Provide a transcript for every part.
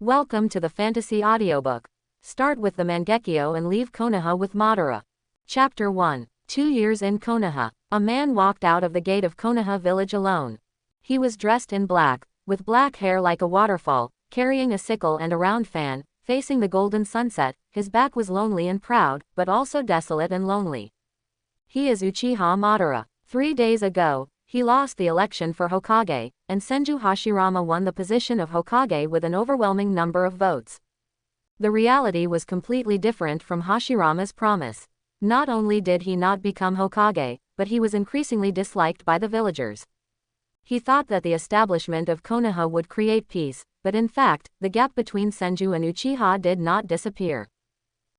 Welcome to the fantasy audiobook. Start with the Mangekyō and leave Konoha with Madara. Chapter 1. 2 years in Konoha. A man walked out of the gate of Konoha village alone. He was dressed in black, with black hair like a waterfall, carrying a sickle and a round fan, facing the golden sunset. His back was lonely and proud, but also desolate and lonely. He is Uchiha Madara. 3 days ago, he lost the election for Hokage, and Senju Hashirama won the position of Hokage with an overwhelming number of votes. The reality was completely different from Hashirama's promise. Not only did he not become Hokage, but he was increasingly disliked by the villagers. He thought that the establishment of Konoha would create peace, but in fact, the gap between Senju and Uchiha did not disappear.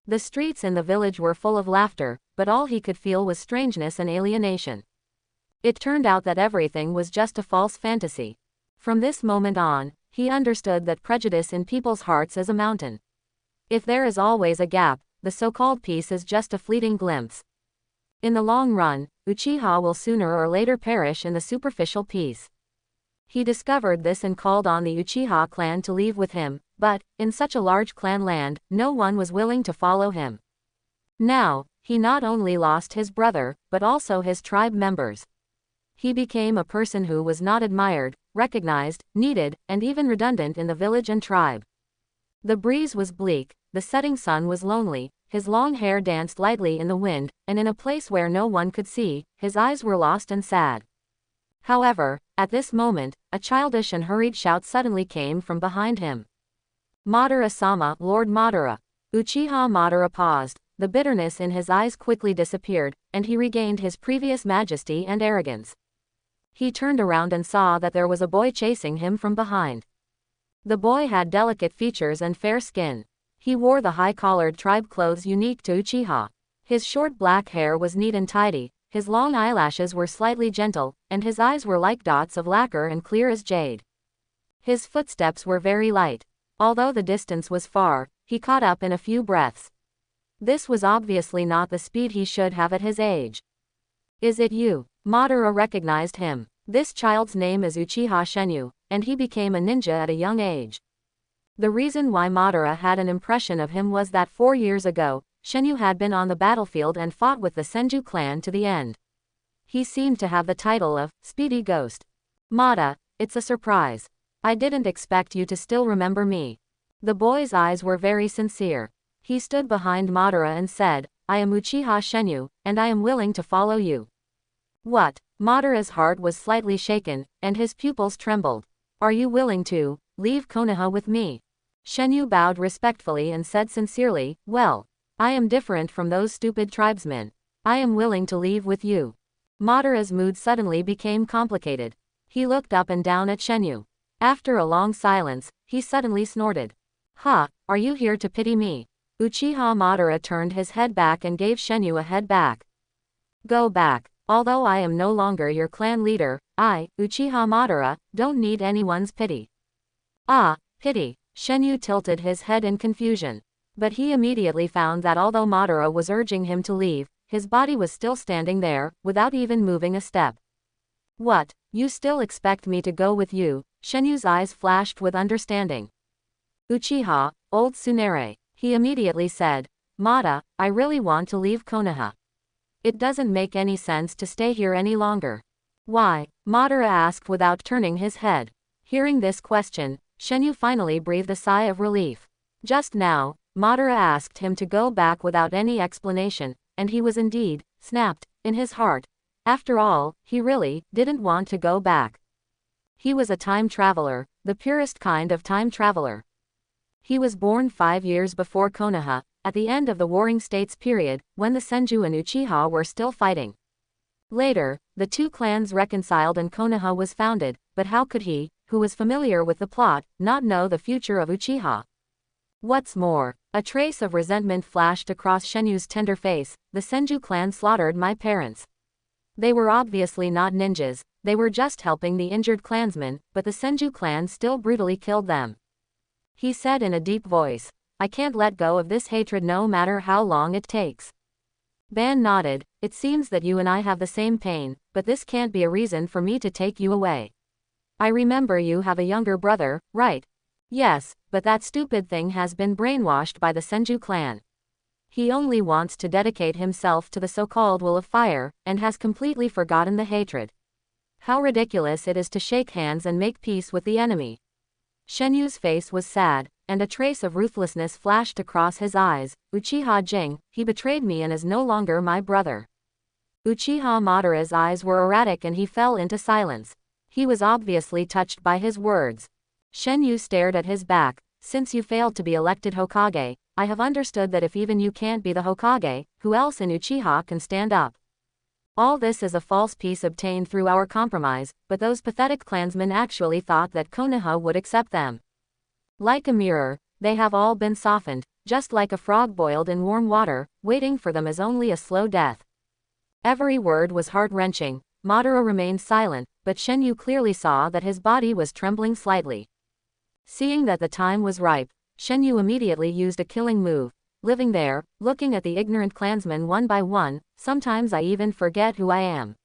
The streets in the village were full of laughter, but all he could feel was strangeness and alienation. It turned out that everything was just a false fantasy. From this moment on, he understood that prejudice in people's hearts is a mountain. If there is always a gap, the so-called peace is just a fleeting glimpse. In the long run, Uchiha will sooner or later perish in the superficial peace. He discovered this and called on the Uchiha clan to leave with him, but, in such a large clan land, no one was willing to follow him. Now, he not only lost his brother, but also his tribe members. He became a person who was not admired, recognized, needed, and even redundant in the village and tribe. The breeze was bleak, the setting sun was lonely, his long hair danced lightly in the wind, and in a place where no one could see, his eyes were lost and sad. However, at this moment, a childish and hurried shout suddenly came from behind him. Madara-sama, Lord Madara. Uchiha Madara paused, the bitterness in his eyes quickly disappeared, and he regained his previous majesty and arrogance. He turned around and saw that there was a boy chasing him from behind. The boy had delicate features and fair skin. He wore the high-collared tribe clothes unique to Uchiha. His short black hair was neat and tidy, his long eyelashes were slightly gentle, and his eyes were like dots of lacquer and clear as jade. His footsteps were very light. Although the distance was far, he caught up in a few breaths. This was obviously not the speed he should have at his age. "Is it you?" Madara recognized him. This child's name is Uchiha Shenu, and he became a ninja at a young age. The reason why Madara had an impression of him was that 4 years ago, Shenu had been on the battlefield and fought with the Senju clan to the end. He seemed to have the title of Speedy Ghost. "Mada, it's a surprise. I didn't expect you to still remember me." The boy's eyes were very sincere. He stood behind Madara and said, "I am Uchiha Shenu, and I am willing to follow you." "What?" Madara's heart was slightly shaken, and his pupils trembled. "Are you willing to leave Konoha with me?" Shenu bowed respectfully and said sincerely, "Well, I am different from those stupid tribesmen. I am willing to leave with you." Madara's mood suddenly became complicated. He looked up and down at Shenu. After a long silence, he suddenly snorted. "Ha, are you here to pity me?" Uchiha Madara turned his head back and gave Shenu a head back. "Go back. Although I am no longer your clan leader, I, Uchiha Madara, don't need anyone's pity." "Ah, pity." Shenu tilted his head in confusion. But he immediately found that although Madara was urging him to leave, his body was still standing there, without even moving a step. "What, you still expect me to go with you?" Shenu's eyes flashed with understanding. "Uchiha, old Tsunere," he immediately said. "Mada, I really want to leave Konoha. It doesn't make any sense to stay here any longer." "Why?" Madara asked without turning his head. Hearing this question, Shenu finally breathed a sigh of relief. Just now, Madara asked him to go back without any explanation, and he was indeed snapped in his heart. After all, he really didn't want to go back. He was a time traveler, the purest kind of time traveler. He was born 5 years before Konoha, at the end of the Warring States period, when the Senju and Uchiha were still fighting. Later, the two clans reconciled and Konoha was founded, but how could he, who was familiar with the plot, not know the future of Uchiha? What's more, a trace of resentment flashed across Shenu's tender face. "The Senju clan slaughtered my parents. They were obviously not ninjas, they were just helping the injured clansmen, but the Senju clan still brutally killed them," he said in a deep voice. "I can't let go of this hatred no matter how long it takes." Ban nodded. "It seems that you and I have the same pain, but this can't be a reason for me to take you away. I remember you have a younger brother, right?" Yes, but that stupid thing has been brainwashed by the Senju clan. He only wants to dedicate himself to the so-called Will of Fire, and has completely forgotten the hatred. How ridiculous it is to shake hands and make peace with the enemy. Shenyu's face was sad, and a trace of ruthlessness flashed across his eyes. Uchiha Jing, he betrayed me and is no longer my brother. Uchiha Madara's eyes were erratic and he fell into silence. He was obviously touched by his words. Shenu stared at his back. Since you failed to be elected Hokage, I have understood that if even you can't be the Hokage, who else in Uchiha can stand up? All this is a false peace obtained through our compromise, but those pathetic clansmen actually thought that Konoha would accept them. Like a mirror, they have all been softened, just like a frog boiled in warm water, waiting for them is only a slow death. Every word was heart-wrenching. Madara remained silent, but Shenu clearly saw that his body was trembling slightly. Seeing that the time was ripe, Shenu immediately used a killing move. Living there, looking at the ignorant clansmen one by one, sometimes I even forget who I am.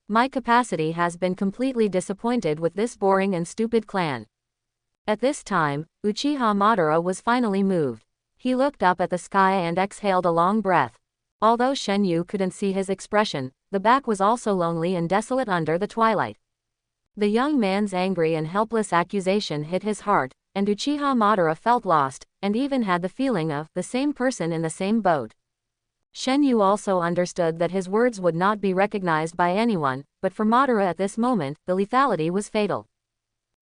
My capacity has been completely disappointed with this boring and stupid clan. At this time, Uchiha Madara was finally moved. He looked up at the sky and exhaled a long breath. Although Shenu couldn't see his expression, the back was also lonely and desolate under the twilight. The young man's angry and helpless accusation hit his heart, and Uchiha Madara felt lost, and even had the feeling of the same person in the same boat. Shenu also understood that his words would not be recognized by anyone, but for Madara at this moment, the lethality was fatal.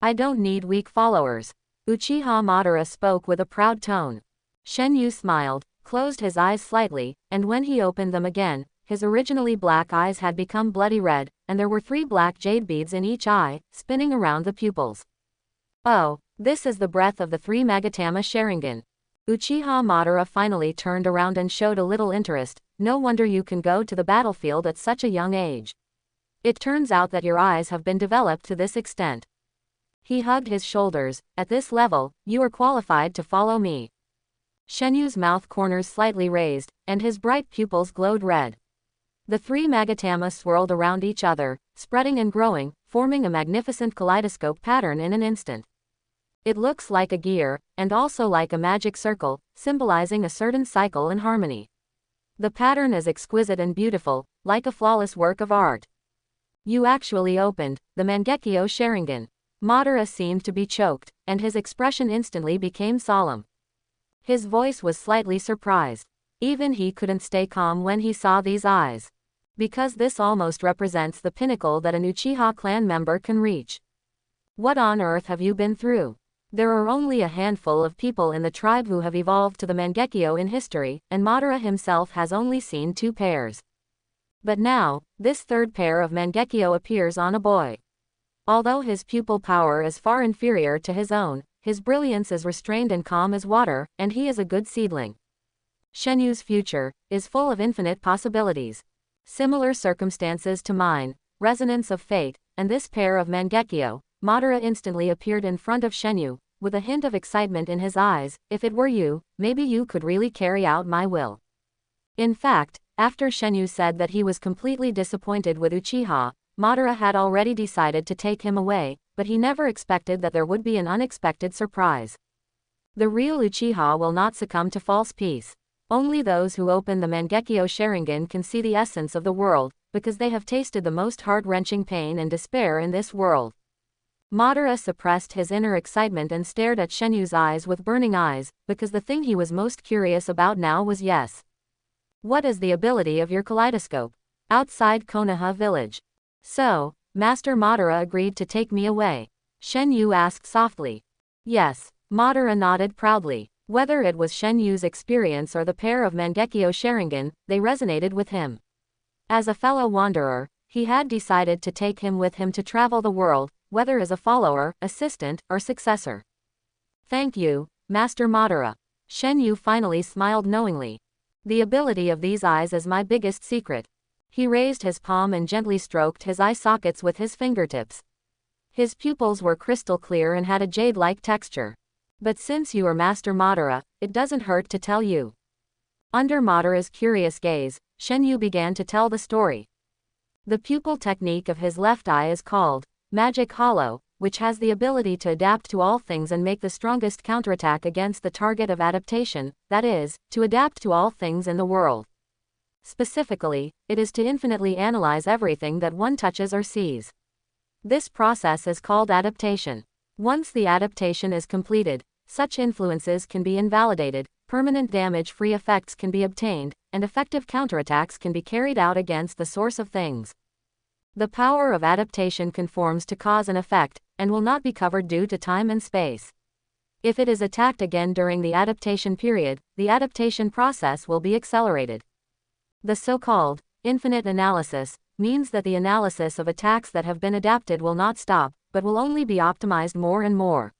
I don't need weak followers. Uchiha Madara spoke with a proud tone. Shenu smiled, closed his eyes slightly, and when he opened them again, his originally black eyes had become bloody red, and there were 3 black jade beads in each eye, spinning around the pupils. Oh, this is the breath of the 3 Magatama Sharingan. Uchiha Madara finally turned around and showed a little interest. No wonder you can go to the battlefield at such a young age. It turns out that your eyes have been developed to this extent. He hugged his shoulders. At this level, you are qualified to follow me. Shenu's mouth corners slightly raised, and his bright pupils glowed red. The 3 Magatama swirled around each other, spreading and growing, forming a magnificent kaleidoscope pattern in an instant. It looks like a gear, and also like a magic circle, symbolizing a certain cycle and harmony. The pattern is exquisite and beautiful, like a flawless work of art. You actually opened the Mangekyō Sharingan. Madara seemed to be choked, and his expression instantly became solemn. His voice was slightly surprised. Even he couldn't stay calm when he saw these eyes. Because this almost represents the pinnacle that an Uchiha clan member can reach. What on earth have you been through? There are only a handful of people in the tribe who have evolved to the Mangekyō in history, and Madara himself has only seen 2 pairs. But now, this 3rd pair of Mangekyō appears on a boy. Although his pupil power is far inferior to his own, his brilliance is restrained and calm as water, and he is a good seedling. Shenu's future is full of infinite possibilities. Similar circumstances to mine, resonance of fate, and this pair of Mangekyō. Madara instantly appeared in front of Shenu, with a hint of excitement in his eyes. If it were you, maybe you could really carry out my will. In fact, after Shenu said that he was completely disappointed with Uchiha, Madara had already decided to take him away, but he never expected that there would be an unexpected surprise. The real Uchiha will not succumb to false peace. Only those who open the Mangekyō Sharingan can see the essence of the world, because they have tasted the most heart-wrenching pain and despair in this world. Madara suppressed his inner excitement and stared at Shenu's eyes with burning eyes, because the thing he was most curious about now was yes. What is the ability of your kaleidoscope? Outside Konoha village. So, Master Madara agreed to take me away? Shenu asked softly. Yes, Madara nodded proudly. Whether it was Shenu's experience or the pair of Mangekyō Sharingan, they resonated with him. As a fellow wanderer, he had decided to take him with him to travel the world, whether as a follower, assistant, or successor. Thank you, Master Madara. Shenu finally smiled knowingly. The ability of these eyes is my biggest secret. He raised his palm and gently stroked his eye sockets with his fingertips. His pupils were crystal clear and had a jade-like texture. But since you are Master Madara, it doesn't hurt to tell you. Under Madara's curious gaze, Shenu began to tell the story. The pupil technique of his left eye is called Magic Hollow, which has the ability to adapt to all things and make the strongest counterattack against the target of adaptation, that is, to adapt to all things in the world. Specifically, it is to infinitely analyze everything that one touches or sees. This process is called adaptation. Once the adaptation is completed, such influences can be invalidated, permanent damage-free effects can be obtained, and effective counterattacks can be carried out against the source of things. The power of adaptation conforms to cause and effect, and will not be covered due to time and space. If it is attacked again during the adaptation period, the adaptation process will be accelerated. The so-called infinite analysis means that the analysis of attacks that have been adapted will not stop, but will only be optimized more and more.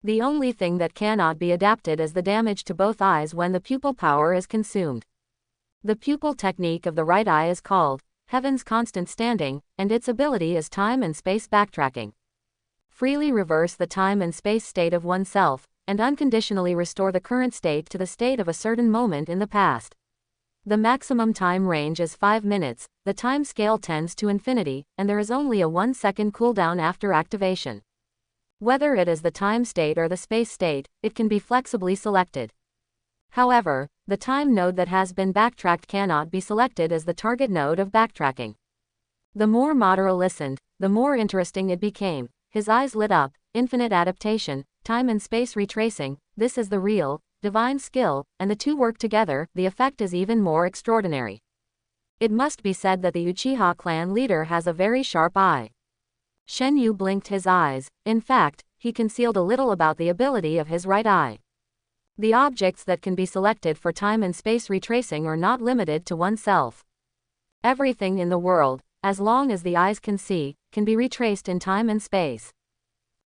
The only thing that cannot be adapted is the damage to both eyes when the pupil power is consumed. The pupil technique of the right eye is called Heaven's Constant Standing, and its ability is time and space backtracking. Freely reverse the time and space state of oneself, and unconditionally restore the current state to the state of a certain moment in the past. The maximum time range is 5 minutes, the time scale tends to infinity, and there is only a 1-second cooldown after activation. Whether it is the time state or the space state, it can be flexibly selected. However, the time node that has been backtracked cannot be selected as the target node of backtracking. The more Madara listened, the more interesting it became. His eyes lit up. Infinite adaptation, time and space retracing, this is the real, divine skill, and the two work together, the effect is even more extraordinary. It must be said that the Uchiha clan leader has a very sharp eye. Shenu blinked his eyes. In fact, he concealed a little about the ability of his right eye. The objects that can be selected for time and space retracing are not limited to oneself. Everything in the world, as long as the eyes can see, can be retraced in time and space.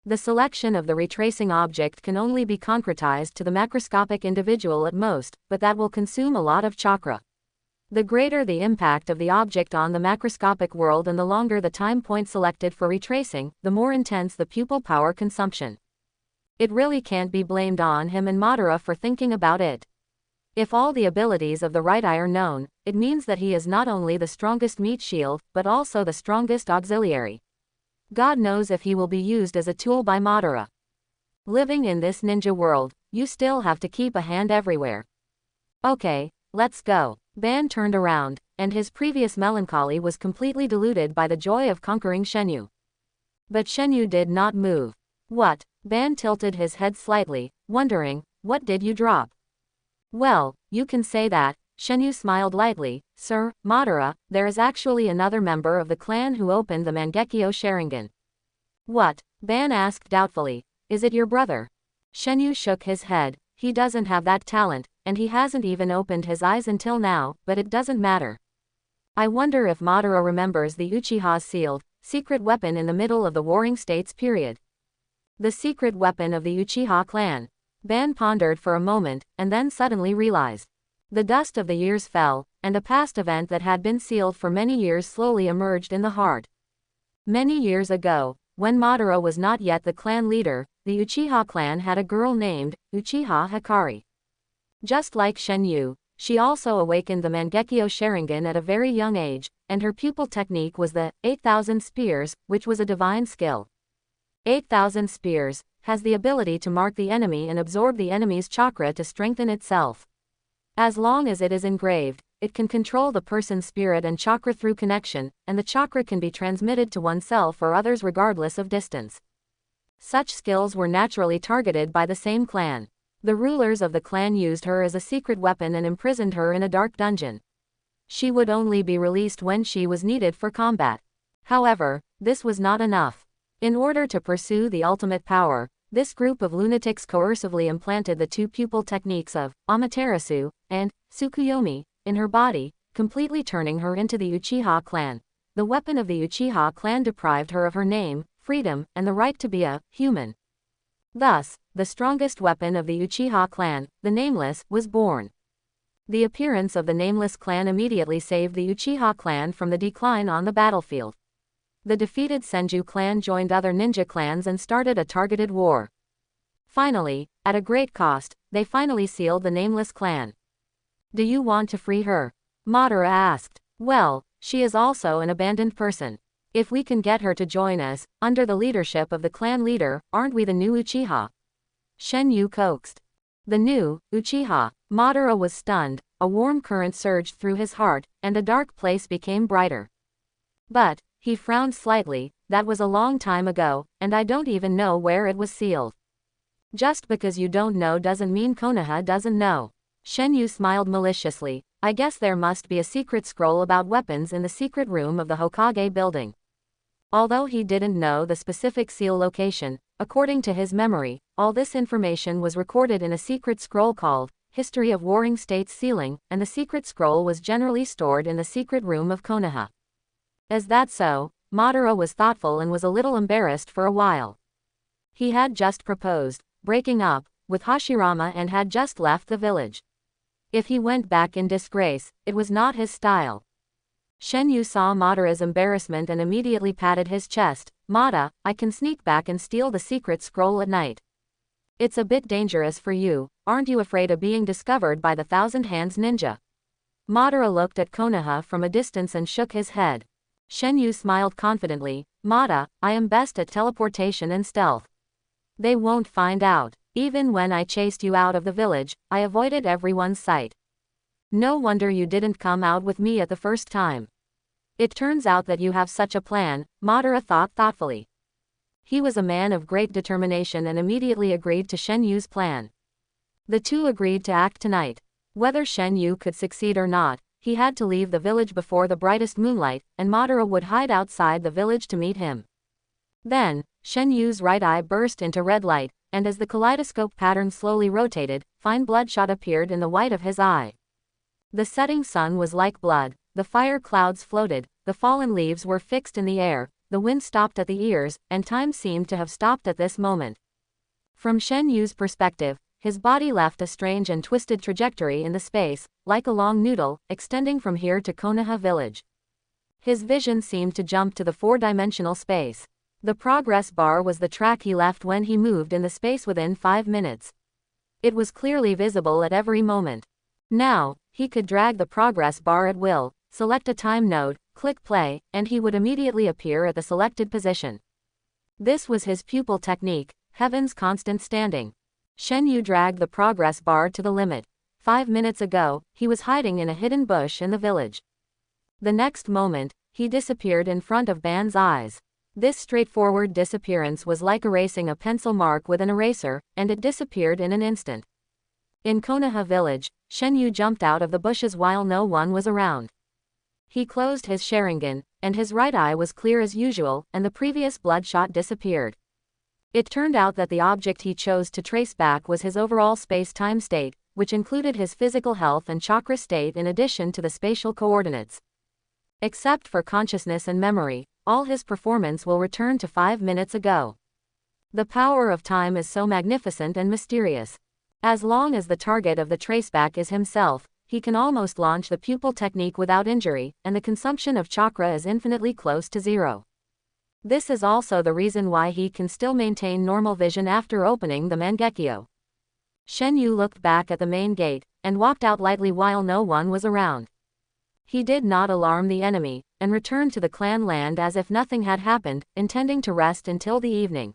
The selection of the retracing object can only be concretized to the macroscopic individual at most, but that will consume a lot of chakra. The greater the impact of the object on the macroscopic world and the longer the time point selected for retracing, the more intense the pupil power consumption. It really can't be blamed on him and Madara for thinking about it. If all the abilities of the right eye are known, it means that he is not only the strongest meat shield, but also the strongest auxiliary. God knows if he will be used as a tool by Madara. Living in this ninja world, you still have to keep a hand everywhere. Okay, let's go. Ban turned around, and his previous melancholy was completely diluted by the joy of conquering Shenu. But Shenu did not move. What? Ban tilted his head slightly, wondering, what did you drop? Well, you can say that. Shenu smiled lightly. Sir, Madara, there is actually another member of the clan who opened the Mangekyō Sharingan. What? Ban asked doubtfully. Is it your brother? Shenu shook his head. He doesn't have that talent, and he hasn't even opened his eyes until now, but it doesn't matter. I wonder if Madara remembers the Uchiha's sealed, secret weapon in the middle of the Warring States period. The secret weapon of the Uchiha clan. Ban pondered for a moment, and then suddenly realized. The dust of the years fell, and a past event that had been sealed for many years slowly emerged in the heart. Many years ago, when Madara was not yet the clan leader, the Uchiha clan had a girl named Uchiha Hikaru. Just like Shenu, she also awakened the Mangekyō Sharingan at a very young age, and her pupil technique was the 8,000 spears, which was a divine skill. 8,000 spears has the ability to mark the enemy and absorb the enemy's chakra to strengthen itself. As long as it is engraved, it can control the person's spirit and chakra through connection, and the chakra can be transmitted to oneself or others regardless of distance. Such skills were naturally targeted by the same clan. The rulers of the clan used her as a secret weapon and imprisoned her in a dark dungeon. She would only be released when she was needed for combat. However, this was not enough. In order to pursue the ultimate power, this group of lunatics coercively implanted the two pupil techniques of Amaterasu and Tsukuyomi in her body, completely turning her into the Uchiha clan. The weapon of the Uchiha clan deprived her of her name, freedom, and the right to be a human. Thus, the strongest weapon of the Uchiha clan, the Nameless, was born. The appearance of the Nameless clan immediately saved the Uchiha clan from the decline on the battlefield. The defeated Senju clan joined other ninja clans and started a targeted war. Finally, at a great cost, they finally sealed the Nameless clan. Do you want to free her? Madara asked. Well, she is also an abandoned person. If we can get her to join us, under the leadership of the clan leader, aren't we the new Uchiha? Shenu coaxed. The new Uchiha. Madara was stunned, a warm current surged through his heart, and a dark place became brighter. But, he frowned slightly, that was a long time ago, and I don't even know where it was sealed. Just because you don't know doesn't mean Konoha doesn't know. Shenu smiled maliciously. I guess there must be a secret scroll about weapons in the secret room of the Hokage building. Although he didn't know the specific seal location, according to his memory, all this information was recorded in a secret scroll called History of Warring States Sealing, and the secret scroll was generally stored in the secret room of Konoha. Is that so? Madara was thoughtful and was a little embarrassed for a while. He had just proposed breaking up with Hashirama and had just left the village. If he went back in disgrace, it was not his style. Shenu saw Madara's embarrassment and immediately patted his chest. Mada, I can sneak back and steal the secret scroll at night. It's a bit dangerous for you, aren't you afraid of being discovered by the Thousand Hands ninja? Madara looked at Konoha from a distance and shook his head. Shenu smiled confidently. Mada, I am best at teleportation and stealth. They won't find out. Even when I chased you out of the village, I avoided everyone's sight. No wonder you didn't come out with me at the first time. It turns out that you have such a plan, Madara thought thoughtfully. He was a man of great determination and immediately agreed to Shenyu's plan. The two agreed to act tonight. Whether Shenu could succeed or not, he had to leave the village before the brightest moonlight, and Madara would hide outside the village to meet him. Then, Shenyu's right eye burst into red light, and as the kaleidoscope pattern slowly rotated, fine bloodshot appeared in the white of his eye. The setting sun was like blood, the fire clouds floated, the fallen leaves were fixed in the air, the wind stopped at the ears, and time seemed to have stopped at this moment. From Shenyu's perspective, his body left a strange and twisted trajectory in the space, like a long noodle, extending from here to Konoha village. His vision seemed to jump to the four-dimensional space. The progress bar was the track he left when he moved in the space within 5 minutes. It was clearly visible at every moment. Now, he could drag the progress bar at will, select a time node, click play, and he would immediately appear at the selected position. This was his pupil technique, Heaven's constant standing. Shenu dragged the progress bar to the limit. 5 minutes ago, he was hiding in a hidden bush in the village. The next moment, he disappeared in front of Ban's eyes. This straightforward disappearance was like erasing a pencil mark with an eraser, and it disappeared in an instant. In Konoha village, Shenu jumped out of the bushes while no one was around. He closed his Sharingan, and his right eye was clear as usual, and the previous bloodshot disappeared. It turned out that the object he chose to trace back was his overall space-time state, which included his physical health and chakra state in addition to the spatial coordinates. Except for consciousness and memory, all his performance will return to 5 minutes ago. The power of time is so magnificent and mysterious. As long as the target of the traceback is himself, he can almost launch the pupil technique without injury, and the consumption of chakra is infinitely close to zero. This is also the reason why he can still maintain normal vision after opening the Mangekyō. Shenu looked back at the main gate, and walked out lightly while no one was around. He did not alarm the enemy, and returned to the clan land as if nothing had happened, intending to rest until the evening.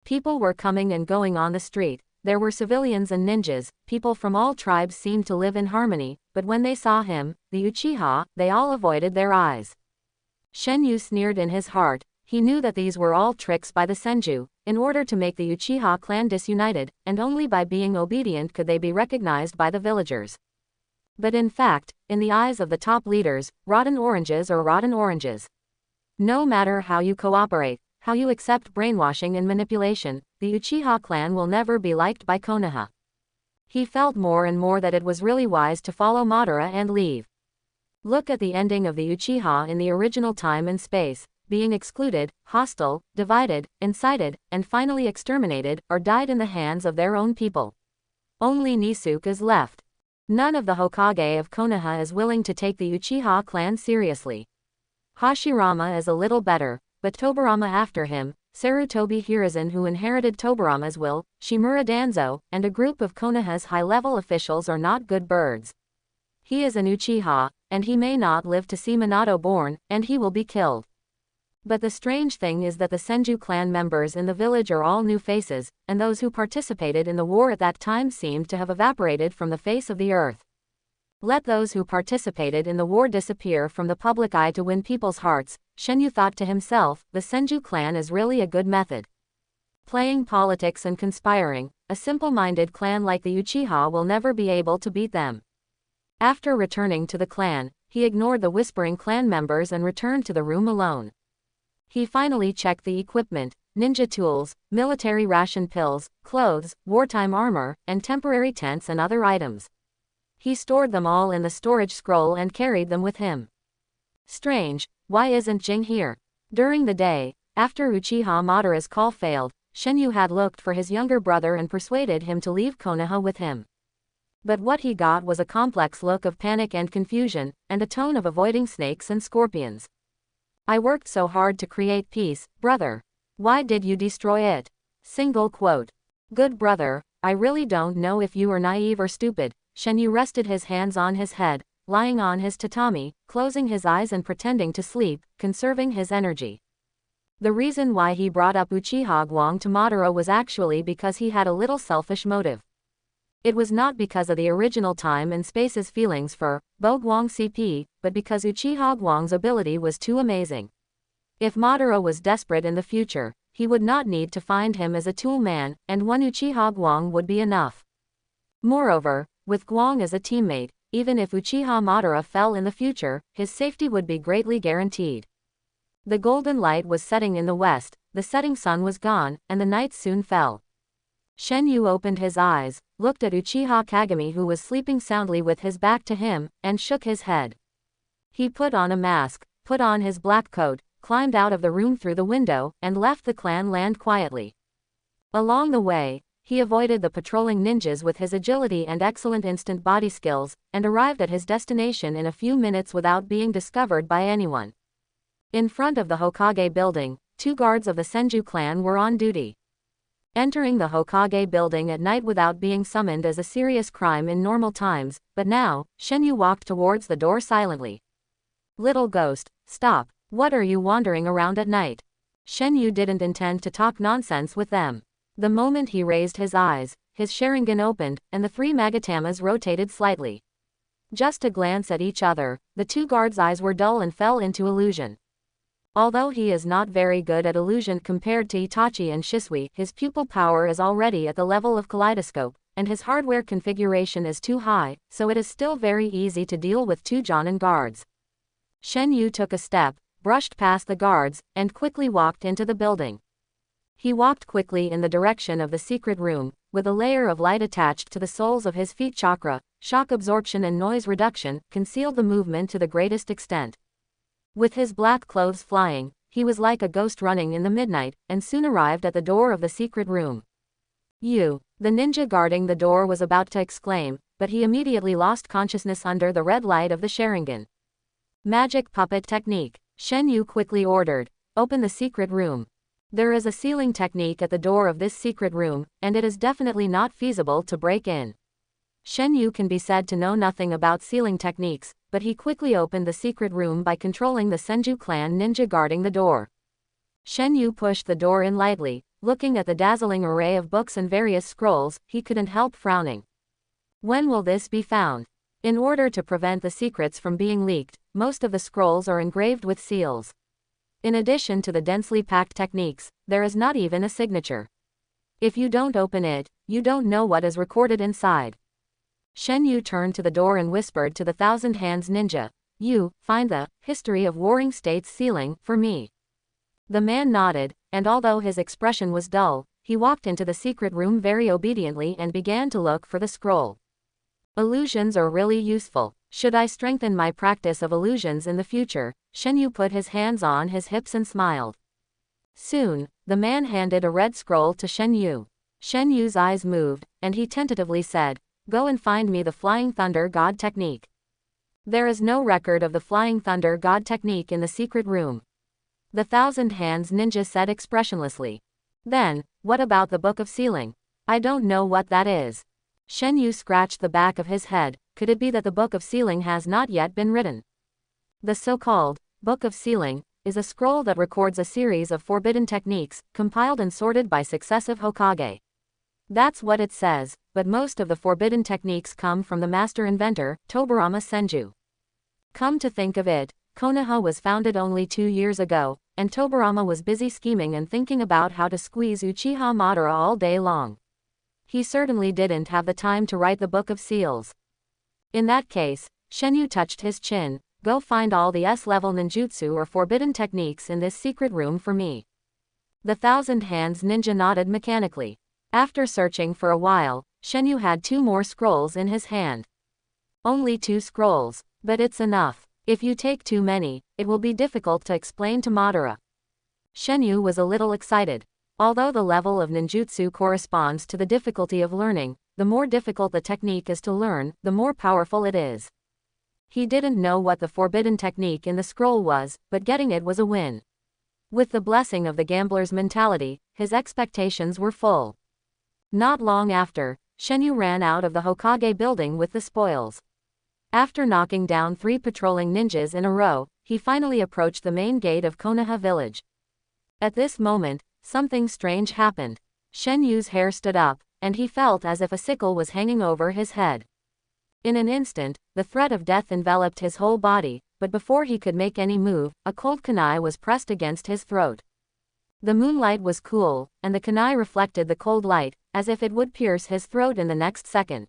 People were coming and going on the street. There were civilians and ninjas, people from all tribes seemed to live in harmony, but when they saw him, the Uchiha, they all avoided their eyes. Shenu sneered in his heart. He knew that these were all tricks by the Senju, in order to make the Uchiha clan disunited, and only by being obedient could they be recognized by the villagers. But in fact, in the eyes of the top leaders, rotten oranges are rotten oranges. No matter how you cooperate, how you accept brainwashing and manipulation, the Uchiha clan will never be liked by Konoha. He felt more and more that it was really wise to follow Madara and leave. Look at the ending of the Uchiha in the original time and space, being excluded, hostile, divided, incited, and finally exterminated, or died in the hands of their own people. Only Nisuke is left. None of the Hokage of Konoha is willing to take the Uchiha clan seriously. Hashirama is a little better, but Tobirama after him, Sarutobi Hiruzen who inherited Tobirama's will, Shimura Danzo, and a group of Konoha's high-level officials are not good birds. He is an Uchiha, and he may not live to see Minato born, and he will be killed. But the strange thing is that the Senju clan members in the village are all new faces, and those who participated in the war at that time seemed to have evaporated from the face of the earth. Let those who participated in the war disappear from the public eye to win people's hearts, Shenu thought to himself, the Senju clan is really a good method. Playing politics and conspiring, a simple-minded clan like the Uchiha will never be able to beat them. After returning to the clan, he ignored the whispering clan members and returned to the room alone. He finally checked the equipment, ninja tools, military ration pills, clothes, wartime armor, and temporary tents and other items. He stored them all in the storage scroll and carried them with him. Strange, why isn't Jing here? During the day, after Uchiha Madara's call failed, Shenu had looked for his younger brother and persuaded him to leave Konoha with him. But what he got was a complex look of panic and confusion, and a tone of avoiding snakes and scorpions. I worked so hard to create peace, brother. Why did you destroy it? Single quote. Good brother, I really don't know if you are naive or stupid. Shenu rested his hands on his head, lying on his tatami, closing his eyes and pretending to sleep, conserving his energy. The reason why he brought up Uchiha Guang to Madara was actually because he had a little selfish motive. It was not because of the original time and space's feelings for Bo Guang CP, but because Uchiha Guang's ability was too amazing. If Madara was desperate in the future, he would not need to find him as a tool man, and one Uchiha Guang would be enough. Moreover, with Guang as a teammate, even if Uchiha Madara fell in the future, his safety would be greatly guaranteed. The golden light was setting in the west, the setting sun was gone, and the night soon fell. Shenu opened his eyes, looked at Uchiha Kagami who was sleeping soundly with his back to him, and shook his head. He put on a mask, put on his black coat, climbed out of the room through the window, and left the clan land quietly. Along the way, he avoided the patrolling ninjas with his agility and excellent instant body skills, and arrived at his destination in a few minutes without being discovered by anyone. In front of the Hokage building, 2 guards of the Senju clan were on duty. Entering the Hokage building at night without being summoned is a serious crime in normal times, but now, Shenu walked towards the door silently. Little ghost, stop, what are you wandering around at night? Shenu didn't intend to talk nonsense with them. The moment he raised his eyes, his Sharingan opened, and the 3 Magatamas rotated slightly. Just a glance at each other, the 2 guards' eyes were dull and fell into illusion. Although he is not very good at illusion compared to Itachi and Shisui, his pupil power is already at the level of Kaleidoscope, and his hardware configuration is too high, so it is still very easy to deal with 2 Jonin guards. Shenu took a step, brushed past the guards, and quickly walked into the building. He walked quickly in the direction of the secret room, with a layer of light attached to the soles of his feet. Chakra, shock absorption and noise reduction, concealed the movement to the greatest extent. With his black clothes flying, he was like a ghost running in the midnight, and soon arrived at the door of the secret room. The ninja guarding the door was about to exclaim, but he immediately lost consciousness under the red light of the Sharingan. Magic puppet technique. Shenu quickly ordered, open the secret room. There is a sealing technique at the door of this secret room, and it is definitely not feasible to break in. Shenu can be said to know nothing about sealing techniques, but he quickly opened the secret room by controlling the Senju clan ninja guarding the door. Shenu pushed the door in lightly, looking at the dazzling array of books and various scrolls, he couldn't help frowning. When will this be found? In order to prevent the secrets from being leaked, most of the scrolls are engraved with seals. In addition to the densely packed techniques, there is not even a signature. If you don't open it, you don't know what is recorded inside. Shenu turned to the door and whispered to the Thousand Hands ninja, find the History of Warring States sealing for me. The man nodded, and although his expression was dull, he walked into the secret room very obediently and began to look for the scroll. Illusions are really useful. Should I strengthen my practice of illusions in the future? Shenu put his hands on his hips and smiled. Soon, the man handed a red scroll to Shenu. Shenyu's eyes moved, and he tentatively said, go and find me the Flying Thunder God technique. There is no record of the Flying Thunder God technique in the secret room. The Thousand Hands ninja said expressionlessly. Then, what about the Book of Sealing? I don't know what that is. Shenu scratched the back of his head. Could it be that the Book of Sealing has not yet been written? The so-called Book of Sealing is a scroll that records a series of forbidden techniques, compiled and sorted by successive Hokage. That's what it says, but most of the forbidden techniques come from the master inventor, Tobirama Senju. Come to think of it, Konoha was founded only 2 years ago, and Tobirama was busy scheming and thinking about how to squeeze Uchiha Madara all day long. He certainly didn't have the time to write the Book of Seals. In that case, Shenu touched his chin, go find all the S-level ninjutsu or forbidden techniques in this secret room for me. The Thousand Hands ninja nodded mechanically. After searching for a while, Shenu had 2 more scrolls in his hand. Only 2 scrolls, but it's enough. If you take too many, it will be difficult to explain to Madara. Shenu was a little excited. Although the level of ninjutsu corresponds to the difficulty of learning, the more difficult the technique is to learn, the more powerful it is. He didn't know what the forbidden technique in the scroll was, but getting it was a win. With the blessing of the gambler's mentality, his expectations were full. Not long after, Shenu ran out of the Hokage building with the spoils. After knocking down 3 patrolling ninjas in a row, he finally approached the main gate of Konoha village. At this moment, something strange happened. Shenyu's hair stood up, and he felt as if a sickle was hanging over his head. In an instant, the threat of death enveloped his whole body, but before he could make any move, a cold kunai was pressed against his throat. The moonlight was cool, and the kunai reflected the cold light, as if it would pierce his throat in the next second.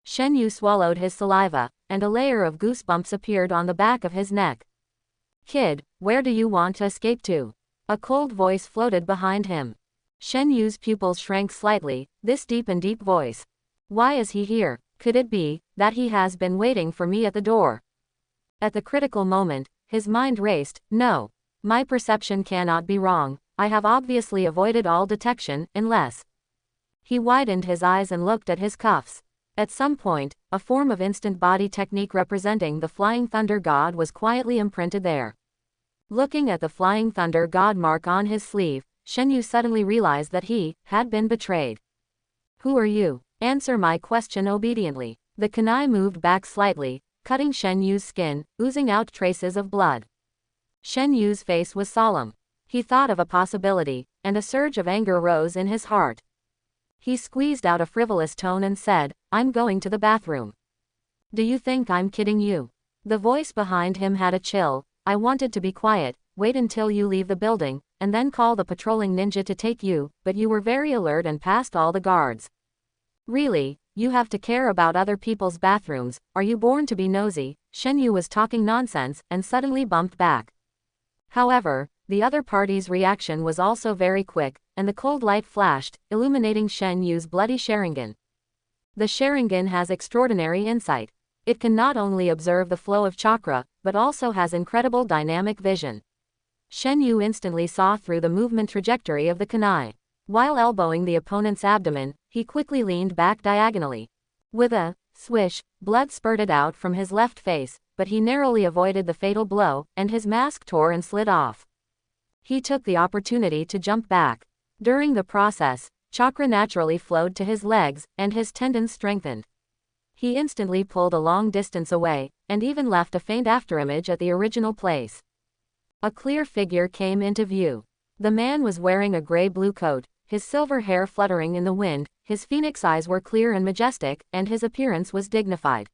Shenu swallowed his saliva, and a layer of goosebumps appeared on the back of his neck. "Kid, where do you want to escape to?" A cold voice floated behind him. Shenyu's pupils shrank slightly, this deep voice. Why is he here? Could it be that he has been waiting for me at the door? At the critical moment, his mind raced. No. My perception cannot be wrong. I have obviously avoided all detection, unless... He widened his eyes and looked at his cuffs. At some point, a form of instant body technique representing the Flying Thunder God was quietly imprinted there. Looking at the Flying Thunder God mark on his sleeve, Shenu suddenly realized that he had been betrayed. "Who are you? Answer my question obediently." The kunai moved back slightly, cutting Shenyu's skin, oozing out traces of blood. Shenyu's face was solemn. He thought of a possibility, and a surge of anger rose in his heart. He squeezed out a frivolous tone and said, "I'm going to the bathroom." "Do you think I'm kidding you?" The voice behind him had a chill. "I wanted to be quiet, wait until you leave the building, and then call the patrolling ninja to take you, but you were very alert and passed all the guards. Really, you have to care about other people's bathrooms, are you born to be nosy?" Shenu was talking nonsense, and suddenly bumped back. However, the other party's reaction was also very quick, and the cold light flashed, illuminating Shenyu's bloody Sharingan. The Sharingan has extraordinary insight. It can not only observe the flow of chakra, but also has incredible dynamic vision. Shenu instantly saw through the movement trajectory of the kunai. While elbowing the opponent's abdomen, he quickly leaned back diagonally. With a swish, blood spurted out from his left face, but he narrowly avoided the fatal blow, and his mask tore and slid off. He took the opportunity to jump back. During the process, chakra naturally flowed to his legs, and his tendons strengthened. He instantly pulled a long distance away, and even left a faint afterimage at the original place. A clear figure came into view. The man was wearing a gray-blue coat, his silver hair fluttering in the wind, his phoenix eyes were clear and majestic, and his appearance was dignified.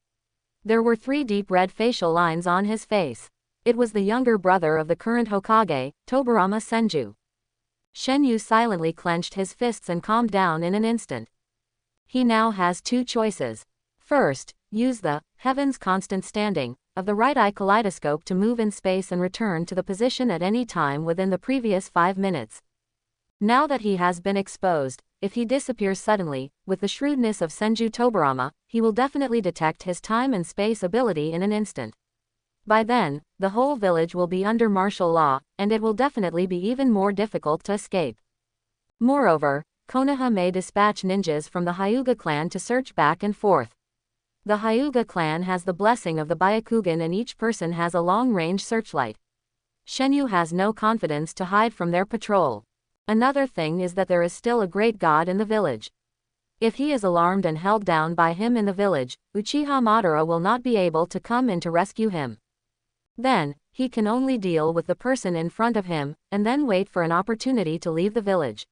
There were 3 deep red facial lines on his face. It was the younger brother of the current Hokage, Tobirama Senju. Shenu silently clenched his fists and calmed down in an instant. He now has 2 choices. First, use the heaven's constant standing of the right eye kaleidoscope to move in space and return to the position at any time within the previous 5 minutes. Now that he has been exposed, if he disappears suddenly, with the shrewdness of Senju Tobirama, he will definitely detect his time and space ability in an instant. By then, the whole village will be under martial law, and it will definitely be even more difficult to escape. Moreover, Konoha may dispatch ninjas from the Hyuga clan to search back and forth. The Hyuga clan has the blessing of the Byakugan and each person has a long-range searchlight. Shenu has no confidence to hide from their patrol. Another thing is that there is still a great god in the village. If he is alarmed and held down by him in the village, Uchiha Madara will not be able to come in to rescue him. Then, He can only deal with the person in front of him, and then wait for an opportunity to leave the village.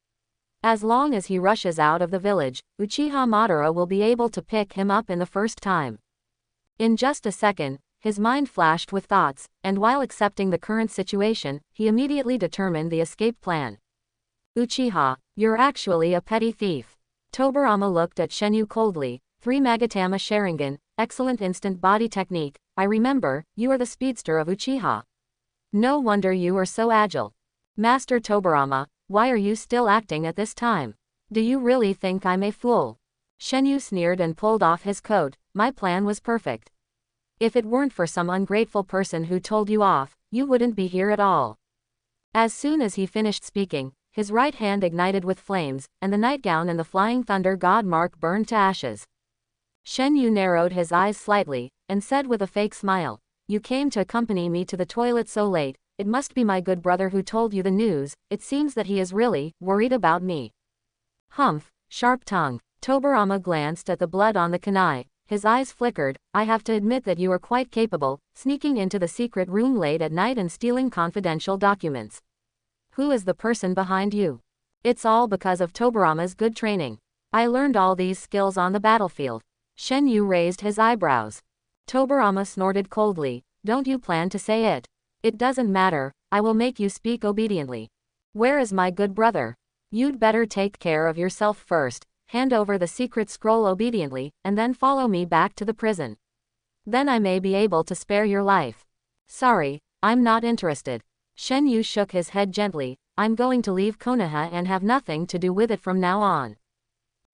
As long as he rushes out of the village, Uchiha Madara will be able to pick him up in the first time. In just a second, his mind flashed with thoughts, and while accepting the current situation, he immediately determined the escape plan. Uchiha, you're actually a petty thief. Tobirama looked at Shenu coldly. 3 Magatama Sharingan, excellent instant body technique. I remember, you are the speedster of Uchiha. No wonder you are so agile. Master Tobirama, why are you still acting at this time? Do you really think I'm a fool? Shenu sneered and pulled off his coat. My plan was perfect. If it weren't for some ungrateful person who told you off, you wouldn't be here at all. As soon as he finished speaking, his right hand ignited with flames, and the nightgown and the flying thunder god mark burned to ashes. Shenu narrowed his eyes slightly, and said with a fake smile, you came to accompany me to the toilet so late, it must be my good brother who told you the news. It seems that he is really worried about me. Humph, sharp tongue. Tobirama glanced at the blood on the kunai. His eyes flickered. I have to admit that you are quite capable, sneaking into the secret room late at night and stealing confidential documents. Who is the person behind you? It's all because of Tobirama's good training. I learned all these skills on the battlefield. Shenu raised his eyebrows. Tobirama snorted coldly. Don't you plan to say it? It doesn't matter, I will make you speak obediently. Where is my good brother? You'd better take care of yourself first, hand over the secret scroll obediently, and then follow me back to the prison. Then I may be able to spare your life. Sorry, I'm not interested. Shenu shook his head gently. I'm going to leave Konoha and have nothing to do with it from now on.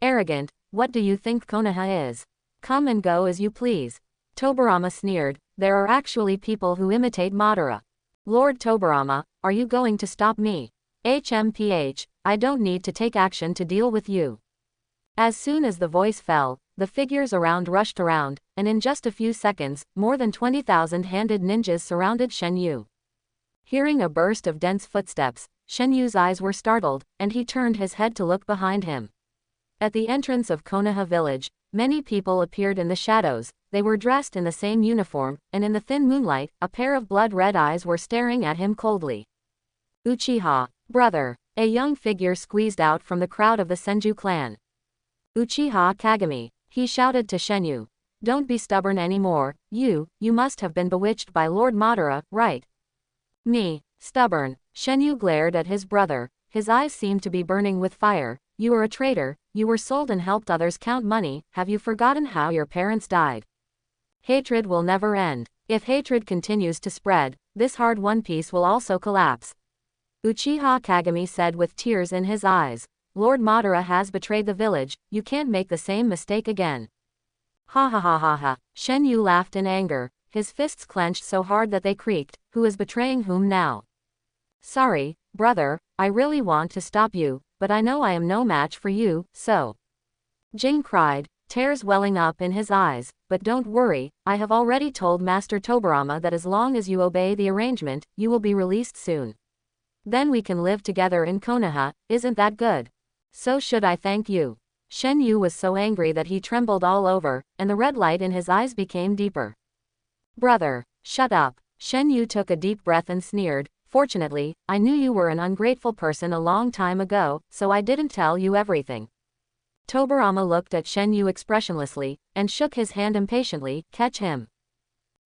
Arrogant, what do you think Konoha is? Come and go as you please. Tobirama sneered. There are actually people who imitate Madara. Lord Tobirama, are you going to stop me? HMPH, I don't need to take action to deal with you. As soon as the voice fell, the figures around rushed around, and in just a few seconds, more than 20,000 handed ninjas surrounded Shenu. Hearing a burst of dense footsteps, Shenyu's eyes were startled, and he turned his head to look behind him. At the entrance of Konoha village, many people appeared in the shadows. They were dressed in the same uniform, and in the thin moonlight, a pair of blood-red eyes were staring at him coldly. Uchiha, brother, a young figure squeezed out from the crowd of the Senju clan. Uchiha Kagami, he shouted to Shenu. Don't be stubborn anymore, you must have been bewitched by Lord Madara, right? Me, stubborn. Shenu glared at his brother. His eyes seemed to be burning with fire. You are a traitor, you were sold and helped others count money. Have you forgotten how your parents died? Hatred will never end. If hatred continues to spread, this hard One Piece will also collapse. Uchiha Kagami said with tears in his eyes. Lord Madara has betrayed the village, you can't make the same mistake again. Ha ha ha ha ha. Shenu laughed in anger, his fists clenched so hard that they creaked. Who is betraying whom now? Sorry, brother, I really want to stop you, but I know I am no match for you, so. Jing cried, tears welling up in his eyes, but don't worry, I have already told Master Tobirama that as long as you obey the arrangement, you will be released soon. Then we can live together in Konoha, isn't that good? So should I thank you? Shenu was so angry that he trembled all over, and the red light in his eyes became deeper. Brother, shut up. Shenu took a deep breath and sneered. Fortunately, I knew you were an ungrateful person a long time ago, so I didn't tell you everything. Tobirama looked at Shenu expressionlessly, and shook his hand impatiently. Catch him.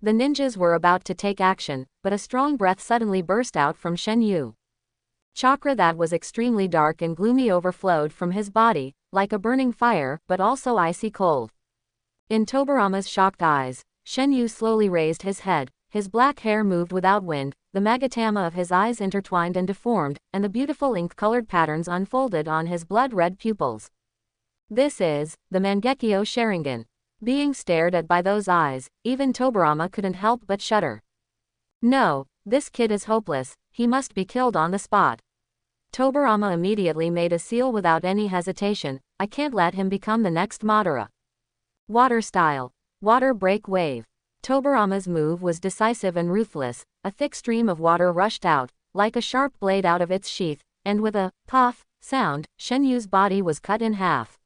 The ninjas were about to take action, but a strong breath suddenly burst out from Shenu. Chakra that was extremely dark and gloomy overflowed from his body, like a burning fire, but also icy cold. In Tobirama's shocked eyes, Shenu slowly raised his head. His black hair moved without wind, the magatama of his eyes intertwined and deformed, and the beautiful ink-colored patterns unfolded on his blood-red pupils. This is the Mangekyō Sharingan. Being stared at by those eyes, even Tobirama couldn't help but shudder. No, this kid is hopeless, he must be killed on the spot. Tobirama immediately made a seal without any hesitation. I can't let him become the next Madara. Water style. Water break wave. Tobirama's move was decisive and ruthless. A thick stream of water rushed out, like a sharp blade out of its sheath, and with a puff sound, Shenyu's body was cut in half.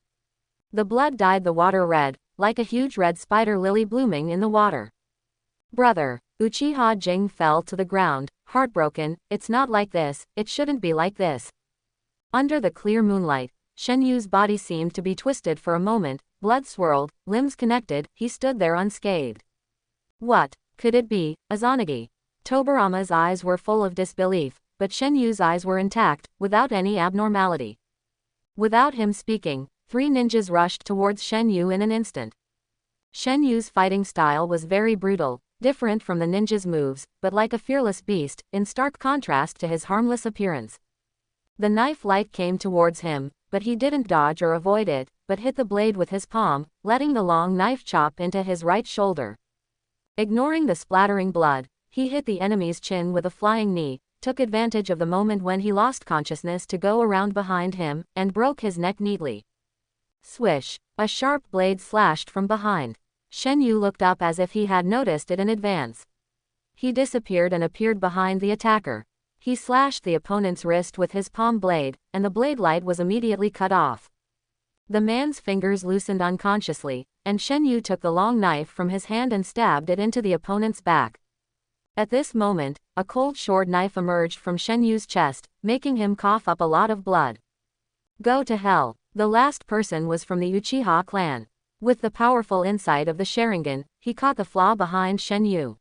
The blood dyed the water red, like a huge red spider lily blooming in the water. Brother, Uchiha Jing fell to the ground, heartbroken. It's not like this, it shouldn't be like this. Under the clear moonlight, Shenyu's body seemed to be twisted for a moment, blood swirled, limbs connected, he stood there unscathed. What could it be? Izanagi. Tobarama's eyes were full of disbelief, but Shenyu's eyes were intact, without any abnormality. Without him speaking, 3 ninjas rushed towards Shenyu in an instant. Shenyu's fighting style was very brutal, different from the ninja's moves, but like a fearless beast, in stark contrast to his harmless appearance. The knife light came towards him, but he didn't dodge or avoid it, but hit the blade with his palm, letting the long knife chop into his right shoulder. Ignoring the splattering blood, he hit the enemy's chin with a flying knee, took advantage of the moment when he lost consciousness to go around behind him, and broke his neck neatly. Swish! A sharp blade slashed from behind. Shenyu looked up as if he had noticed it in advance. He disappeared and appeared behind the attacker. He slashed the opponent's wrist with his palm blade, and the blade light was immediately cut off. The man's fingers loosened unconsciously, and Shenyu took the long knife from his hand and stabbed it into the opponent's back. At this moment, a cold short knife emerged from Shenyu's chest, making him cough up a lot of blood. Go to hell. The last person was from the Uchiha clan. With the powerful insight of the Sharingan, he caught the flaw behind Shenyu.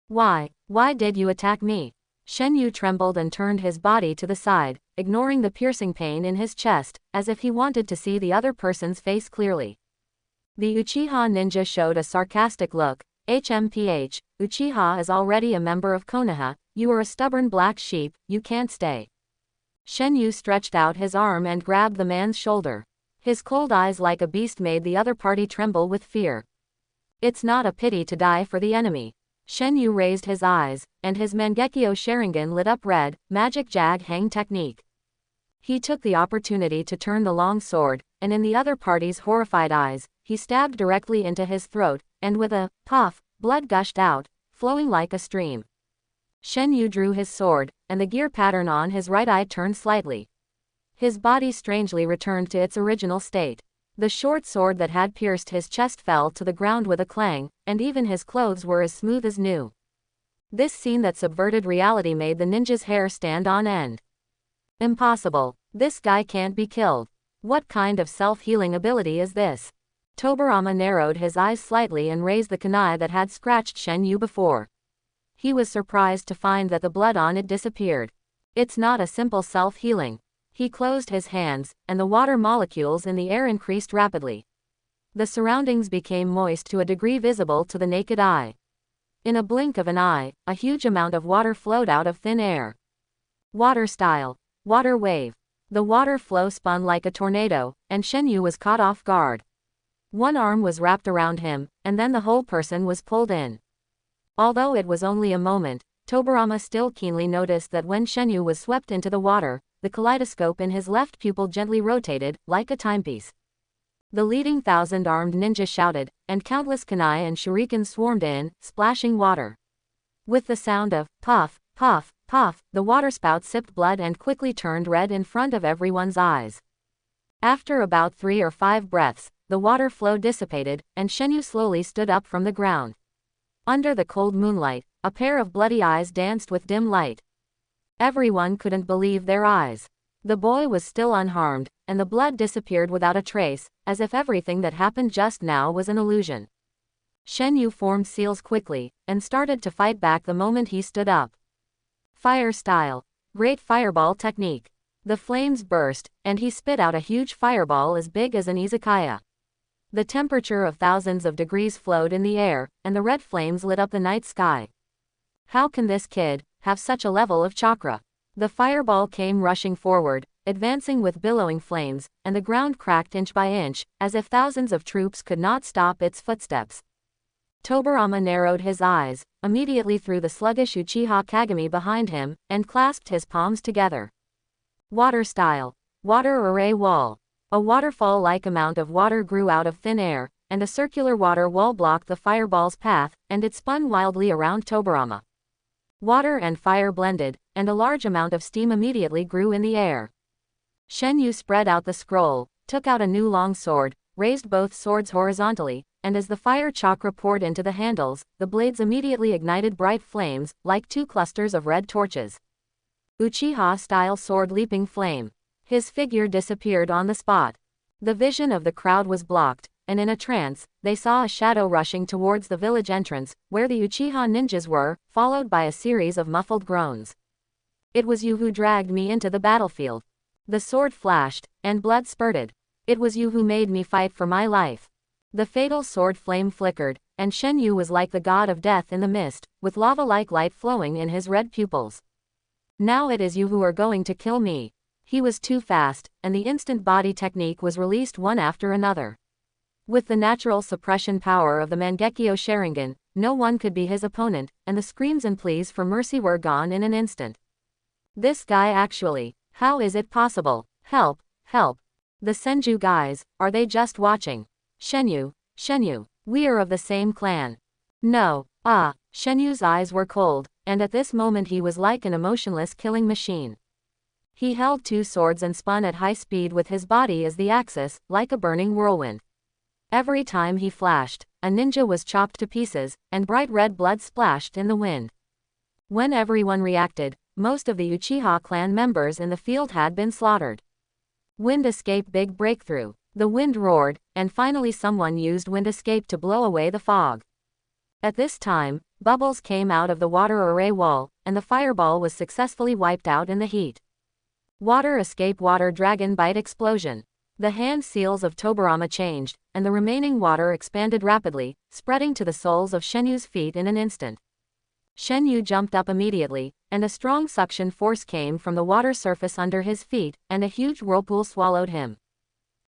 Why did you attack me? Shenyu trembled and turned his body to the side, ignoring the piercing pain in his chest, as if he wanted to see the other person's face clearly. The Uchiha ninja showed a sarcastic look. HMPH, Uchiha is already a member of Konoha, you are a stubborn black sheep, you can't stay. Shenyu stretched out his arm and grabbed the man's shoulder. His cold eyes like a beast made the other party tremble with fear. It's not a pity to die for the enemy. Shenyu raised his eyes, and his Mangekyō Sharingan lit up red, magic jag hang technique. He took the opportunity to turn the long sword, and in the other party's horrified eyes, he stabbed directly into his throat, and with a puff, blood gushed out, flowing like a stream. Shenyu drew his sword, and the gear pattern on his right eye turned slightly. His body strangely returned to its original state. The short sword that had pierced his chest fell to the ground with a clang, and even his clothes were as smooth as new. This scene that subverted reality made the ninja's hair stand on end. Impossible. This guy can't be killed. What kind of self-healing ability is this? Tobarama narrowed his eyes slightly and raised the kunai that had scratched Shenyu before. He was surprised to find that the blood on it disappeared. It's not a simple self-healing. He closed his hands, and the water molecules in the air increased rapidly. The surroundings became moist to a degree visible to the naked eye. In a blink of an eye, a huge amount of water flowed out of thin air. Water style. Water wave. The water flow spun like a tornado, and Shenyu was caught off guard. One arm was wrapped around him, and then the whole person was pulled in. Although it was only a moment, Tobarama still keenly noticed that when Shenyu was swept into the water, the kaleidoscope in his left pupil gently rotated, like a timepiece. The leading 1,000-armed ninja shouted, and countless kunai and shurikens swarmed in, splashing water. With the sound of puff, puff, puff, the waterspout sipped blood and quickly turned red in front of everyone's eyes. After about 3 or 5 breaths, the water flow dissipated, and Shenyu slowly stood up from the ground. Under the cold moonlight, a pair of bloody eyes danced with dim light. Everyone couldn't believe their eyes. The boy was still unharmed, and the blood disappeared without a trace, as if everything that happened just now was an illusion. Shenyu formed seals quickly, and started to fight back the moment he stood up. Fire style. Great fireball technique. The flames burst, and he spit out a huge fireball as big as an izakaya. The temperature of thousands of degrees flowed in the air, and the red flames lit up the night sky. How can this kid have such a level of chakra? The fireball came rushing forward, advancing with billowing flames, and the ground cracked inch by inch, as if thousands of troops could not stop its footsteps. Tobarama narrowed his eyes, immediately threw the sluggish Uchiha Kagami behind him, and clasped his palms together. Water style. Water array wall. A waterfall-like amount of water grew out of thin air, and a circular water wall blocked the fireball's path, and it spun wildly around Tobarama. Water and fire blended, and a large amount of steam immediately grew in the air. Shenyu spread out the scroll, took out a new long sword, raised both swords horizontally, and as the fire chakra poured into the handles, the blades immediately ignited bright flames, like two clusters of red torches. Uchiha-style sword leaping flame. His figure disappeared on the spot. The vision of the crowd was blocked, and in a trance, they saw a shadow rushing towards the village entrance, where the Uchiha ninjas were, followed by a series of muffled groans. It was you who dragged me into the battlefield. The sword flashed, and blood spurted. It was you who made me fight for my life. The fatal sword flame flickered, and Shenu was like the god of death in the mist, with lava-like light flowing in his red pupils. Now it is you who are going to kill me. He was too fast, and the instant body technique was released one after another. With the natural suppression power of the Mangekyō Sharingan, no one could be his opponent, and the screams and pleas for mercy were gone in an instant. This guy actually, how is it possible? Help, help. The Senju guys, are they just watching? Shenu, we are of the same clan. No, Shenu's eyes were cold, and at this moment he was like an emotionless killing machine. He held two swords and spun at high speed with his body as the axis, like a burning whirlwind. Every time he flashed, a ninja was chopped to pieces, and bright red blood splashed in the wind. When everyone reacted, most of the Uchiha clan members in the field had been slaughtered. Wind escape big breakthrough. The wind roared, and finally someone used wind escape to blow away the fog. At this time, bubbles came out of the water array wall, and the fireball was successfully wiped out in the heat. Water escape water dragon bite explosion. The hand seals of Tobirama changed, and the remaining water expanded rapidly, spreading to the soles of Shenu's feet in an instant. Shenu jumped up immediately, and a strong suction force came from the water surface under his feet, and a huge whirlpool swallowed him.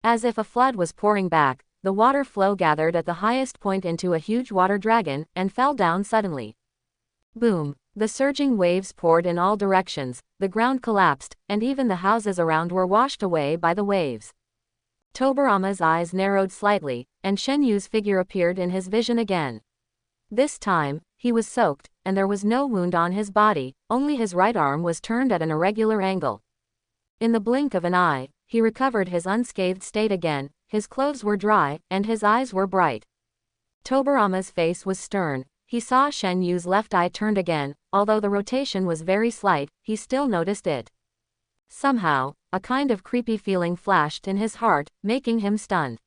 As if a flood was pouring back, the water flow gathered at the highest point into a huge water dragon, and fell down suddenly. Boom! The surging waves poured in all directions, the ground collapsed, and even the houses around were washed away by the waves. Tobirama's eyes narrowed slightly, and Shenu's figure appeared in his vision again. This time, he was soaked, and there was no wound on his body, only his right arm was turned at an irregular angle. In the blink of an eye, he recovered his unscathed state again, his clothes were dry, and his eyes were bright. Tobirama's face was stern. He saw Shenu's left eye turned again, although the rotation was very slight, he still noticed it. Somehow, a kind of creepy feeling flashed in his heart, making him stunned.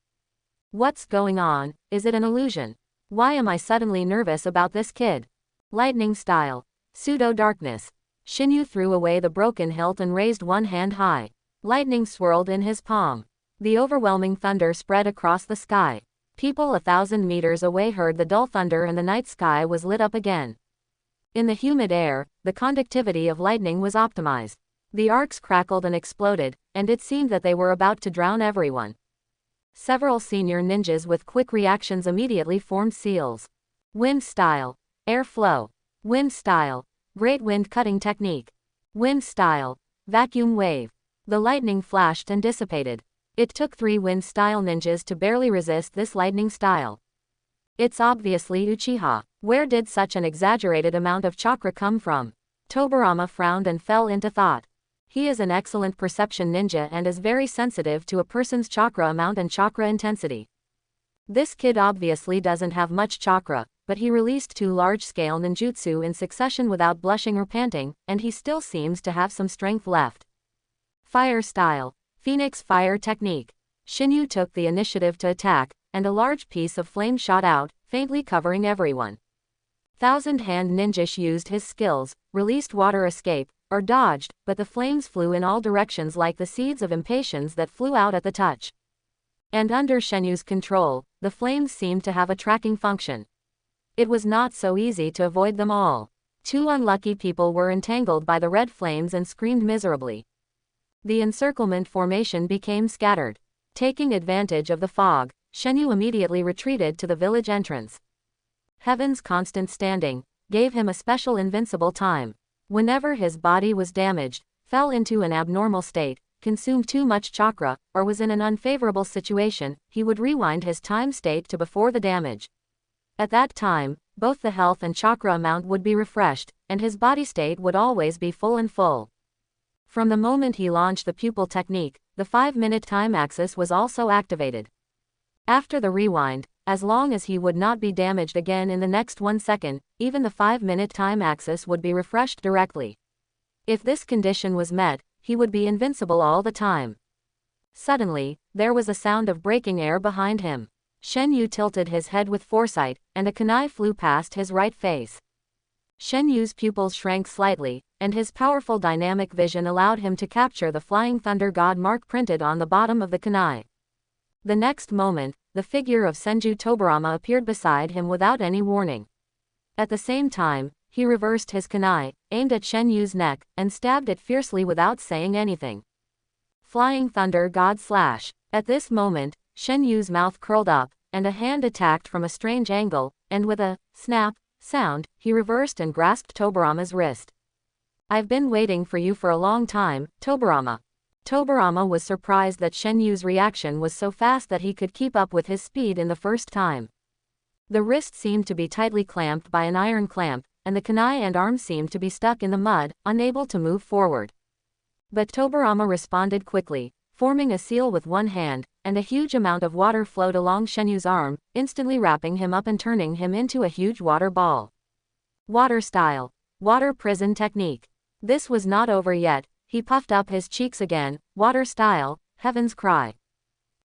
What's going on? Is it an illusion? Why am I suddenly nervous about this kid? Lightning style. Pseudo-darkness. Shenu threw away the broken hilt and raised one hand high. Lightning swirled in his palm. The overwhelming thunder spread across the sky. People 1,000 meters away heard the dull thunder and the night sky was lit up again. In the humid air, the conductivity of lightning was optimized. The arcs crackled and exploded, and it seemed that they were about to drown everyone. Several senior ninjas with quick reactions immediately formed seals. Wind style. Air flow. Wind style. Great wind cutting technique. Wind style. Vacuum wave. The lightning flashed and dissipated. It took 3 wind style ninjas to barely resist this lightning style. It's obviously Uchiha. Where did such an exaggerated amount of chakra come from? Tobirama frowned and fell into thought. He is an excellent perception ninja and is very sensitive to a person's chakra amount and chakra intensity. This kid obviously doesn't have much chakra, but he released 2 large-scale ninjutsu in succession without blushing or panting, and he still seems to have some strength left. Fire style. Phoenix fire technique. Shenu took the initiative to attack, and a large piece of flame shot out, faintly covering everyone. Thousand-hand ninja used his skills, released water escape, or dodged, but the flames flew in all directions like the seeds of impatience that flew out at the touch. And under Shenu's control, the flames seemed to have a tracking function. It was not so easy to avoid them all. 2 unlucky people were entangled by the red flames and screamed miserably. The encirclement formation became scattered. Taking advantage of the fog, Shenu immediately retreated to the village entrance. Heaven's constant standing gave him a special invincible time. Whenever his body was damaged, fell into an abnormal state, consumed too much chakra, or was in an unfavorable situation, he would rewind his time state to before the damage. At that time, both the health and chakra amount would be refreshed, and his body state would always be full and full. From the moment he launched the Pupil technique, the 5-minute time axis was also activated. After the rewind, as long as he would not be damaged again in the next 1 second, even the 5-minute time axis would be refreshed directly. If this condition was met, he would be invincible all the time. Suddenly, there was a sound of breaking air behind him. Shenu tilted his head with foresight, and a kunai flew past his right face. Shenyu's pupils shrank slightly, and his powerful dynamic vision allowed him to capture the flying thunder god mark printed on the bottom of the kunai. The next moment, the figure of Senju Tobirama appeared beside him without any warning. At the same time, he reversed his kunai, aimed at Shenyu's neck, and stabbed it fiercely without saying anything. Flying thunder god slash. At this moment, Shenyu's mouth curled up, and a hand attacked from a strange angle, and with a snap sound, he reversed and grasped Tobirama's wrist. I've been waiting for you for a long time, Tobirama. Tobirama was surprised that Shenyu's reaction was so fast that he could keep up with his speed in the first time. The wrist seemed to be tightly clamped by an iron clamp, and the kunai and arm seemed to be stuck in the mud, unable to move forward. But Tobirama responded quickly, forming a seal with one hand, and a huge amount of water flowed along Shenyu's arm, instantly wrapping him up and turning him into a huge water ball. Water style. Water prison technique. This was not over yet. He puffed up his cheeks again. Water style, heaven's cry.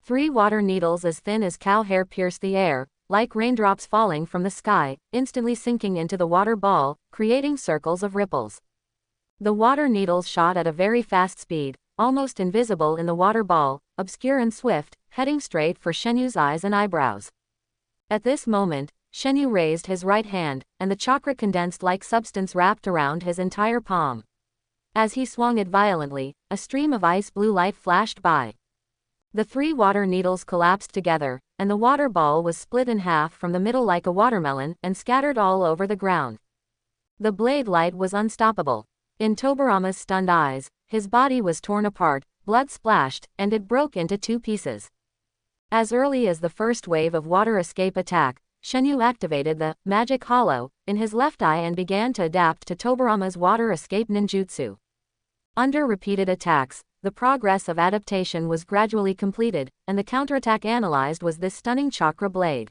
3 water needles as thin as cow hair pierced the air, like raindrops falling from the sky, instantly sinking into the water ball, creating circles of ripples. The water needles shot at a very fast speed, almost invisible in the water ball, obscure and swift, heading straight for Shenyu's eyes and eyebrows. At this moment, Shenu raised his right hand, and the chakra condensed-like substance wrapped around his entire palm. As he swung it violently, a stream of ice blue light flashed by. The 3 water needles collapsed together, and the water ball was split in half from the middle like a watermelon and scattered all over the ground. The blade light was unstoppable. In Tobirama's stunned eyes, his body was torn apart, blood splashed, and it broke into 2 pieces. As early as the first wave of water escape attack, Shenu activated the magic hollow in his left eye and began to adapt to Tobirama's water escape ninjutsu. Under repeated attacks, the progress of adaptation was gradually completed, and the counterattack analyzed was this stunning chakra blade.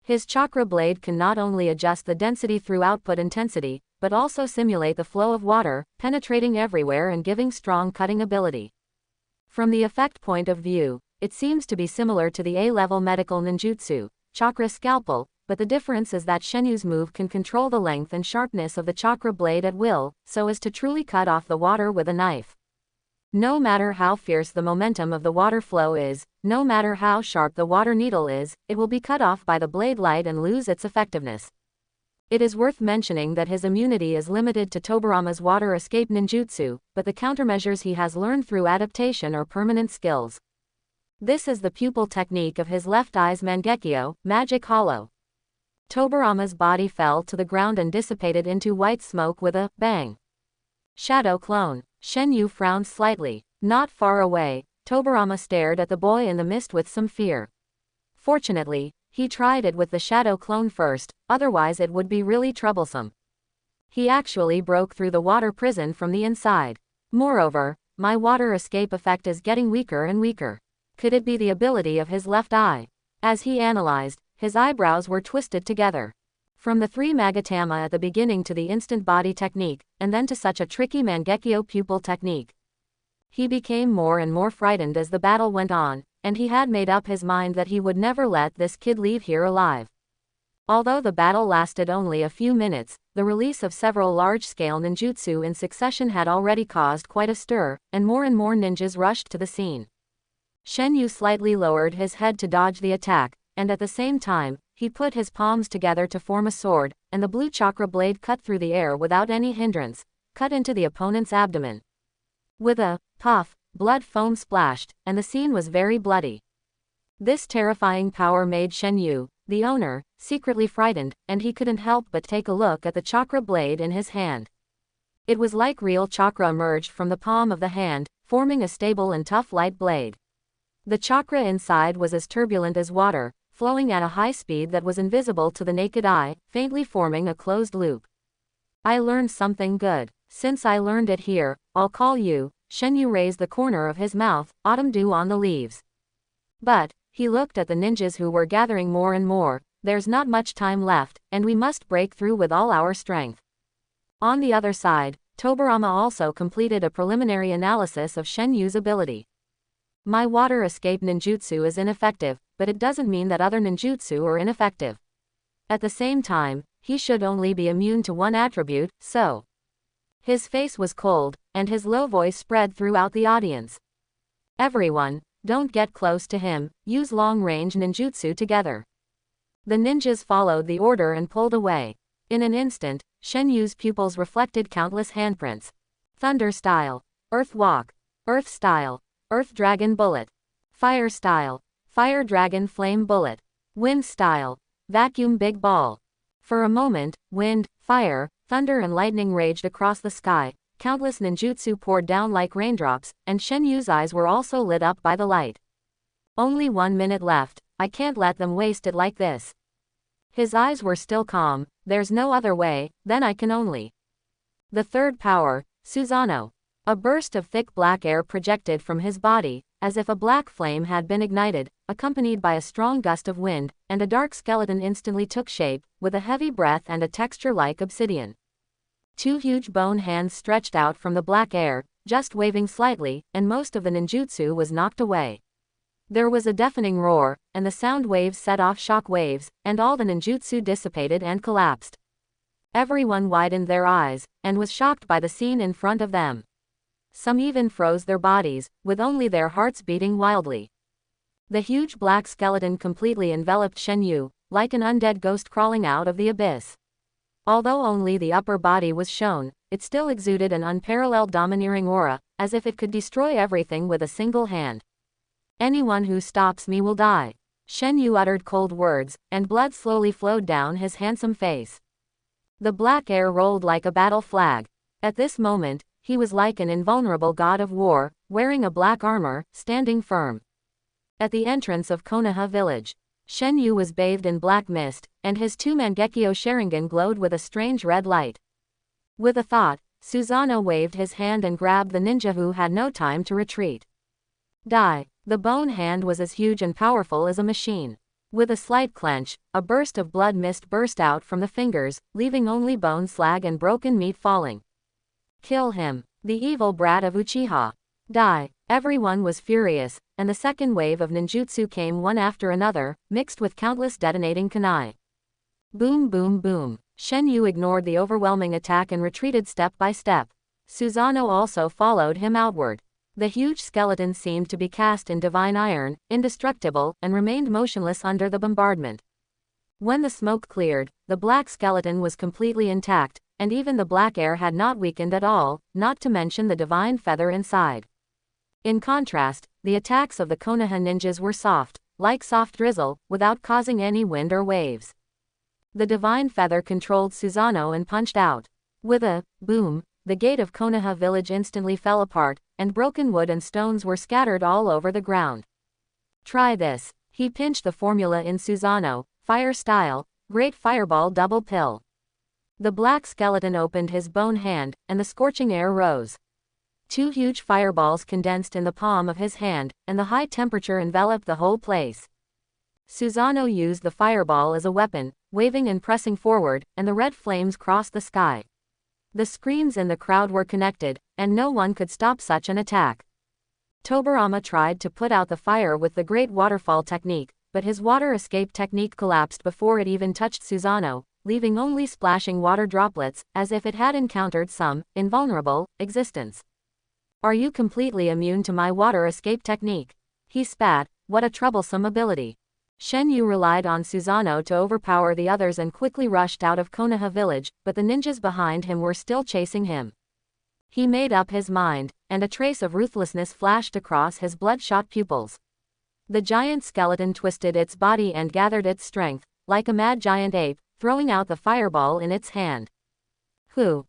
His chakra blade can not only adjust the density through output intensity, but also simulate the flow of water, penetrating everywhere and giving strong cutting ability. From the effect point of view, it seems to be similar to the A-level medical ninjutsu, chakra scalpel, but the difference is that Shenyu's move can control the length and sharpness of the chakra blade at will, so as to truly cut off the water with a knife. No matter how fierce the momentum of the water flow is, no matter how sharp the water needle is, it will be cut off by the blade light and lose its effectiveness. It is worth mentioning that his immunity is limited to Tobirama's water escape ninjutsu, but the countermeasures he has learned through adaptation are permanent skills. This is the pupil technique of his left eye's Mangekyō, magic hollow. Tobirama's body fell to the ground and dissipated into white smoke with a bang. Shadow clone. Shenu frowned slightly. Not far away, Tobirama stared at the boy in the mist with some fear. Fortunately, he tried it with the shadow clone first, otherwise it would be really troublesome. He actually broke through the water prison from the inside. Moreover, my water escape effect is getting weaker and weaker. Could it be the ability of his left eye? As he analyzed, his eyebrows were twisted together. From the 3 Magatama at the beginning to the instant body technique, and then to such a tricky Mangekyō pupil technique. He became more and more frightened as the battle went on, and he had made up his mind that he would never let this kid leave here alive. Although the battle lasted only a few minutes, the release of several large-scale ninjutsu in succession had already caused quite a stir, and more ninjas rushed to the scene. Shenu slightly lowered his head to dodge the attack, and at the same time, he put his palms together to form a sword, and the blue chakra blade cut through the air without any hindrance, cut into the opponent's abdomen. With a puff, blood foam splashed, and the scene was very bloody. This terrifying power made Shenu, the owner, secretly frightened, and he couldn't help but take a look at the chakra blade in his hand. It was like real chakra emerged from the palm of the hand, forming a stable and tough light blade. The chakra inside was as turbulent as water, flowing at a high speed that was invisible to the naked eye, faintly forming a closed loop. I learned something good. Since I learned it here, I'll call you. Shenu raised the corner of his mouth, autumn dew on the leaves. But, He looked at the ninjas who were gathering more and more. There's not much time left, and we must break through with all our strength. On the other side, Tobirama also completed a preliminary analysis of Shenyu's ability. My water escape ninjutsu is ineffective, but it doesn't mean that other ninjutsu are ineffective. At the same time, he should only be immune to one attribute, so. His face was cold, and his low voice spread throughout the audience. Everyone, don't get close to him, use long-range ninjutsu together. The ninjas followed the order and pulled away. In an instant, Shenyu's pupils reflected countless handprints. Thunder style, Earth walk, Earth style, Earth dragon bullet, Fire style, Fire dragon flame bullet, Wind style, Vacuum big ball. For a moment, wind, fire, thunder and lightning raged across the sky. Countless ninjutsu poured down like raindrops, and Shenyu's eyes were also lit up by the light. Only 1 minute left, I can't let them waste it like this. His eyes were still calm. There's no other way, then I can only. The third power, Susano. A burst of thick black air projected from his body, as if a black flame had been ignited, accompanied by a strong gust of wind, and a dark skeleton instantly took shape, with a heavy breath and a texture like obsidian. Two huge bone hands stretched out from the black air, just waving slightly, and most of the ninjutsu was knocked away. There was a deafening roar, and the sound waves set off shock waves, and all the ninjutsu dissipated and collapsed. Everyone widened their eyes, and was shocked by the scene in front of them. Some even froze their bodies, with only their hearts beating wildly. The huge black skeleton completely enveloped Shenyu, like an undead ghost crawling out of the abyss. Although only the upper body was shown, it still exuded an unparalleled domineering aura, as if it could destroy everything with a single hand. Anyone who stops me will die. Shenyu uttered cold words, and blood slowly flowed down his handsome face. The black air rolled like a battle flag. At this moment, he was like an invulnerable god of war, wearing a black armor, standing firm. At the entrance of Konoha village, Shenyu was bathed in black mist, and his two Mangekyō Sharingan glowed with a strange red light. With a thought, Susano waved his hand and grabbed the ninja who had no time to retreat. Die. The bone hand was as huge and powerful as a machine. With a slight clench, a burst of blood mist burst out from the fingers, leaving only bone slag and broken meat falling. Kill him. The evil brat of Uchiha. Die. Everyone was furious, and the second wave of ninjutsu came one after another, mixed with countless detonating kunai. Boom boom boom. Shenyu ignored the overwhelming attack and retreated step by step. Susano also followed him outward. The huge skeleton seemed to be cast in divine iron, indestructible, and remained motionless under the bombardment. When the smoke cleared, the black skeleton was completely intact, and even the black air had not weakened at all, not to mention the divine feather inside. In contrast, the attacks of the Konoha ninjas were soft, like soft drizzle, without causing any wind or waves. The divine feather controlled Susano and punched out. With a boom, the gate of Konoha village instantly fell apart, and broken wood and stones were scattered all over the ground. Try this. He pinched the formula in Susano, fire style, great fireball double pill. The black skeleton opened his bone hand, and the scorching air rose. Two huge fireballs condensed in the palm of his hand, and the high temperature enveloped the whole place. Susano used the fireball as a weapon, waving and pressing forward, and the red flames crossed the sky. The screens in the crowd were connected, and no one could stop such an attack. Tobirama tried to put out the fire with the great waterfall technique, but his water escape technique collapsed before it even touched Susano, leaving only splashing water droplets, as if it had encountered some invulnerable existence. Are you completely immune to my water escape technique? He spat. What a troublesome ability. Shenyu relied on Susano to overpower the others and quickly rushed out of Konoha village, but the ninjas behind him were still chasing him. He made up his mind, and a trace of ruthlessness flashed across his bloodshot pupils. The giant skeleton twisted its body and gathered its strength, like a mad giant ape, throwing out the fireball in its hand. Who?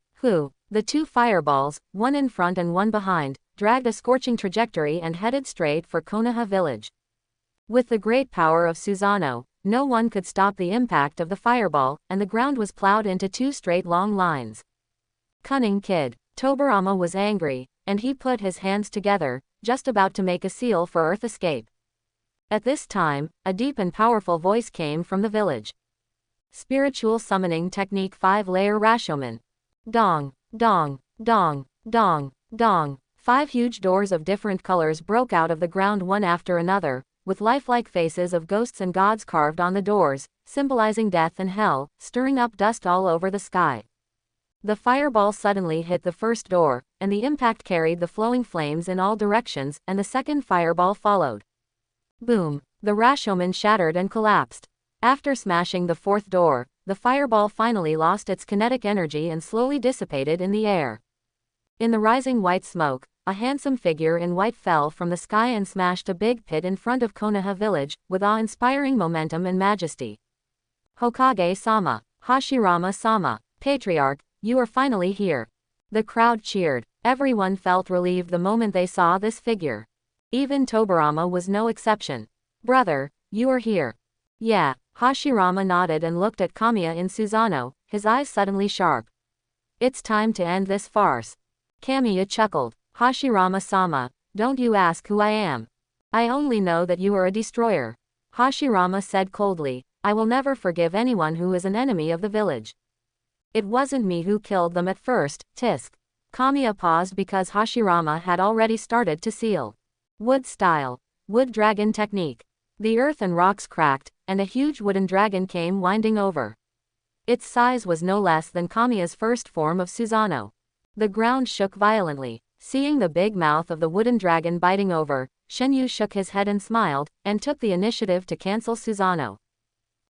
The two fireballs, one in front and one behind, dragged a scorching trajectory and headed straight for Konoha village. With the great power of Susano, no one could stop the impact of the fireball, and the ground was plowed into two straight long lines. Cunning kid. Tobirama was angry, and he put his hands together, just about to make a seal for Earth escape. At this time, a deep and powerful voice came from the village. Spiritual Summoning Technique 5-Layer Rashomon. Dong, dong, dong, dong, dong. 5 huge doors of different colors broke out of the ground one after another, with lifelike faces of ghosts and gods carved on the doors, symbolizing death and hell, stirring up dust all over the sky. The fireball suddenly hit the first door, and the impact carried the flowing flames in all directions, and the second fireball followed. Boom! The Rashomon shattered and collapsed. After smashing the fourth door, the fireball finally lost its kinetic energy and slowly dissipated in the air. In the rising white smoke, a handsome figure in white fell from the sky and smashed a big pit in front of Konoha village, with awe-inspiring momentum and majesty. Hokage-sama, Hashirama-sama, Patriarch, you are finally here. The crowd cheered. Everyone felt relieved the moment they saw this figure. Even Tobirama was no exception. Brother, you are here. Yeah, Hashirama nodded and looked at Kamiya in Susano, his eyes suddenly sharp. It's time to end this farce. Kamiya chuckled. Hashirama-sama, don't you ask who I am. I only know that you are a destroyer. Hashirama said coldly, I will never forgive anyone who is an enemy of the village. It wasn't me who killed them at first, tisk. Kamiya paused because Hashirama had already started to seal. Wood style. Wood dragon technique. The earth and rocks cracked, and a huge wooden dragon came winding over. Its size was no less than Kamiya's first form of Susano. The ground shook violently. Seeing the big mouth of the wooden dragon biting over, Shenu shook his head and smiled, and took the initiative to cancel Susano.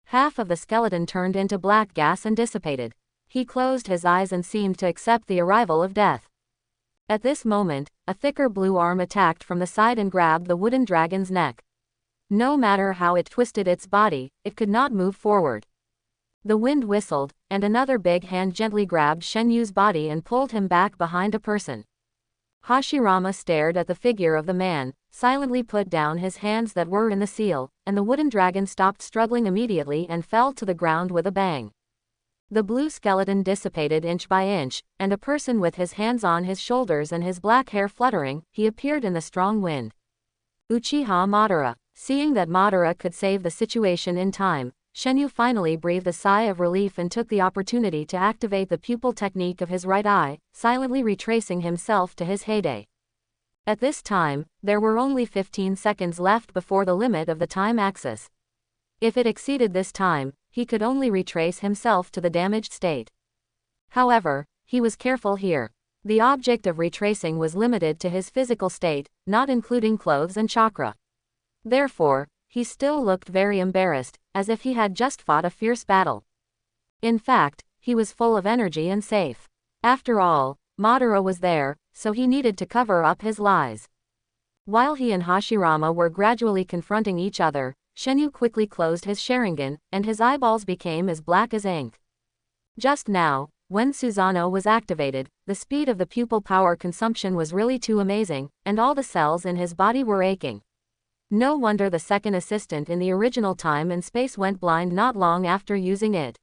Half of the skeleton turned into black gas and dissipated. He closed his eyes and seemed to accept the arrival of death. At this moment, a thicker blue arm attacked from the side and grabbed the wooden dragon's neck. No matter how it twisted its body, it could not move forward. The wind whistled, and another big hand gently grabbed Shenyu's body and pulled him back behind a person. Hashirama stared at the figure of the man, silently put down his hands that were in the seal, and the wooden dragon stopped struggling immediately and fell to the ground with a bang. The blue skeleton dissipated inch by inch, and a person with his hands on his shoulders and his black hair fluttering, he appeared in the strong wind. Uchiha Madara. Seeing that Madara could save the situation in time, Shenu finally breathed a sigh of relief and took the opportunity to activate the pupil technique of his right eye, silently retracing himself to his heyday. At this time, there were only 15 seconds left before the limit of the time axis. If it exceeded this time, he could only retrace himself to the damaged state. However, he was careful here. The object of retracing was limited to his physical state, not including clothes and chakra. Therefore, he still looked very embarrassed, as if he had just fought a fierce battle. In fact, he was full of energy and safe. After all, Madara was there, so he needed to cover up his lies. While he and Hashirama were gradually confronting each other, Shenu quickly closed his Sharingan, and his eyeballs became as black as ink. Just now, when Susano was activated, the speed of the pupil power consumption was really too amazing, and all the cells in his body were aching. No wonder the second assistant in the original time and space went blind not long after using it.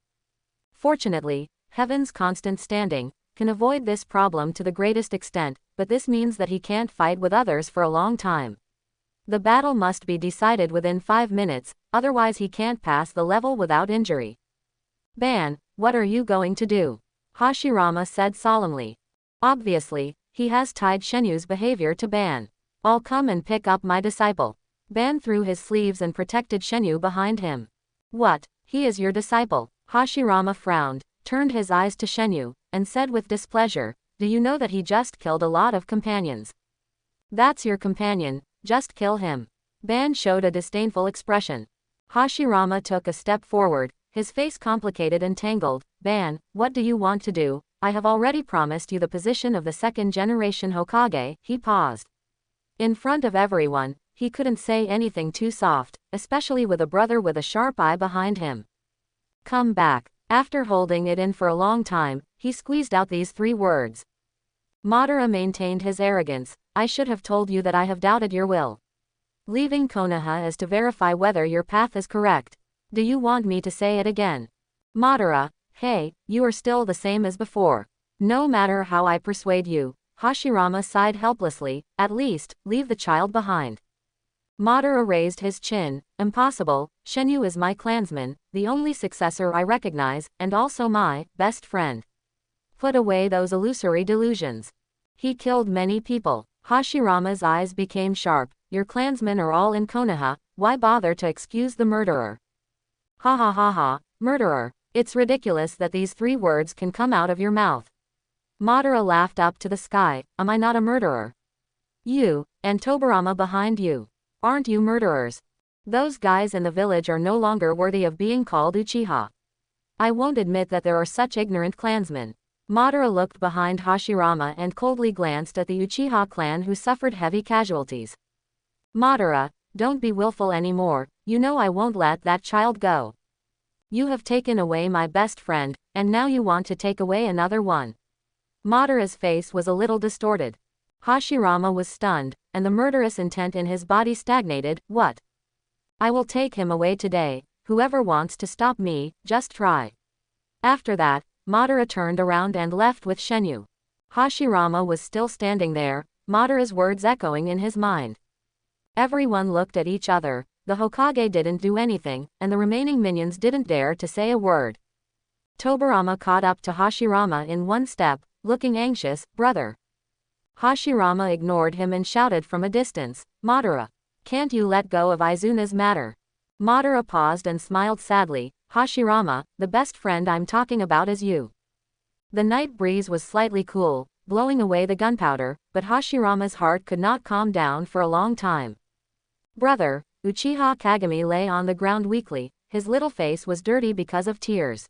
Fortunately, Heaven's constant standing can avoid this problem to the greatest extent, but this means that he can't fight with others for a long time. The battle must be decided within 5 minutes, otherwise he can't pass the level without injury. Ban, what are you going to do? Hashirama said solemnly. Obviously, he has tied Shenyu's behavior to Ban. I'll come and pick up my disciple. Ban threw his sleeves and protected Shenu behind him. What, he is your disciple? Hashirama frowned, turned his eyes to Shenu, and said with displeasure, do you know that he just killed a lot of companions? That's your companion, just kill him. Ban showed a disdainful expression. Hashirama took a step forward, his face complicated and tangled. Ban, what do you want to do? I have already promised you the position of the second generation Hokage. He paused. In front of everyone, he couldn't say anything too soft, especially with a brother with a sharp eye behind him. Come back. After holding it in for a long time, he squeezed out these 3 words. Madara maintained his arrogance. I should have told you that I have doubted your will. Leaving Konoha is to verify whether your path is correct. Do you want me to say it again? Madara, hey, you are still the same as before. No matter how I persuade you. Hashirama sighed helplessly, at least, leave the child behind. Madara raised his chin. Impossible, Shenu is my clansman, the only successor I recognize, and also my best friend. Put away those illusory delusions. He killed many people. Hashirama's eyes became sharp. Your clansmen are all in Konoha, why bother to excuse the murderer? Ha ha ha ha, murderer. It's ridiculous that these 3 words can come out of your mouth. Madara laughed up to the sky. Am I not a murderer? You, and Tobirama behind you. Aren't you murderers? Those guys in the village are no longer worthy of being called Uchiha. I won't admit that there are such ignorant clansmen. Madara looked behind Hashirama and coldly glanced at the Uchiha clan who suffered heavy casualties. Madara, don't be willful anymore, you know I won't let that child go. You have taken away my best friend, and now you want to take away another one. Madara's face was a little distorted. Hashirama was stunned, and the murderous intent in his body stagnated. What? I will take him away today. Whoever wants to stop me, just try. After that, Madara turned around and left with Shenu. Hashirama was still standing there, Madara's words echoing in his mind. Everyone looked at each other. The Hokage didn't do anything, and the remaining minions didn't dare to say a word. Tobirama caught up to Hashirama in one step, looking anxious. Brother. Hashirama ignored him and shouted from a distance, Madara. Can't you let go of Izuna's matter? Madara paused and smiled sadly. Hashirama, the best friend I'm talking about is you. The night breeze was slightly cool, blowing away the gunpowder, but Hashirama's heart could not calm down for a long time. Brother. Uchiha Kagami lay on the ground weakly, his little face was dirty because of tears.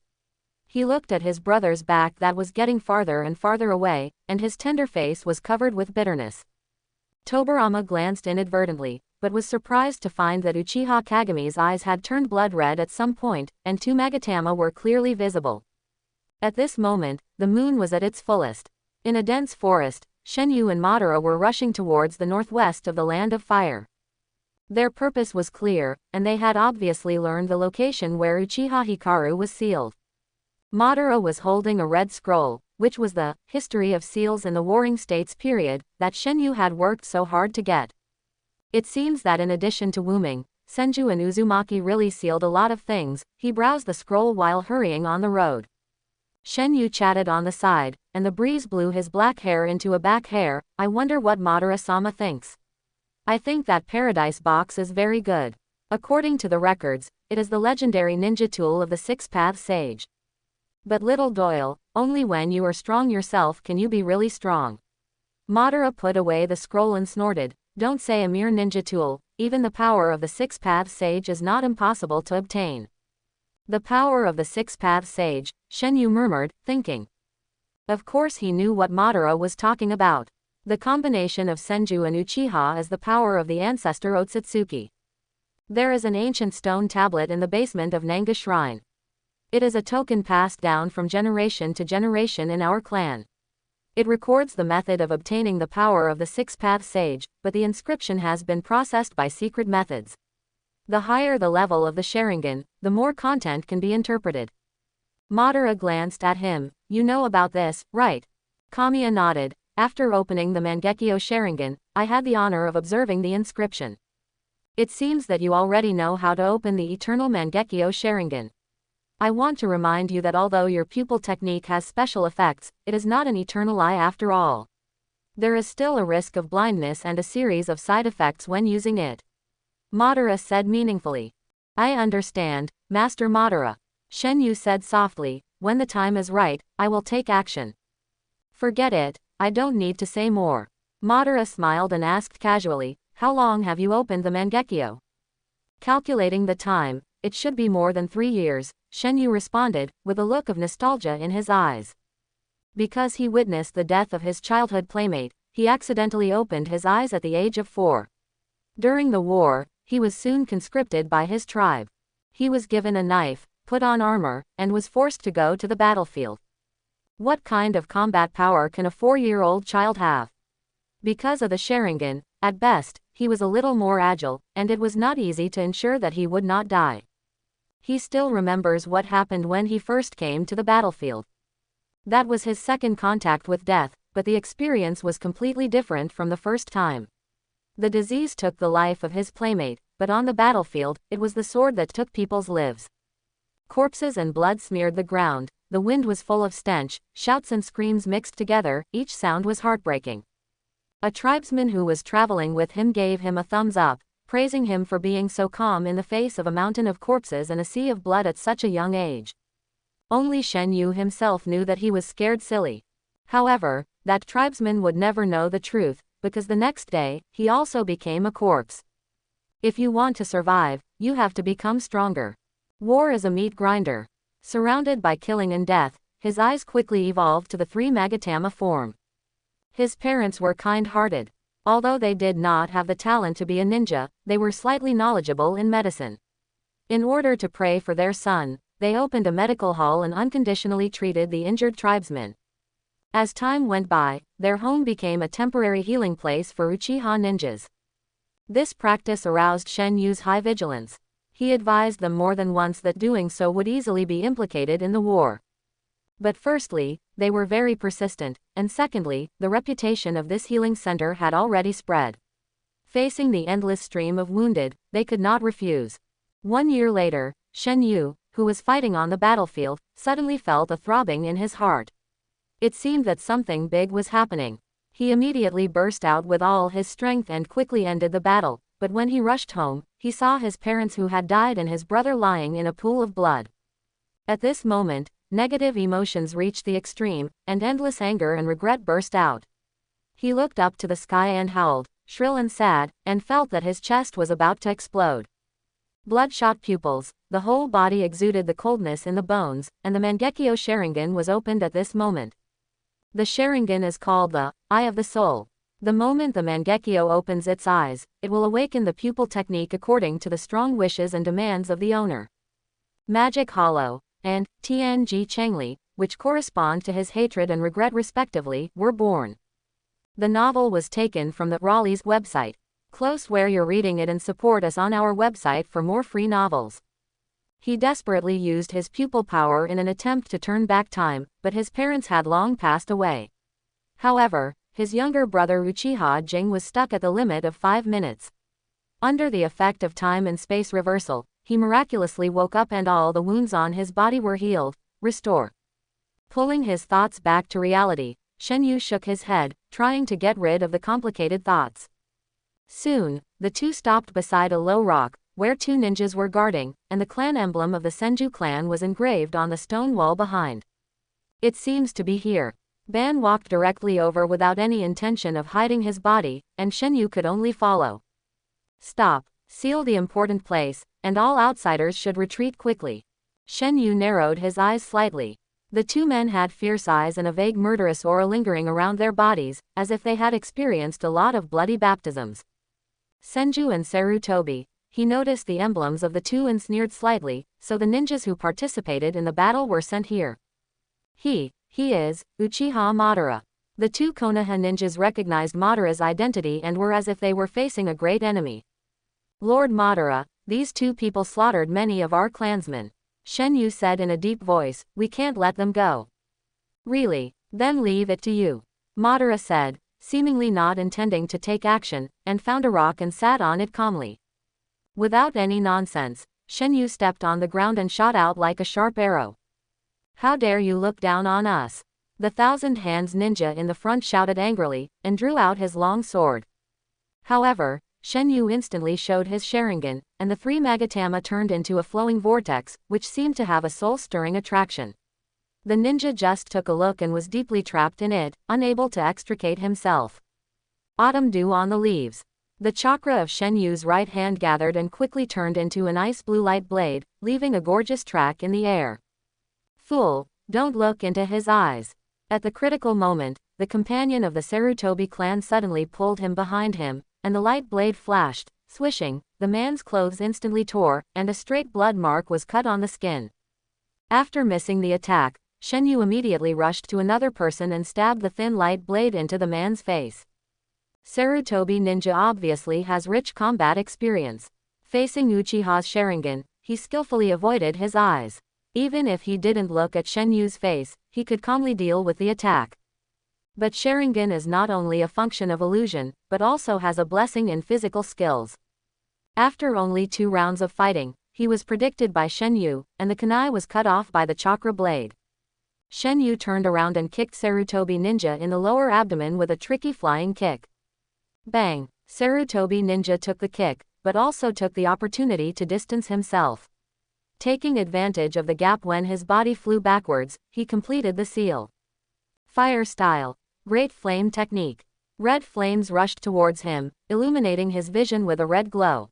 He looked at his brother's back that was getting farther and farther away, and his tender face was covered with bitterness. Tobirama glanced inadvertently, but was surprised to find that Uchiha Kagami's eyes had turned blood red at some point, and 2 magatama were clearly visible. At this moment, the moon was at its fullest. In a dense forest, Shenu and Madara were rushing towards the northwest of the Land of Fire. Their purpose was clear, and they had obviously learned the location where Uchiha Hikaru was sealed. Madara was holding a red scroll, which was the History of Seals in the Warring States period, that Shenu had worked so hard to get. It seems that in addition to Wuming, Senju and Uzumaki really sealed a lot of things. He browsed the scroll while hurrying on the road. Shenu chatted on the side, and the breeze blew his black hair into a back hair. I wonder what Madara-sama thinks. I think that Paradise Box is very good. According to the records, it is the legendary ninja tool of the 6-path sage. But little Doyle, only when you are strong yourself can you be really strong. Madara put away the scroll and snorted. Don't say a mere ninja tool, even the power of the 6-path sage is not impossible to obtain. The power of the 6-path sage, Shenu murmured, thinking. Of course he knew what Madara was talking about. The combination of Senju and Uchiha is the power of the ancestor Otsutsuki. There is an ancient stone tablet in the basement of Nanga Shrine. It is a token passed down from generation to generation in our clan. It records the method of obtaining the power of the 6-path sage, but the inscription has been processed by secret methods. The higher the level of the Sharingan, the more content can be interpreted. Madara glanced at him. You know about this, right? Kamiya nodded. After opening the Mangekyō Sharingan, I had the honor of observing the inscription. It seems that you already know how to open the eternal Mangekyō Sharingan. I want to remind you that although your pupil technique has special effects, it is not an eternal eye after all. There is still a risk of blindness and a series of side effects when using it. Madara said meaningfully. I understand, Master Madara. Shenu said softly, when the time is right, I will take action. Forget it, I don't need to say more. Madara smiled and asked casually, how long have you opened the Mangekyō? Calculating the time, it should be more than 3 years, Shenu responded, with a look of nostalgia in his eyes. Because he witnessed the death of his childhood playmate, he accidentally opened his eyes at the age of 4. During the war, he was soon conscripted by his tribe. He was given a knife, put on armor, and was forced to go to the battlefield. What kind of combat power can a 4-year-old child have? Because of the Sharingan, at best, he was a little more agile, and it was not easy to ensure that he would not die. He still remembers what happened when he first came to the battlefield. That was his second contact with death, but the experience was completely different from the first time. The disease took the life of his playmate, but on the battlefield, it was the sword that took people's lives. Corpses and blood smeared the ground, the wind was full of stench, shouts and screams mixed together, each sound was heartbreaking. A tribesman who was traveling with him gave him a thumbs up, praising him for being so calm in the face of a mountain of corpses and a sea of blood at such a young age. Only Shenu himself knew that he was scared silly. However, that tribesman would never know the truth, because the next day, he also became a corpse. If you want to survive, you have to become stronger. War is a meat grinder. Surrounded by killing and death, his eyes quickly evolved to the three Magatama form. His parents were kind-hearted. Although they did not have the talent to be a ninja, they were slightly knowledgeable in medicine. In order to pray for their son, they opened a medical hall and unconditionally treated the injured tribesmen. As time went by, their home became a temporary healing place for Uchiha ninjas. This practice aroused Shenyu's high vigilance. He advised them more than once that doing so would easily be implicated in the war. But firstly, they were very persistent, and secondly, the reputation of this healing center had already spread. Facing the endless stream of wounded, they could not refuse. 1 year later, Shenu, who was fighting on the battlefield, suddenly felt a throbbing in his heart. It seemed that something big was happening. He immediately burst out with all his strength and quickly ended the battle, but when he rushed home, he saw his parents who had died and his brother lying in a pool of blood. At this moment, negative emotions reached the extreme, and endless anger and regret burst out. He looked up to the sky and howled, shrill and sad, and felt that his chest was about to explode. Bloodshot pupils, the whole body exuded the coldness in the bones, and the Mangekyō Sharingan was opened at this moment. The Sharingan is called the Eye of the Soul. The moment the Mangekyō opens its eyes, it will awaken the pupil technique according to the strong wishes and demands of the owner. Magic Hollow and Tianji Chengli, which correspond to his hatred and regret respectively, were born. The novel was taken from the Raleigh's website. Close where you're reading it and support us on our website for more free novels. He desperately used his pupil power in an attempt to turn back time, but his parents had long passed away. However, his younger brother Uchiha Jing was stuck at the limit of 5 minutes. Under the effect of time and space reversal, he miraculously woke up and all the wounds on his body were healed. Restore. Pulling his thoughts back to reality, Shenu shook his head, trying to get rid of the complicated thoughts. Soon, the two stopped beside a low rock, where 2 ninjas were guarding, and the clan emblem of the Senju clan was engraved on the stone wall behind. It seems to be here. Ban walked directly over without any intention of hiding his body, and Shenu could only follow. Stop. Seal the important place, and all outsiders should retreat quickly. Shenu narrowed his eyes slightly. The 2 men had fierce eyes and a vague murderous aura lingering around their bodies, as if they had experienced a lot of bloody baptisms. Senju and Sarutobi. He noticed the emblems of the 2 and sneered slightly, so the ninjas who participated in the battle were sent here. He is Uchiha Madara. The 2 Konoha ninjas recognized Madara's identity and were as if they were facing a great enemy. Lord Madara, these 2 people slaughtered many of our clansmen. Shenu said in a deep voice, we can't let them go. Really? Then leave it to you. Madara said, seemingly not intending to take action, and found a rock and sat on it calmly. Without any nonsense, Shenu stepped on the ground and shot out like a sharp arrow. How dare you look down on us? The Thousand Hands ninja in the front shouted angrily, and drew out his long sword. However, Shenu instantly showed his Sharingan, and the 3 Magatama turned into a flowing vortex, which seemed to have a soul-stirring attraction. The ninja just took a look and was deeply trapped in it, unable to extricate himself. Autumn dew on the leaves. The chakra of Shenyu's right hand gathered and quickly turned into an ice blue light blade, leaving a gorgeous track in the air. Fool, don't look into his eyes. At the critical moment, the companion of the Sarutobi clan suddenly pulled him behind him, and the light blade flashed, swishing, the man's clothes instantly tore, and a straight blood mark was cut on the skin. After missing the attack, Shenu immediately rushed to another person and stabbed the thin light blade into the man's face. Sarutobi ninja obviously has rich combat experience. Facing Uchiha's Sharingan, he skillfully avoided his eyes. Even if he didn't look at Shenyu's face, he could calmly deal with the attack. But Sharingan is not only a function of illusion, but also has a blessing in physical skills. After only 2 rounds of fighting, he was predicted by Shenu, and the kunai was cut off by the chakra blade. Shenu turned around and kicked Sarutobi Ninja in the lower abdomen with a tricky flying kick. Bang! Sarutobi Ninja took the kick, but also took the opportunity to distance himself. Taking advantage of the gap when his body flew backwards, he completed the seal. Fire style. Great flame technique. Red flames rushed towards him, illuminating his vision with a red glow.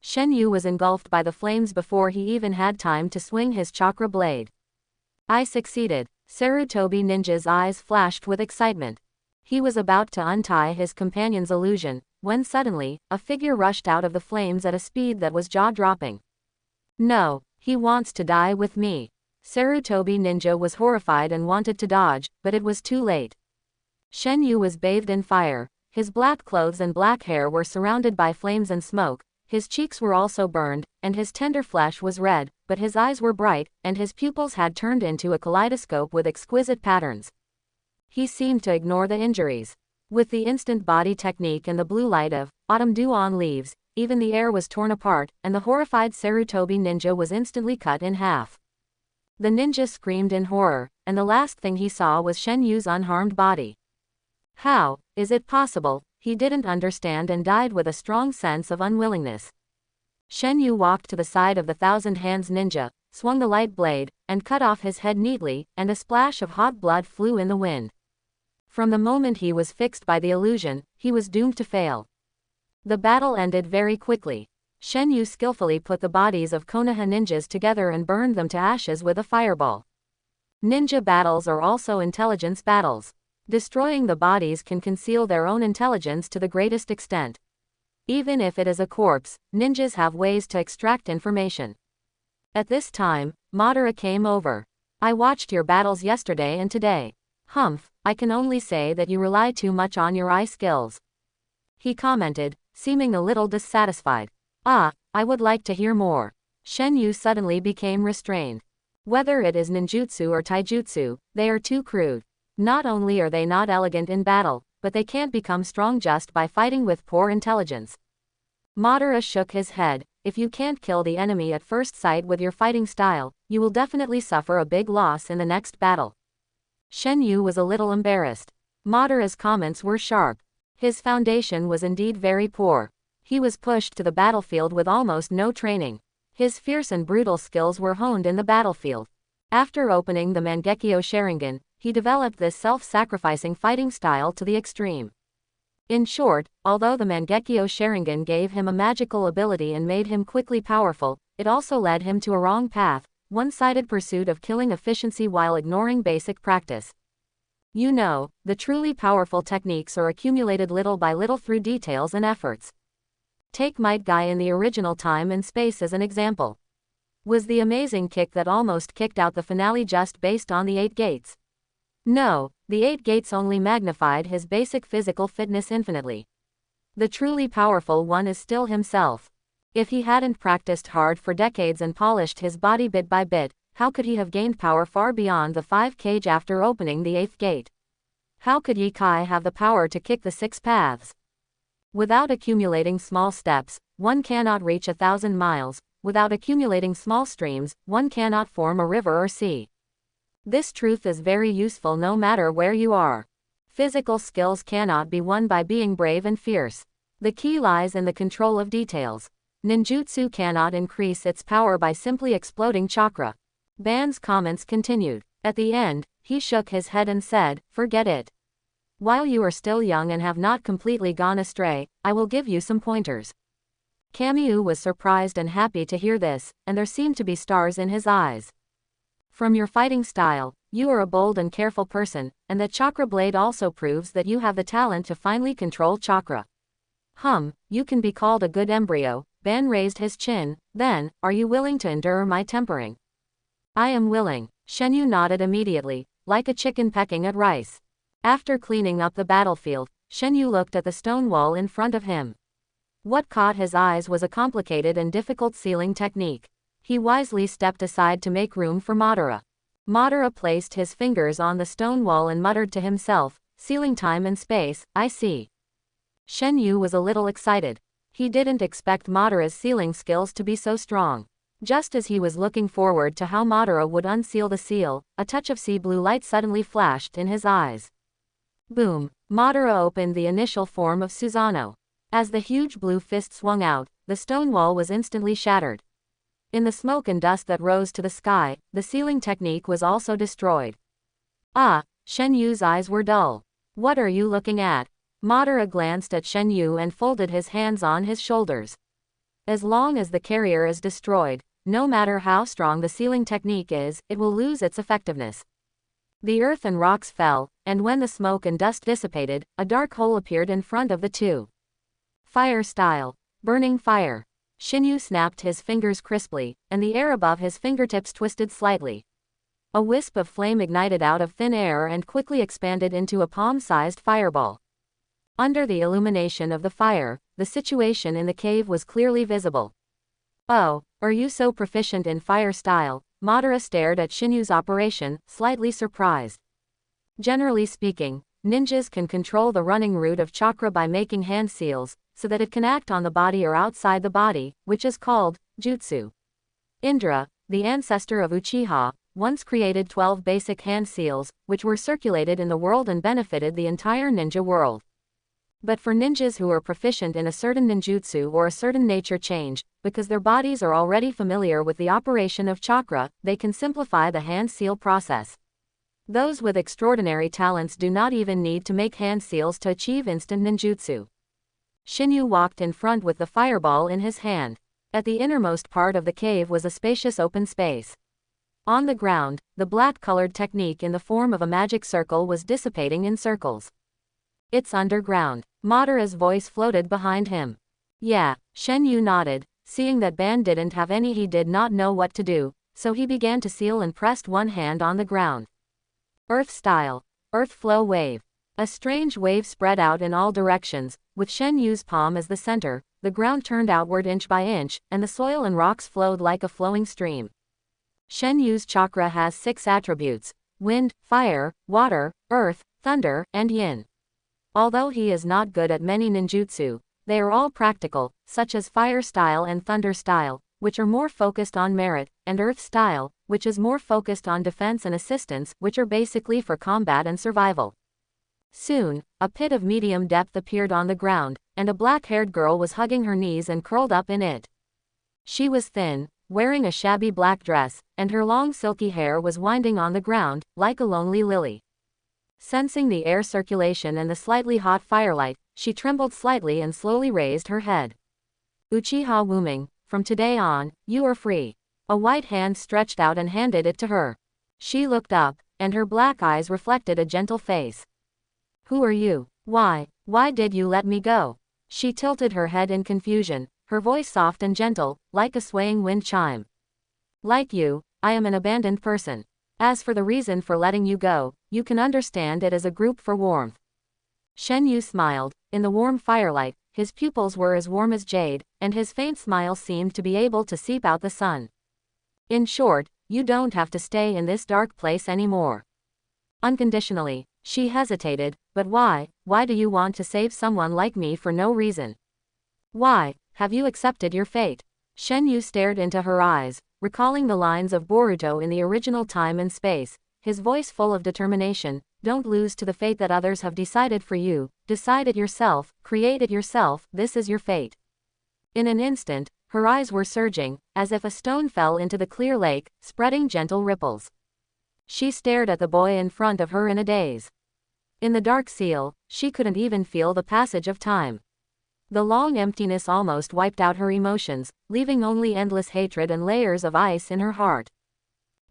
Shenu was engulfed by the flames before he even had time to swing his chakra blade. I succeeded. Sarutobi Ninja's eyes flashed with excitement. He was about to untie his companion's illusion, when suddenly, a figure rushed out of the flames at a speed that was jaw-dropping. No, he wants to die with me. Sarutobi Ninja was horrified and wanted to dodge, but it was too late. Shenu was bathed in fire, his black clothes and black hair were surrounded by flames and smoke, his cheeks were also burned, and his tender flesh was red, but his eyes were bright, and his pupils had turned into a kaleidoscope with exquisite patterns. He seemed to ignore the injuries. With the instant body technique and the blue light of autumn dew on leaves, even the air was torn apart, and the horrified Sarutobi Ninja was instantly cut in half. The ninja screamed in horror, and the last thing he saw was Shenyu's unharmed body. How is it possible? He didn't understand and died with a strong sense of unwillingness. Shenu walked to the side of the Thousand Hands Ninja, swung the light blade, and cut off his head neatly, and a splash of hot blood flew in the wind. From the moment he was fixed by the illusion, he was doomed to fail. The battle ended very quickly. Shenu skillfully put the bodies of Konoha ninjas together and burned them to ashes with a fireball. Ninja battles are also intelligence battles. Destroying the bodies can conceal their own intelligence to the greatest extent. Even if it is a corpse, ninjas have ways to extract information. At this time, Madara came over. I watched your battles yesterday and today. Humph, I can only say that you rely too much on your eye skills. He commented, seeming a little dissatisfied. Ah, I would like to hear more. Shenu suddenly became restrained. Whether it is ninjutsu or taijutsu, they are too crude. Not only are they not elegant in battle, but they can't become strong just by fighting with poor intelligence. Madara shook his head. If you can't kill the enemy at first sight with your fighting style, you will definitely suffer a big loss in the next battle. Shenu was a little embarrassed. Madara's comments were sharp. His foundation was indeed very poor. He was pushed to the battlefield with almost no training. His fierce and brutal skills were honed in the battlefield. After opening the Mangekyō Sharingan, he developed this self-sacrificing fighting style to the extreme. In short, although the Mangekyō Sharingan gave him a magical ability and made him quickly powerful, it also led him to a wrong path, one-sided pursuit of killing efficiency while ignoring basic practice. You know, the truly powerful techniques are accumulated little by little through details and efforts. Take Might Guy in the original Time and Space as an example. Was the amazing kick that almost kicked out the finale just based on the 8 gates? No, the 8 gates only magnified his basic physical fitness infinitely. The truly powerful one is still himself. If he hadn't practiced hard for decades and polished his body bit by bit, how could he have gained power far beyond the 5 cage after opening the 8th gate? How could Ye Kai have the power to kick the 6 paths? Without accumulating small steps, one cannot reach 1,000 miles. Without accumulating small streams, one cannot form a river or sea. This truth is very useful no matter where you are. Physical skills cannot be won by being brave and fierce. The key lies in the control of details. Ninjutsu cannot increase its power by simply exploding chakra. Ban's comments continued. At the end, he shook his head and said, "Forget it. While you are still young and have not completely gone astray, I will give you some pointers." Kamyu was surprised and happy to hear this, and there seemed to be stars in his eyes. From your fighting style, you are a bold and careful person, and the chakra blade also proves that you have the talent to finally control chakra. You can be called a good embryo. Ban raised his chin. Then, are you willing to endure my tempering? I am willing. Shenu nodded immediately, like a chicken pecking at rice. After cleaning up the battlefield, Shenu looked at the stone wall in front of him. What caught his eyes was a complicated and difficult sealing technique. He wisely stepped aside to make room for Madara. Madara placed his fingers on the stone wall and muttered to himself, Sealing time and space, I see. Shenu was a little excited. He didn't expect Madara's sealing skills to be so strong. Just as he was looking forward to how Madara would unseal the seal, a touch of sea blue light suddenly flashed in his eyes. Boom! Madara opened the initial form of Susano. As the huge blue fist swung out, the stone wall was instantly shattered. In the smoke and dust that rose to the sky, the sealing technique was also destroyed. Ah! Shenyu's eyes were dull. What are you looking at? Madara glanced at Shenu and folded his hands on his shoulders. As long as the carrier is destroyed, no matter how strong the sealing technique is, it will lose its effectiveness. The earth and rocks fell, and when the smoke and dust dissipated, a dark hole appeared in front of the two. Fire style. Burning fire. Shenu snapped his fingers crisply, and the air above his fingertips twisted slightly. A wisp of flame ignited out of thin air and quickly expanded into a palm-sized fireball. Under the illumination of the fire, the situation in the cave was clearly visible. Oh, are you so proficient in fire style? Madara stared at Shenu's operation, slightly surprised. Generally speaking, ninjas can control the running route of chakra by making hand seals, so that it can act on the body or outside the body, which is called jutsu. Indra, the ancestor of Uchiha, once created 12 basic hand seals, which were circulated in the world and benefited the entire ninja world. But for ninjas who are proficient in a certain ninjutsu or a certain nature change, because their bodies are already familiar with the operation of chakra, they can simplify the hand seal process. Those with extraordinary talents do not even need to make hand seals to achieve instant ninjutsu. Shenu walked in front with the fireball in his hand. At the innermost part of the cave was a spacious open space. On the ground, the black-colored technique in the form of a magic circle was dissipating in circles. It's underground. Madara's voice floated behind him. Yeah, Shenu nodded. Seeing that Ban didn't have any, he did not know what to do, so he began to seal and pressed one hand on the ground. Earth style. Earth flow wave. A strange wave spread out in all directions, with Shenyu's palm as the center. The ground turned outward inch by inch, and the soil and rocks flowed like a flowing stream. Shenyu's chakra has 6 attributes: wind, fire, water, earth, thunder, and yin. Although he is not good at many ninjutsu, they are all practical, such as fire style and thunder style, which are more focused on merit, and earth style, which is more focused on defense and assistance, which are basically for combat and survival. Soon, a pit of medium depth appeared on the ground, and a black-haired girl was hugging her knees and curled up in it. She was thin, wearing a shabby black dress, and her long silky hair was winding on the ground, like a lonely lily. Sensing the air circulation and the slightly hot firelight, she trembled slightly and slowly raised her head. Uchiha Wuming, from today on, you are free. A white hand stretched out and handed it to her. She looked up, and her black eyes reflected a gentle face. Who are you? Why did you let me go? She tilted her head in confusion, her voice soft and gentle, like a swaying wind chime. Like you, I am an abandoned person. As for the reason for letting you go, you can understand it as a group for warmth. Shenu smiled. In the warm firelight, his pupils were as warm as jade, and his faint smile seemed to be able to seep out the sun. In short, you don't have to stay in this dark place anymore. Unconditionally. She hesitated, but why do you want to save someone like me for no reason? Why, have you accepted your fate? Shenu stared into her eyes, recalling the lines of Boruto in the original Time and Space, his voice full of determination. Don't lose to the fate that others have decided for you, decide it yourself, create it yourself, this is your fate. In an instant, her eyes were surging, as if a stone fell into the clear lake, spreading gentle ripples. She stared at the boy in front of her in a daze. In the dark seal, she couldn't even feel the passage of time. The long emptiness almost wiped out her emotions, leaving only endless hatred and layers of ice in her heart.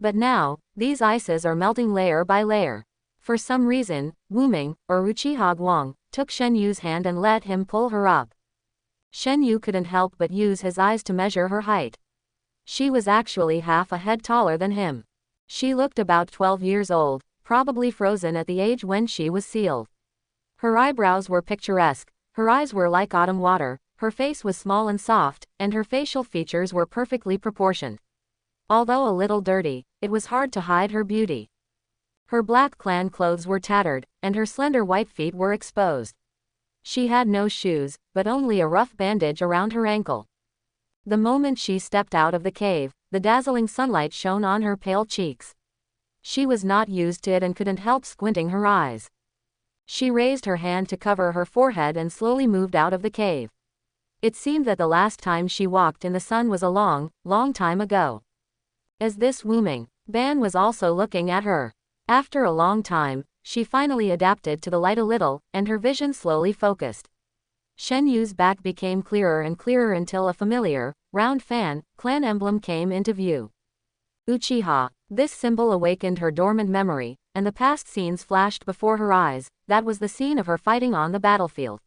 But now, these ices are melting layer by layer. For some reason, Wuming, or Uchiha Guang, took Shenyu's hand and let him pull her up. Shenu couldn't help but use his eyes to measure her height. She was actually half a head taller than him. She looked about 12 years old, probably frozen at the age when she was sealed. Her eyebrows were picturesque, her eyes were like autumn water, her face was small and soft, and her facial features were perfectly proportioned. Although a little dirty, it was hard to hide her beauty. Her black clan clothes were tattered, and her slender white feet were exposed. She had no shoes, but only a rough bandage around her ankle. The moment she stepped out of the cave, the dazzling sunlight shone on her pale cheeks. She was not used to it and couldn't help squinting her eyes. She raised her hand to cover her forehead and slowly moved out of the cave. It seemed that the last time she walked in the sun was a long, long time ago. As this Wuming, Ban was also looking at her. After a long time, she finally adapted to the light a little, and her vision slowly focused. Shenyu's back became clearer and clearer until a familiar, round fan, clan emblem came into view. Uchiha. This symbol awakened her dormant memory, and the past scenes flashed before her eyes. That was the scene of her fighting on the battlefield.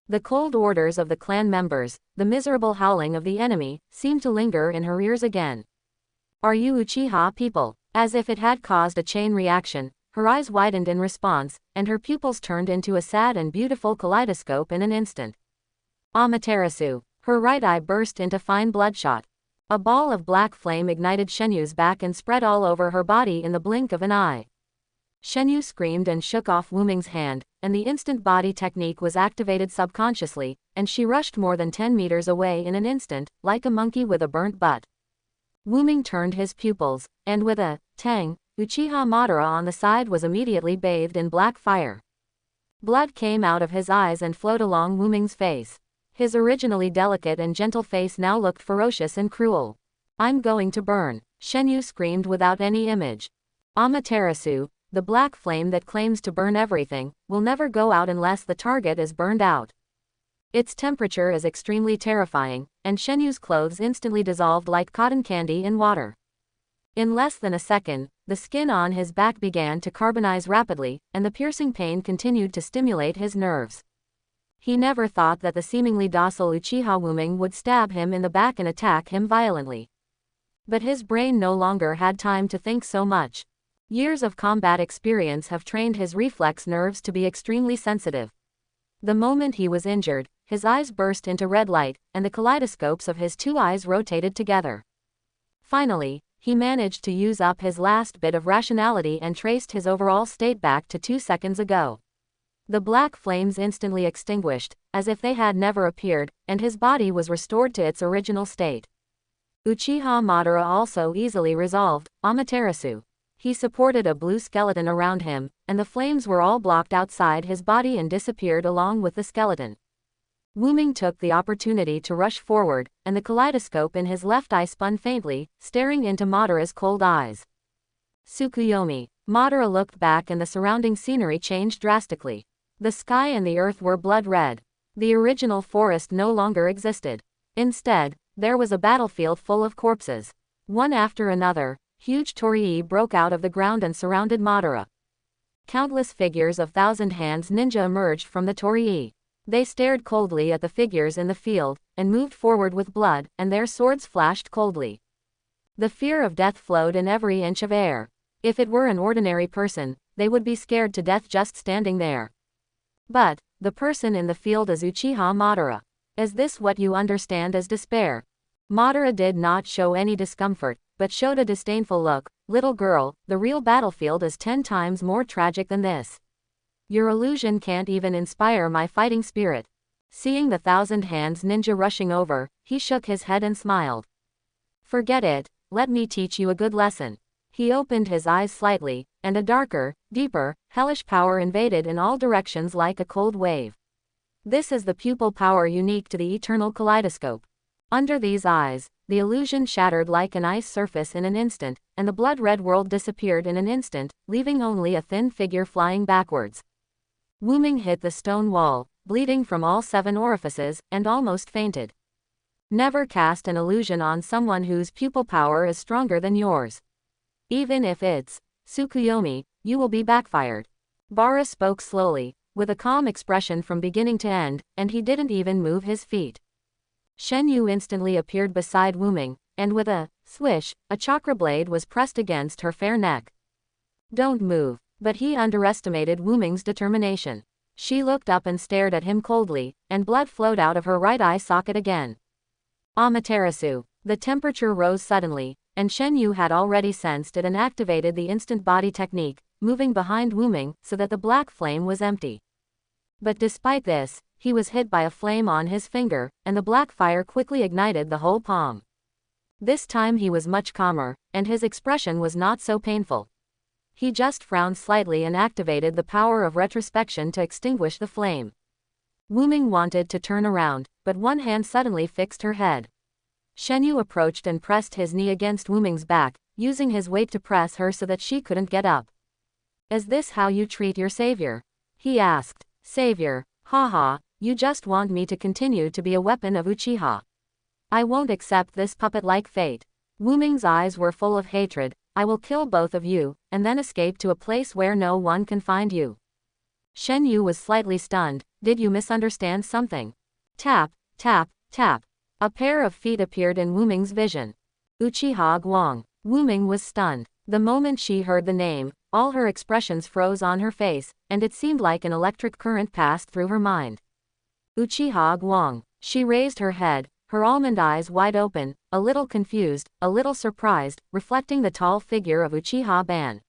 The cold orders of the clan members, the miserable howling of the enemy, seemed to linger in her ears again. Are you Uchiha people? As if it had caused a chain reaction, her eyes widened in response, and her pupils turned into a sad and beautiful kaleidoscope in an instant. Amaterasu. Her right eye burst into fine bloodshot. A ball of black flame ignited Shenyu's back and spread all over her body in the blink of an eye. Shenu screamed and shook off Wuming's hand, and the instant body technique was activated subconsciously, and she rushed more than 10 meters away in an instant, like a monkey with a burnt butt. Wuming turned his pupils, and with a tang, Uchiha Madara on the side was immediately bathed in black fire. Blood came out of his eyes and flowed along Wuming's face. His originally delicate and gentle face now looked ferocious and cruel. I'm going to burn, Shenu screamed without any image. Amaterasu, the black flame that claims to burn everything, will never go out unless the target is burned out. Its temperature is extremely terrifying, and Shenyu's clothes instantly dissolved like cotton candy in water. In less than a second, the skin on his back began to carbonize rapidly, and the piercing pain continued to stimulate his nerves. He never thought that the seemingly docile Uchiha Wuming would stab him in the back and attack him violently. But his brain no longer had time to think so much. Years of combat experience have trained his reflex nerves to be extremely sensitive. The moment he was injured, his eyes burst into red light, and the kaleidoscopes of his two eyes rotated together. Finally, he managed to use up his last bit of rationality and traced his overall state back to 2 seconds ago. The black flames instantly extinguished, as if they had never appeared, and his body was restored to its original state. Uchiha Madara also easily resolved Amaterasu. He supported a blue skeleton around him, and the flames were all blocked outside his body and disappeared along with the skeleton. Wuming took the opportunity to rush forward, and the kaleidoscope in his left eye spun faintly, staring into Madara's cold eyes. Tsukuyomi. Madara looked back and the surrounding scenery changed drastically. The sky and the earth were blood red. The original forest no longer existed. Instead, there was a battlefield full of corpses. One after another, huge torii broke out of the ground and surrounded Madara. Countless figures of thousand hands ninja emerged from the torii. They stared coldly at the figures in the field, and moved forward with blood, and their swords flashed coldly. The fear of death flowed in every inch of air. If it were an ordinary person, they would be scared to death just standing there. But, the person in the field is Uchiha Madara. Is this what you understand as despair? Madara did not show any discomfort, but showed a disdainful look. Little girl, the real battlefield is 10 times more tragic than this. Your illusion can't even inspire my fighting spirit. Seeing the thousand hands ninja rushing over, he shook his head and smiled. Forget it, let me teach you a good lesson. He opened his eyes slightly, and a darker, deeper, hellish power invaded in all directions like a cold wave. This is the pupil power unique to the eternal kaleidoscope. Under these eyes, the illusion shattered like an ice surface in an instant, and the blood-red world disappeared in an instant, leaving only a thin figure flying backwards. Wuming hit the stone wall, bleeding from all 7 orifices, and almost fainted. Never cast an illusion on someone whose pupil power is stronger than yours. Even if it's Tsukuyomi, you will be backfired. Bara spoke slowly, with a calm expression from beginning to end, and he didn't even move his feet. Shenu instantly appeared beside Wuming, and with a swish, a chakra blade was pressed against her fair neck. Don't move. But he underestimated Wuming's determination. She looked up and stared at him coldly, and blood flowed out of her right eye socket again. Amaterasu. The temperature rose suddenly, and Shenu had already sensed it and activated the instant body technique, moving behind Wuming so that the black flame was empty. But despite this, he was hit by a flame on his finger, and the black fire quickly ignited the whole palm. This time he was much calmer, and his expression was not so painful. He just frowned slightly and activated the power of retrospection to extinguish the flame. Wuming wanted to turn around, but one hand suddenly fixed her head. Shenu approached and pressed his knee against Wuming's back, using his weight to press her so that she couldn't get up. "Is this how you treat your savior?" he asked. "Savior? Haha, you just want me to continue to be a weapon of Uchiha. I won't accept this puppet-like fate." Wuming's eyes were full of hatred. "I will kill both of you, and then escape to a place where no one can find you." Shenu was slightly stunned. "Did you misunderstand something?" Tap, tap, tap. A pair of feet appeared in Wuming's vision. Uchiha Guang. Wuming was stunned. The moment she heard the name, all her expressions froze on her face, and it seemed like an electric current passed through her mind. Uchiha Guang. She raised her head, her almond eyes wide open, a little confused, a little surprised, reflecting the tall figure of Uchiha Ban.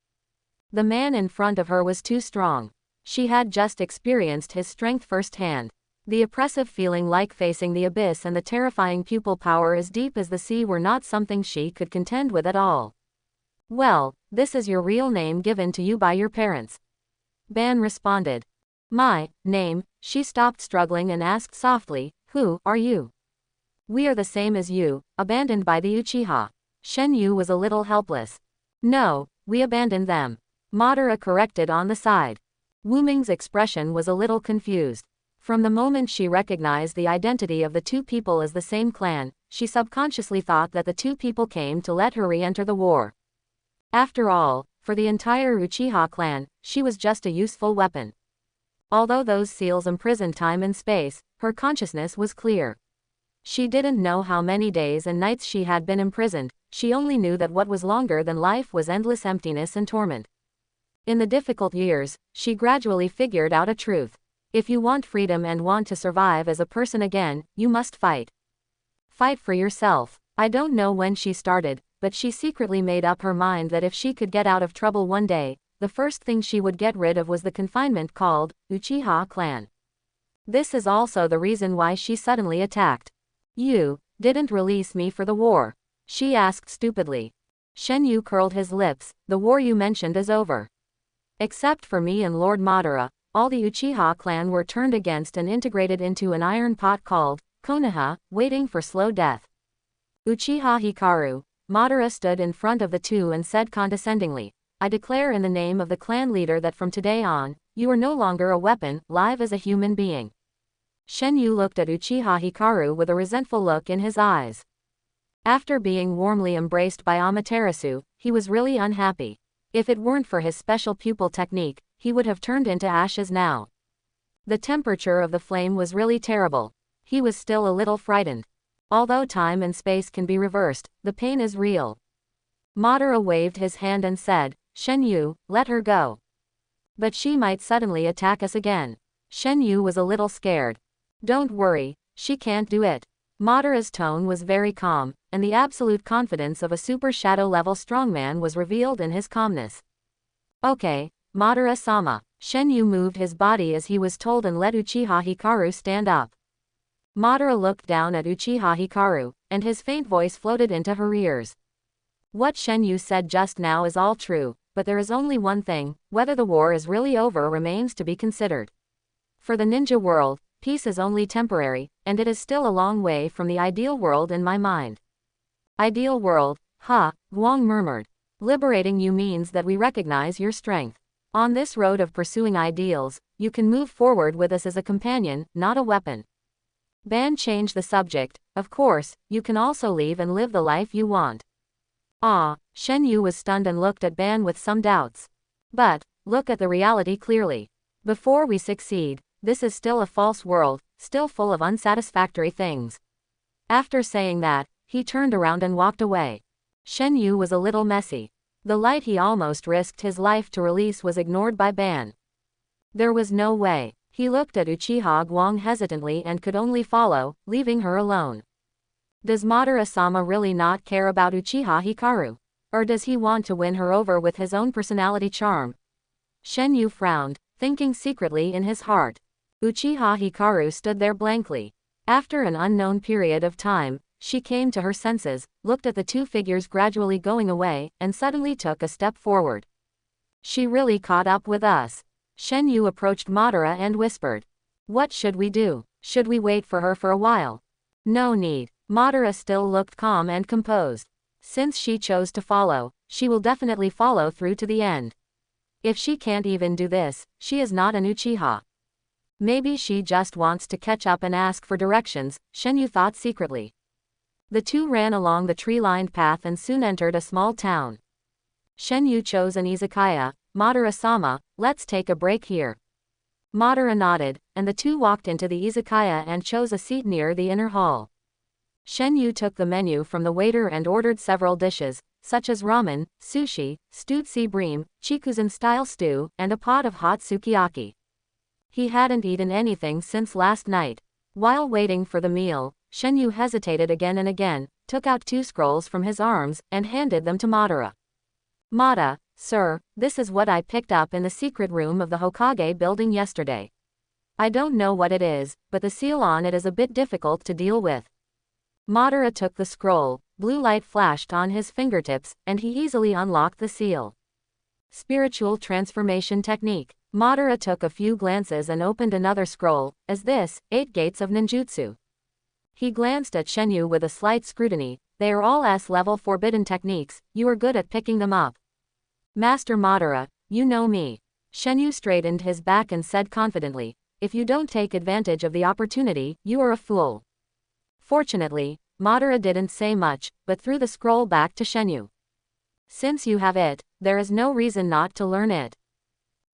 The man in front of her was too strong. She had just experienced his strength firsthand. The oppressive feeling like facing the abyss and the terrifying pupil power as deep as the sea were not something she could contend with at all. "Well, this is your real name given to you by your parents," Ban responded. "My name," she stopped struggling and asked softly, "Who are you?" "We are the same as you, abandoned by the Uchiha." Shenu was a little helpless. "No, we abandoned them," Madara corrected on the side. Wuming's expression was a little confused. From the moment she recognized the identity of the two people as the same clan, she subconsciously thought that the two people came to let her re-enter the war. After all, for the entire Uchiha clan, she was just a useful weapon. Although those seals imprisoned time and space, her consciousness was clear. She didn't know how many days and nights she had been imprisoned, she only knew that what was longer than life was endless emptiness and torment. In the difficult years, she gradually figured out a truth. If you want freedom and want to survive as a person again, you must fight. Fight for yourself. I don't know when she started, but she secretly made up her mind that if she could get out of trouble one day, the first thing she would get rid of was the confinement called Uchiha clan. This is also the reason why she suddenly attacked. "You didn't release me for the war?" she asked stupidly. Shenu curled his lips. "The war you mentioned is over. Except for me and Lord Madara, all the Uchiha clan were turned against and integrated into an iron pot called Konoha, waiting for slow death." Uchiha Hikaru. Madara stood in front of the two and said condescendingly, "I declare in the name of the clan leader that from today on, you are no longer a weapon, live as a human being." Shenu looked at Uchiha Hikaru with a resentful look in his eyes. After being warmly embraced by Amaterasu, he was really unhappy. If it weren't for his special pupil technique, he would have turned into ashes now. The temperature of the flame was really terrible. He was still a little frightened. Although time and space can be reversed, the pain is real. Madara waved his hand and said, "Shenu, let her go. But she might suddenly attack us again." Shenu was a little scared. "Don't worry, she can't do it." Madara's tone was very calm, and the absolute confidence of a super shadow-level strongman was revealed in his calmness. "Okay, Madara-sama." Shenu moved his body as he was told and let Uchiha Hikaru stand up. Madara looked down at Uchiha Hikaru, and his faint voice floated into her ears. "What Shenu said just now is all true, but there is only one thing, whether the war is really over remains to be considered. For the ninja world, peace is only temporary, and it is still a long way from the ideal world in my mind." "Ideal world, huh?" Guang murmured. "Liberating you means that we recognize your strength. On this road of pursuing ideals, you can move forward with us as a companion, not a weapon." Ban changed the subject. "Of course, you can also leave and live the life you want." Ah, Shenu was stunned and looked at Ban with some doubts. "But, look at the reality clearly. Before we succeed, this is still a false world, still full of unsatisfactory things." After saying that, he turned around and walked away. Shenu was a little messy. The light he almost risked his life to release was ignored by Ban. There was no way. He looked at Uchiha Guang hesitantly and could only follow, leaving her alone. Does Madara-sama really not care about Uchiha Hikaru? Or does he want to win her over with his own personality charm? Shenu frowned, thinking secretly in his heart. Uchiha Hikaru stood there blankly. After an unknown period of time, she came to her senses, looked at the two figures gradually going away, and suddenly took a step forward. She really caught up with us. Shenu approached Madara and whispered. What should we do? Should we wait for her for a while? No need. Madara still looked calm and composed. Since she chose to follow, she will definitely follow through to the end. If she can't even do this, she is not an Uchiha. Maybe she just wants to catch up and ask for directions, Shenu thought secretly. The two ran along the tree-lined path and soon entered a small town. Shenu chose an izakaya. Madara-sama, let's take a break here. Madara nodded, and the two walked into the izakaya and chose a seat near the inner hall. Shenu took the menu from the waiter and ordered several dishes, such as ramen, sushi, stewed sea bream, chikuzen-style stew, and a pot of hot sukiyaki. He hadn't eaten anything since last night. While waiting for the meal, Shenu hesitated again and again, took out 2 scrolls from his arms, and handed them to Madara. Mada, sir, this is what I picked up in the secret room of the Hokage building yesterday. I don't know what it is, but the seal on it is a bit difficult to deal with. Madara took the scroll, blue light flashed on his fingertips, and he easily unlocked the seal. Spiritual transformation technique. Madara took a few glances and opened another scroll, as this, 8 gates of ninjutsu. He glanced at Shenu with a slight scrutiny. They are all S-level forbidden techniques, you are good at picking them up. Master Madara, you know me. Shenu straightened his back and said confidently, if you don't take advantage of the opportunity, you are a fool. Fortunately, Madara didn't say much, but threw the scroll back to Shenu. Since you have it, there is no reason not to learn it.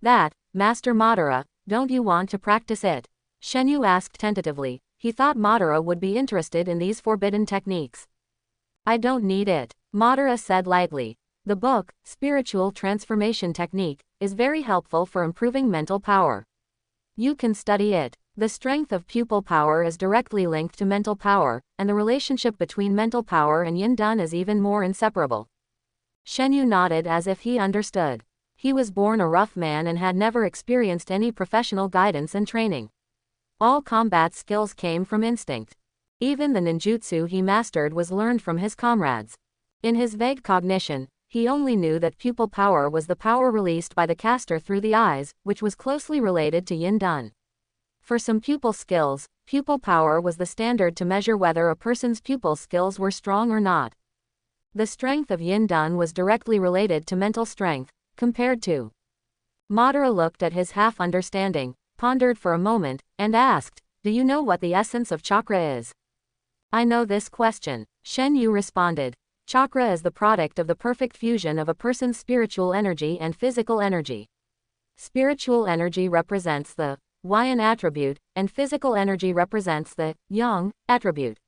That, Master Madara, don't you want to practice it? Shenu asked tentatively. He thought Madara would be interested in these forbidden techniques. I don't need it, Madara said lightly. The book, Spiritual Transformation Technique, is very helpful for improving mental power. You can study it. The strength of pupil power is directly linked to mental power, and the relationship between mental power and yin dan is even more inseparable. Shenu nodded as if he understood. He was born a rough man and had never experienced any professional guidance and training. All combat skills came from instinct. Even the ninjutsu he mastered was learned from his comrades. In his vague cognition, he only knew that pupil power was the power released by the caster through the eyes, which was closely related to yin dan. For some pupil skills, pupil power was the standard to measure whether a person's pupil skills were strong or not. The strength of yin dan was directly related to mental strength, compared to. Madara looked at his half-understanding, pondered for a moment, and asked, do you know what the essence of chakra is? I know this question, Shenu responded. Chakra is the product of the perfect fusion of a person's spiritual energy and physical energy. Spiritual energy represents the yin attribute, and physical energy represents the yang attribute.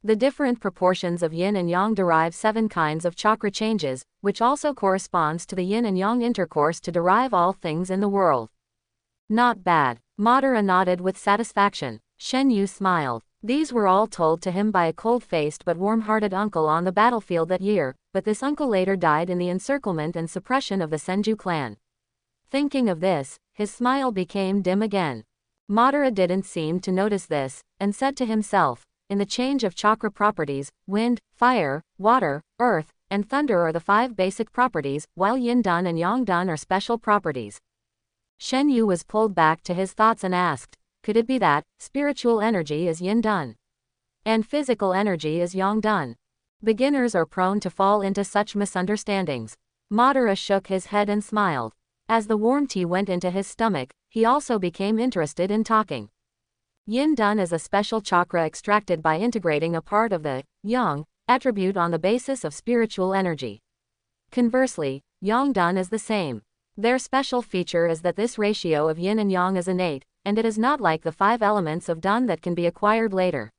The different proportions of yin and yang derive 7 kinds of chakra changes, which also corresponds to the yin and yang intercourse to derive all things in the world. Not bad. Madara nodded with satisfaction. Shenu smiled. These were all told to him by a cold-faced but warm-hearted uncle on the battlefield that year, but this uncle later died in the encirclement and suppression of the Senju clan. Thinking of this, his smile became dim again. Madara didn't seem to notice this, and said to himself, in the change of chakra properties, wind, fire, water, earth, and thunder are the 5 basic properties, while yin dan and yang dan are special properties. Shenu was pulled back to his thoughts and asked, could it be that spiritual energy is yin dan and physical energy is yang dan? Beginners are prone to fall into such misunderstandings. Madara shook his head and smiled. As the warm tea went into his stomach, he also became interested in talking. Yin dan is a special chakra extracted by integrating a part of the yang attribute on the basis of spiritual energy. Conversely, yang dan is the same. Their special feature is that this ratio of yin and yang is innate, and it is not like the 5 elements of dan that can be acquired later.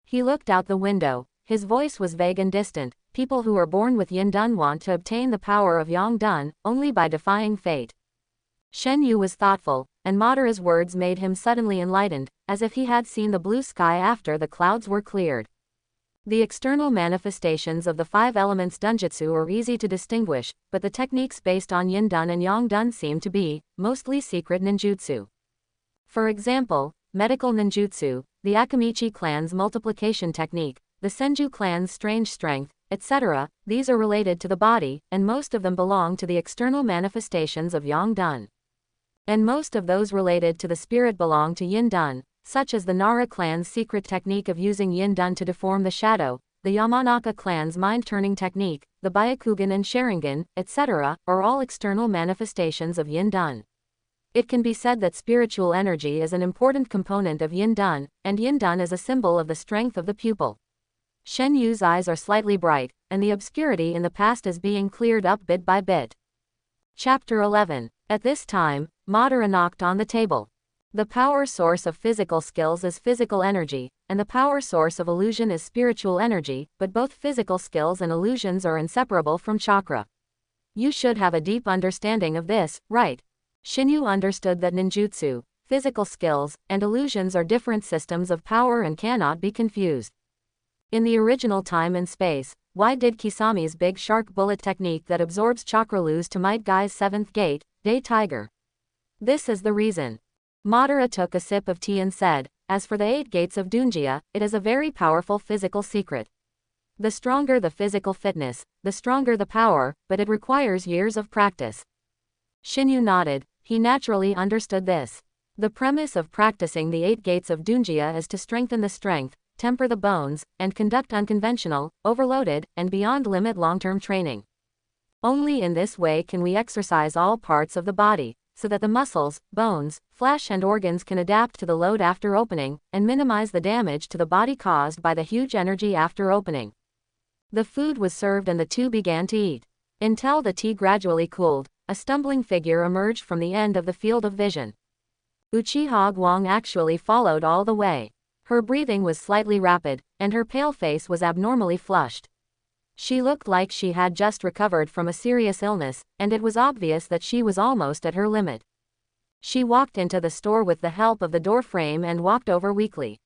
He looked out the window. His voice was vague and distant. People who are born with yin dan want to obtain the power of yang dan, only by defying fate. Shenu was thoughtful, and Madara's words made him suddenly enlightened, as if he had seen the blue sky after the clouds were cleared. The external manifestations of the 5 elements Dunjutsu are easy to distinguish, but the techniques based on Yin Dun and Yang Dun seem to be, mostly secret ninjutsu. For example, medical ninjutsu, the Akamichi clan's multiplication technique, the Senju clan's strange strength, etc., these are related to the body, and most of them belong to the external manifestations of Yang Dun. And most of those related to the spirit belong to Yin Dun, such as the Nara clan's secret technique of using Yin Dun to deform the shadow, the Yamanaka clan's mind-turning technique, the Byakugan and Sharingan, etc., are all external manifestations of Yin Dun. It can be said that spiritual energy is an important component of Yin Dun, and Yin Dun is a symbol of the strength of the pupil. Shen Yu's eyes are slightly bright, and the obscurity in the past is being cleared up bit by bit. Chapter 11. At this time, Madara knocked on the table. The power source of physical skills is physical energy, and the power source of illusion is spiritual energy, but both physical skills and illusions are inseparable from chakra. You should have a deep understanding of this, right? Shenu understood that ninjutsu, physical skills, and illusions are different systems of power and cannot be confused. In the original time and space, why did Kisami's big shark bullet technique that absorbs chakra lose to Might Guy's 7th gate, Day Tiger? This is the reason. Madara took a sip of tea and said, as for the 8 gates of Dunjia, it is a very powerful physical secret. The stronger the physical fitness, the stronger the power, but it requires years of practice. Shenu nodded, he naturally understood this. The premise of practicing the 8 gates of Dunjia is to strengthen the strength, temper the bones, and conduct unconventional, overloaded, and beyond limit long-term training. Only in this way can we exercise all parts of the body, so that the muscles, bones, flesh and organs can adapt to the load after opening, and minimize the damage to the body caused by the huge energy after opening. The food was served and the two began to eat. Until the tea gradually cooled, a stumbling figure emerged from the end of the field of vision. Uchiha Guang actually followed all the way. Her breathing was slightly rapid, and her pale face was abnormally flushed. She looked like she had just recovered from a serious illness, and it was obvious that she was almost at her limit. She walked into the store with the help of the door frame and walked over weakly.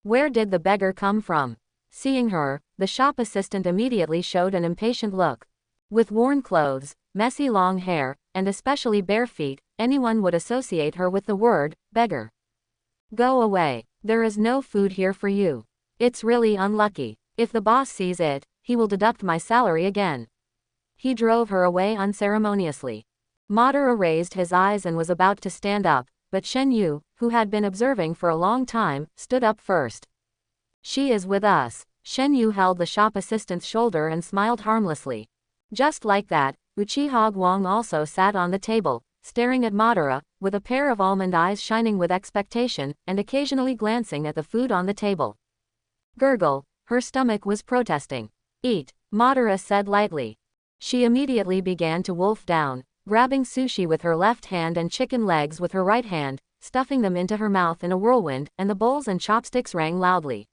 Where did the beggar come from? Seeing her, the shop assistant immediately showed an impatient look. With worn clothes, messy long hair, and especially bare feet, anyone would associate her with the word, beggar. Go away. There is no food here for you. It's really unlucky. If the boss sees it, he will deduct my salary again. He drove her away unceremoniously. Madara raised his eyes and was about to stand up, but Shen Yu, who had been observing for a long time, stood up first. She is with us. Shen Yu held the shop assistant's shoulder and smiled harmlessly. Just like that, Uchiha Guang also sat on the table, staring at Madara, with a pair of almond eyes shining with expectation, and occasionally glancing at the food on the table. Gurgle, her stomach was protesting. Eat, Madara said lightly. She immediately began to wolf down, grabbing sushi with her left hand and chicken legs with her right hand, stuffing them into her mouth in a whirlwind, and the bowls and chopsticks rang loudly.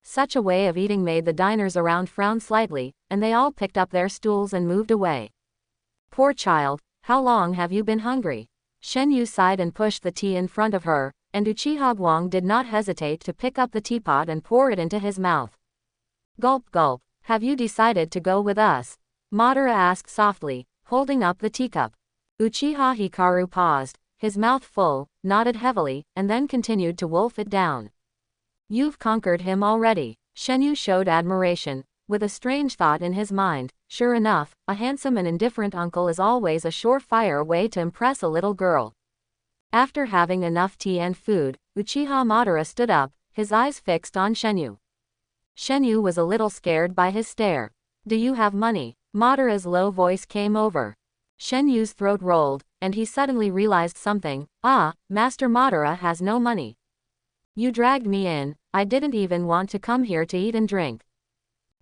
Such a way of eating made the diners around frown slightly, and they all picked up their stools and moved away. Poor child, how long have you been hungry? Shen Yu sighed and pushed the tea in front of her, and Uchiha Guang did not hesitate to pick up the teapot and pour it into his mouth. Gulp gulp, have you decided to go with us? Madara asked softly, holding up the teacup. Uchiha Hikaru paused, his mouth full, nodded heavily, and then continued to wolf it down. You've conquered him already. Shen Yu showed admiration, with a strange thought in his mind. Sure enough, a handsome and indifferent uncle is always a surefire way to impress a little girl. After having enough tea and food, Uchiha Madara stood up, his eyes fixed on Shen Yu. Shen Yu was a little scared by his stare. Do you have money? Madara's low voice came over. Shen Yu's throat rolled, and he suddenly realized something. Ah, Master Madara has no money. You dragged me in, I didn't even want to come here to eat and drink.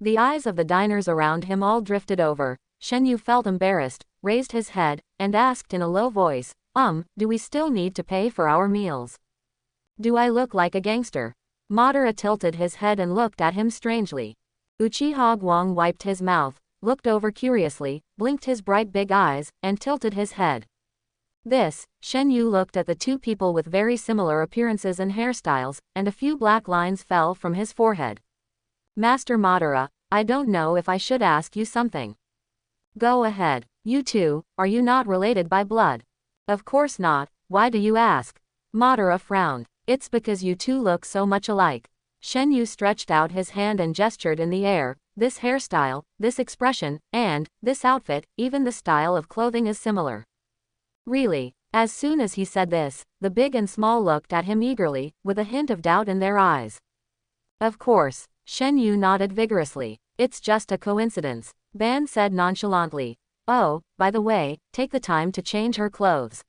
The eyes of the diners around him all drifted over. Shen Yu felt embarrassed, raised his head, and asked in a low voice, do we still need to pay for our meals? Do I look like a gangster? Madara tilted his head and looked at him strangely. Uchiha Guang wiped his mouth, looked over curiously, blinked his bright big eyes, and tilted his head. Shen Yu looked at the two people with very similar appearances and hairstyles, and a few black lines fell from his forehead. Master Madara, I don't know if I should ask you something. Go ahead. You two, are you not related by blood? Of course not, why do you ask? Madara frowned. It's because you two look so much alike. Shenu stretched out his hand and gestured in the air. This hairstyle, this expression, and this outfit, even the style of clothing is similar. Really? As soon as he said this, the big and small looked at him eagerly, with a hint of doubt in their eyes. Of course. Shenu nodded vigorously. It's just a coincidence. Ban said nonchalantly. Oh, by the way, take the time to change her clothes.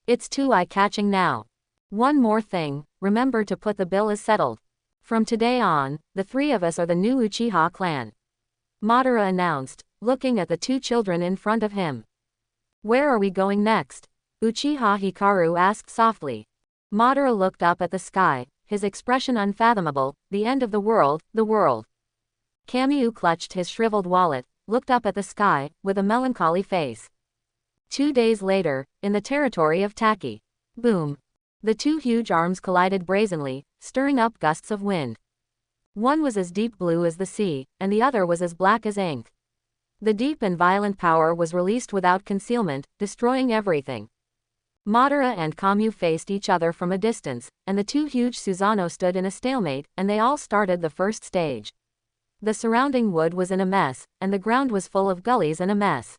It's too eye-catching now. One more thing, remember to put the bill as settled. From today on, the three of us are the new Uchiha clan. Madara announced, looking at the two children in front of him. Where are we going next? Uchiha Hikaru asked softly. Madara looked up at the sky, his expression unfathomable. The end of the world, the world. Kamyu clutched his shriveled wallet, looked up at the sky, with a melancholy face. 2 days later, in the territory of Taki. Boom. The two huge arms collided brazenly, stirring up gusts of wind. One was as deep blue as the sea, and the other was as black as ink. The deep and violent power was released without concealment, destroying everything. Madara and Kamyu faced each other from a distance, and the two huge Susano stood in a stalemate, and they all started the first stage. The surrounding wood was in a mess, and the ground was full of gullies and a mess.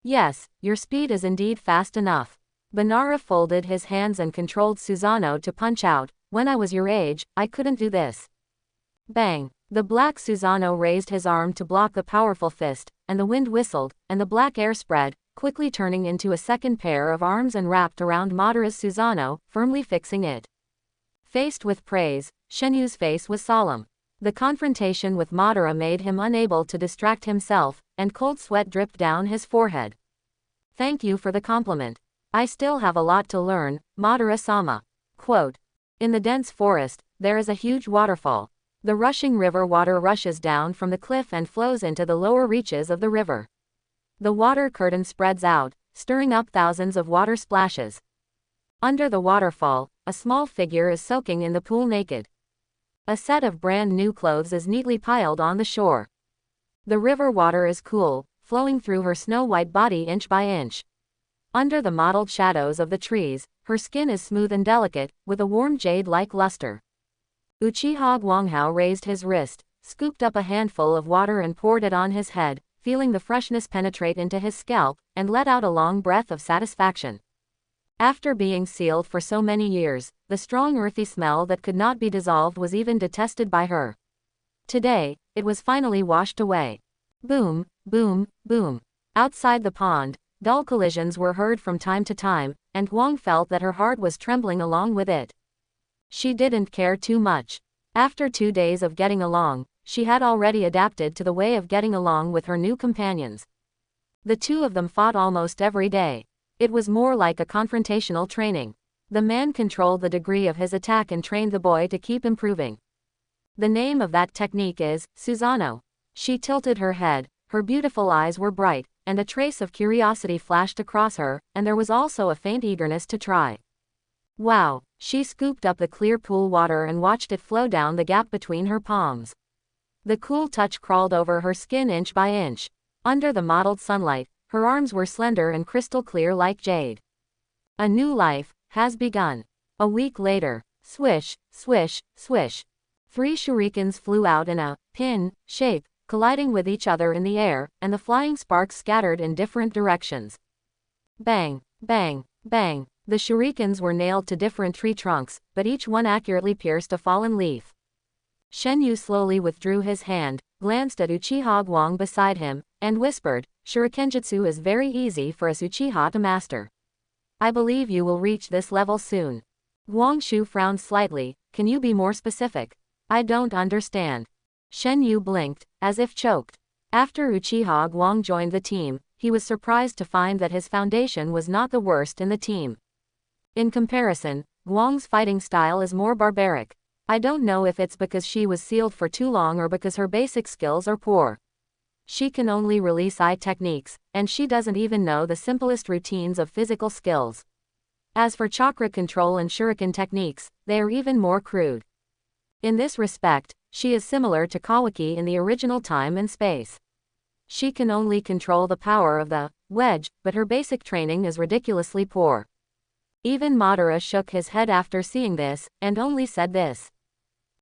Yes, your speed is indeed fast enough. Banara folded his hands and controlled Susano to punch out. When I was your age, I couldn't do this. Bang! The black Susano raised his arm to block the powerful fist, and the wind whistled, and the black air spread, quickly turning into a second pair of arms and wrapped around Madara's Susano, firmly fixing it. Faced with praise, Shenu's face was solemn. The confrontation with Madara made him unable to distract himself, and cold sweat dripped down his forehead. Thank you for the compliment. I still have a lot to learn, Madara-sama. Quote. In the dense forest, there is a huge waterfall. The rushing river water rushes down from the cliff and flows into the lower reaches of the river. The water curtain spreads out, stirring up thousands of water splashes. Under the waterfall, a small figure is soaking in the pool naked. A set of brand new clothes is neatly piled on the shore. The river water is cool, flowing through her snow-white body inch by inch. Under the mottled shadows of the trees, her skin is smooth and delicate, with a warm jade-like luster. Uchiha Guanghao raised his wrist, scooped up a handful of water and poured it on his head, feeling the freshness penetrate into his scalp, and let out a long breath of satisfaction. After being sealed for so many years, the strong earthy smell that could not be dissolved was even detested by her. Today, it was finally washed away. Boom, boom, boom. Outside the pond, dull collisions were heard from time to time, and Guang felt that her heart was trembling along with it. She didn't care too much. After 2 days of getting along, she had already adapted to the way of getting along with her new companions. The two of them fought almost every day. It was more like a confrontational training. The man controlled the degree of his attack and trained the boy to keep improving. The name of that technique is Susano. She tilted her head, her beautiful eyes were bright, and a trace of curiosity flashed across her, and there was also a faint eagerness to try. Wow! She scooped up the clear pool water and watched it flow down the gap between her palms. The cool touch crawled over her skin inch by inch. Under the mottled sunlight, her arms were slender and crystal clear like jade. A new life has begun. A week later, swish, swish, swish. 3 shurikens flew out in a pin shape, colliding with each other in the air, and the flying sparks scattered in different directions. Bang, bang, bang. The shurikens were nailed to different tree trunks, but each one accurately pierced a fallen leaf. Shenu slowly withdrew his hand, glanced at Uchiha Guang beside him, and whispered, Shurikenjutsu is very easy for us Uchiha to master. I believe you will reach this level soon. Guangshu frowned slightly. Can you be more specific? I don't understand. Shenu blinked, as if choked. After Uchiha Guang joined the team, he was surprised to find that his foundation was not the worst in the team. In comparison, Guang's fighting style is more barbaric. I don't know if it's because she was sealed for too long or because her basic skills are poor. She can only release eye techniques, and she doesn't even know the simplest routines of physical skills. As for chakra control and shuriken techniques, they are even more crude. In this respect, she is similar to Kawaki in the original time and space. She can only control the power of the wedge, but her basic training is ridiculously poor. Even Madara shook his head after seeing this, and only said this.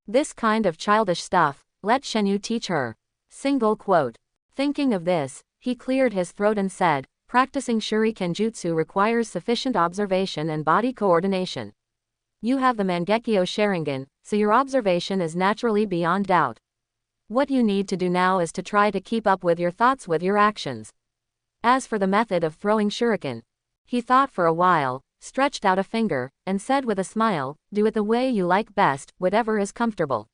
This kind of childish stuff, let Shenu teach her. Single quote. Thinking of this, he cleared his throat and said, practicing shuriken jutsu requires sufficient observation and body coordination. You have the Mangekyō Sharingan, so your observation is naturally beyond doubt. What you need to do now is to try to keep up with your thoughts with your actions. As for the method of throwing shuriken, he thought for a while, stretched out a finger, and said with a smile, do it the way you like best, whatever is comfortable.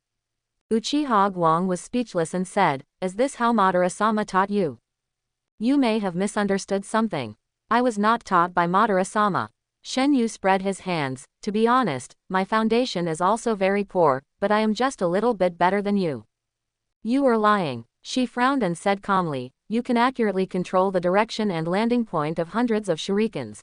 Uchiha Guang was speechless and said, is this how Madara-sama taught you? You may have misunderstood something. I was not taught by Madara-sama. Shenu spread his hands, to be honest, my foundation is also very poor, but I am just a little bit better than you. You are lying. She frowned and said calmly, you can accurately control the direction and landing point of hundreds of shurikens.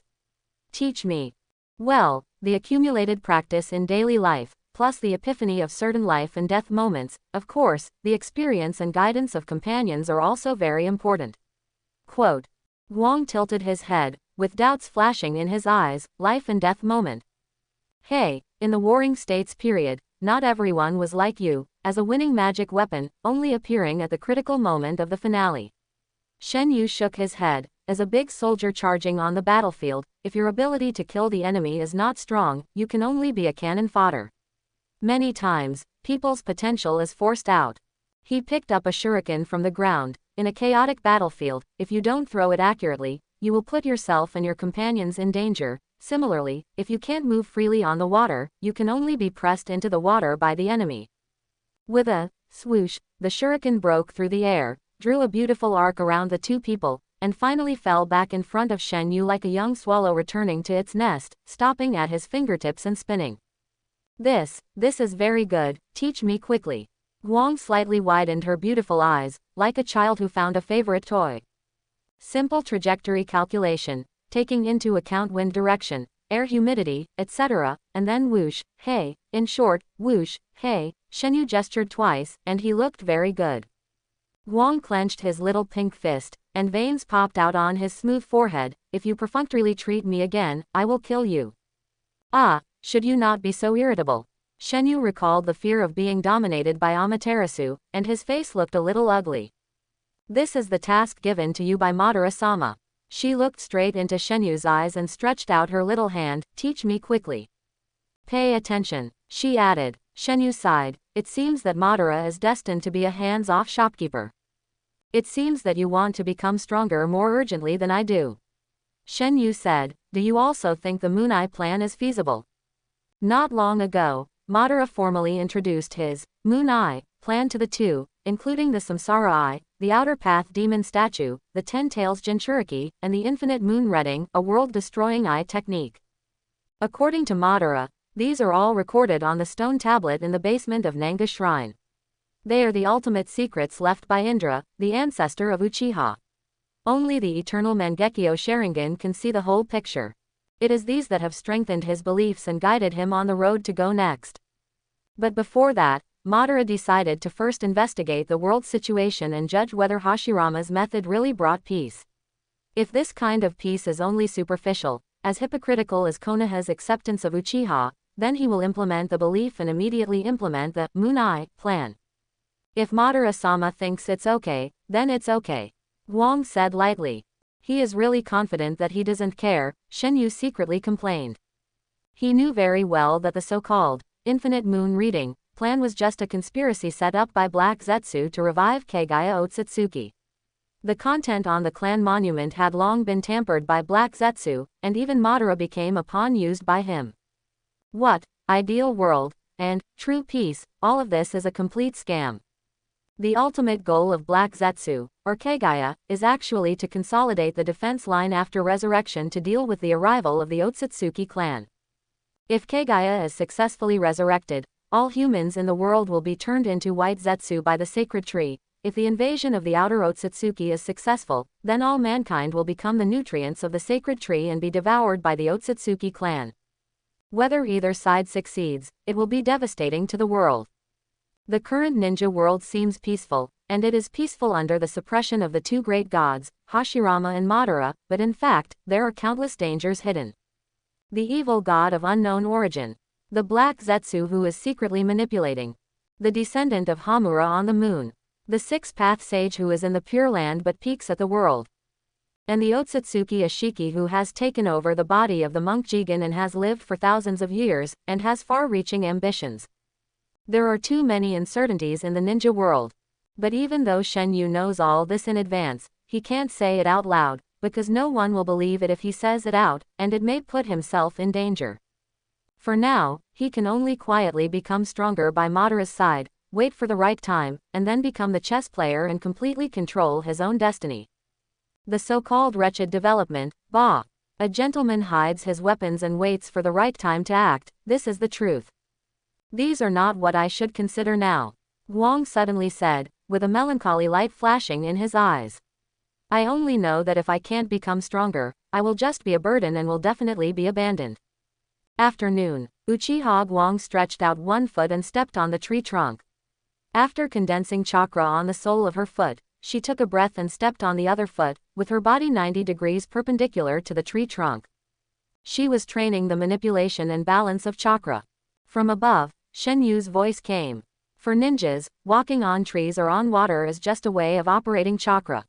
Teach me. Well, the accumulated practice in daily life, plus the epiphany of certain life and death moments, of course, the experience and guidance of companions are also very important. Quote. Guang tilted his head, with doubts flashing in his eyes, life and death moment. Hey, in the Warring States period, not everyone was like you, as a winning magic weapon, only appearing at the critical moment of the finale. Shenu shook his head, as a big soldier charging on the battlefield, if your ability to kill the enemy is not strong, you can only be a cannon fodder. Many times, people's potential is forced out. He picked up a shuriken from the ground. In a chaotic battlefield, if you don't throw it accurately, you will put yourself and your companions in danger. Similarly, if you can't move freely on the water, you can only be pressed into the water by the enemy. With a swoosh, the shuriken broke through the air, drew a beautiful arc around the two people, and finally fell back in front of Shenu like a young swallow returning to its nest, stopping at his fingertips and spinning. This is very good, teach me quickly. Guang slightly widened her beautiful eyes, like a child who found a favorite toy. Simple trajectory calculation, taking into account wind direction, air humidity, etc., and then whoosh, hey, in short, whoosh, hey, Shenu gestured twice, and he looked very good. Guang clenched his little pink fist, and veins popped out on his smooth forehead, if you perfunctorily treat me again, I will kill you. Ah, should you not be so irritable? Shenu recalled the fear of being dominated by Amaterasu, and his face looked a little ugly. This is the task given to you by Madara-sama. She looked straight into Shenu's eyes and stretched out her little hand, teach me quickly. Pay attention, she added. Shenu sighed, it seems that Madara is destined to be a hands-off shopkeeper. It seems that you want to become stronger more urgently than I do. Shenu said, do you also think the Moon Eye plan is feasible? Not long ago, Madara formally introduced his Moon Eye plan to the two, including the Samsara Eye, the Outer Path Demon Statue, the Ten Tails Jinchuriki, and the Infinite Moon Reading, a world-destroying eye technique. According to Madara, these are all recorded on the stone tablet in the basement of Nanga Shrine. They are the ultimate secrets left by Indra, the ancestor of Uchiha. Only the eternal Mangekyō Sharingan can see the whole picture. It is these that have strengthened his beliefs and guided him on the road to go next. But before that, Madara decided to first investigate the world situation and judge whether Hashirama's method really brought peace. If this kind of peace is only superficial, as hypocritical as Konoha's acceptance of Uchiha, then he will implement the belief and immediately implement the Moon Eye plan. If Madara-sama thinks it's okay, then it's okay. Guang said lightly. He is really confident that he doesn't care, Shenu secretly complained. He knew very well that the so-called Infinite Moon Reading plan was just a conspiracy set up by Black Zetsu to revive Kagaya Otsutsuki. The content on the clan monument had long been tampered by Black Zetsu, and even Madara became a pawn used by him. What, ideal world, and true peace, all of this is a complete scam. The ultimate goal of Black Zetsu, or Kagaya, is actually to consolidate the defense line after resurrection to deal with the arrival of the Otsutsuki clan. If Kagaya is successfully resurrected, all humans in the world will be turned into white Zetsu by the sacred tree. If the invasion of the outer Otsutsuki is successful, then all mankind will become the nutrients of the sacred tree and be devoured by the Otsutsuki clan. Whether either side succeeds, it will be devastating to the world. The current ninja world seems peaceful, and it is peaceful under the suppression of the two great gods, Hashirama and Madara, but in fact, there are countless dangers hidden. The evil god of unknown origin. The black Zetsu who is secretly manipulating. The descendant of Hamura on the moon. The six-path sage who is in the Pure Land but peeks at the world. And the Otsutsuki Ashiki who has taken over the body of the monk Jigen and has lived for thousands of years, and has far-reaching ambitions. There are too many uncertainties in the ninja world. But even though Shenu knows all this in advance, he can't say it out loud, because no one will believe it if he says it out, and it may put himself in danger. For now, he can only quietly become stronger by Madara's side, wait for the right time, and then become the chess player and completely control his own destiny. The so-called wretched development, Ba. A gentleman hides his weapons and waits for the right time to act, this is the truth. These are not what I should consider now, Wang suddenly said, with a melancholy light flashing in his eyes. I only know that if I can't become stronger, I will just be a burden and will definitely be abandoned. Afternoon, Uchiha Wang stretched out one foot and stepped on the tree trunk. After condensing chakra on the sole of her foot, she took a breath and stepped on the other foot, with her body 90 degrees perpendicular to the tree trunk. She was training the manipulation and balance of chakra. From above, Shenyu's voice came. For ninjas, walking on trees or on water is just a way of operating chakra.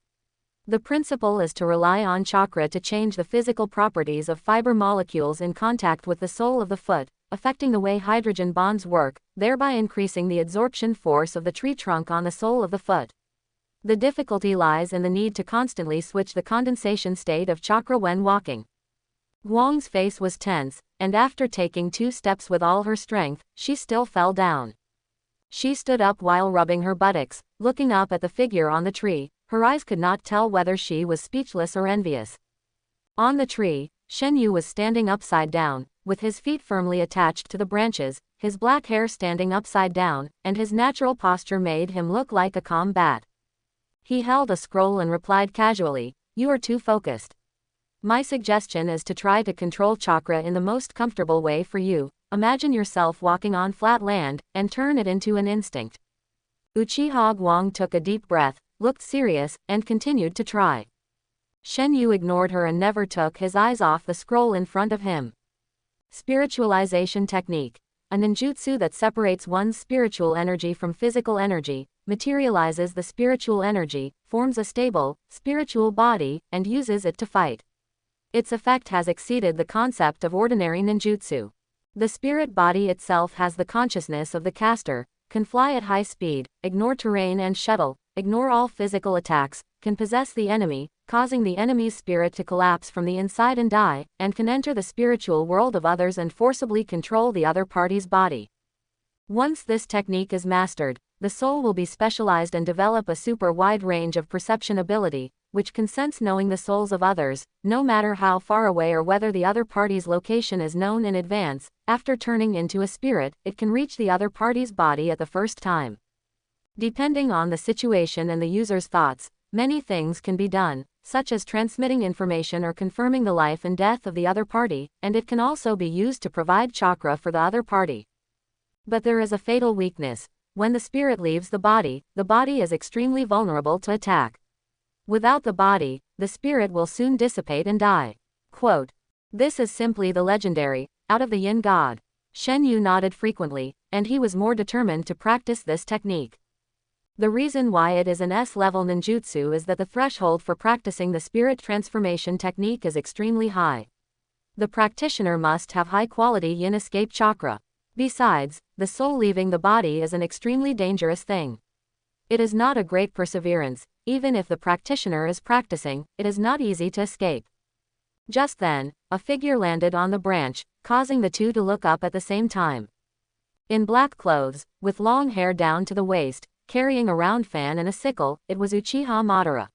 The principle is to rely on chakra to change the physical properties of fiber molecules in contact with the sole of the foot, affecting the way hydrogen bonds work, thereby increasing the adsorption force of the tree trunk on the sole of the foot. The difficulty lies in the need to constantly switch the condensation state of chakra when walking. Wang's face was tense, and after taking 2 steps with all her strength, she still fell down. She stood up while rubbing her buttocks, looking up at the figure on the tree. Her eyes could not tell whether she was speechless or envious. On the tree, Shenu was standing upside down, with his feet firmly attached to the branches, his black hair standing upside down, and his natural posture made him look like a calm bat. He held a scroll and replied casually, "You are too focused. My suggestion is to try to control chakra in the most comfortable way for you. Imagine yourself walking on flat land, and turn it into an instinct." Uchiha Wang took a deep breath, looked serious, and continued to try. Shenu ignored her and never took his eyes off the scroll in front of him. Spiritualization technique. A ninjutsu that separates one's spiritual energy from physical energy, materializes the spiritual energy, forms a stable, spiritual body, and uses it to fight. Its effect has exceeded the concept of ordinary ninjutsu. The spirit body itself has the consciousness of the caster, can fly at high speed, ignore terrain and shuttle, ignore all physical attacks, can possess the enemy, causing the enemy's spirit to collapse from the inside and die, and can enter the spiritual world of others and forcibly control the other party's body. Once this technique is mastered, the soul will be specialized and develop a super wide range of perception ability, which can sense knowing the souls of others, no matter how far away or whether the other party's location is known in advance. After turning into a spirit, it can reach the other party's body at the first time. Depending on the situation and the user's thoughts, many things can be done, such as transmitting information or confirming the life and death of the other party, and it can also be used to provide chakra for the other party. But there is a fatal weakness. When the spirit leaves the body is extremely vulnerable to attack. Without the body, the spirit will soon dissipate and die. Quote, "This is simply the legendary, out of the yin god." Shenu nodded frequently, and he was more determined to practice this technique. The reason why it is an S-level ninjutsu is that the threshold for practicing the spirit transformation technique is extremely high. The practitioner must have high-quality yin escape chakra. Besides, the soul leaving the body is an extremely dangerous thing. It is not a great perseverance. Even if the practitioner is practicing, it is not easy to escape. Just then, a figure landed on the branch, causing the two to look up at the same time. In black clothes, with long hair down to the waist, carrying a round fan and a sickle, it was Uchiha Madara.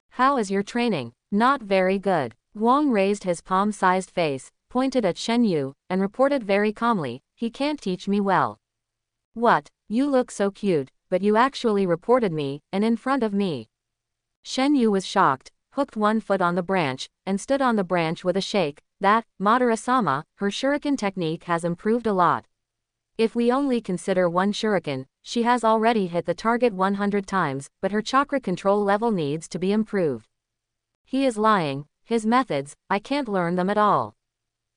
"How is your training?" "Not very good." Wang raised his palm-sized face, pointed at Shenu, and reported very calmly, "He can't teach me well." "What? You look so cute, but you actually reported me, and in front of me." Shenu was shocked, hooked one foot on the branch, and stood on the branch with a shake. "That, Madara-sama, her shuriken technique has improved a lot. If we only consider one shuriken, She has already hit the target 100 times, but her chakra control level needs to be improved. He is lying. His methods, I can't learn them at all.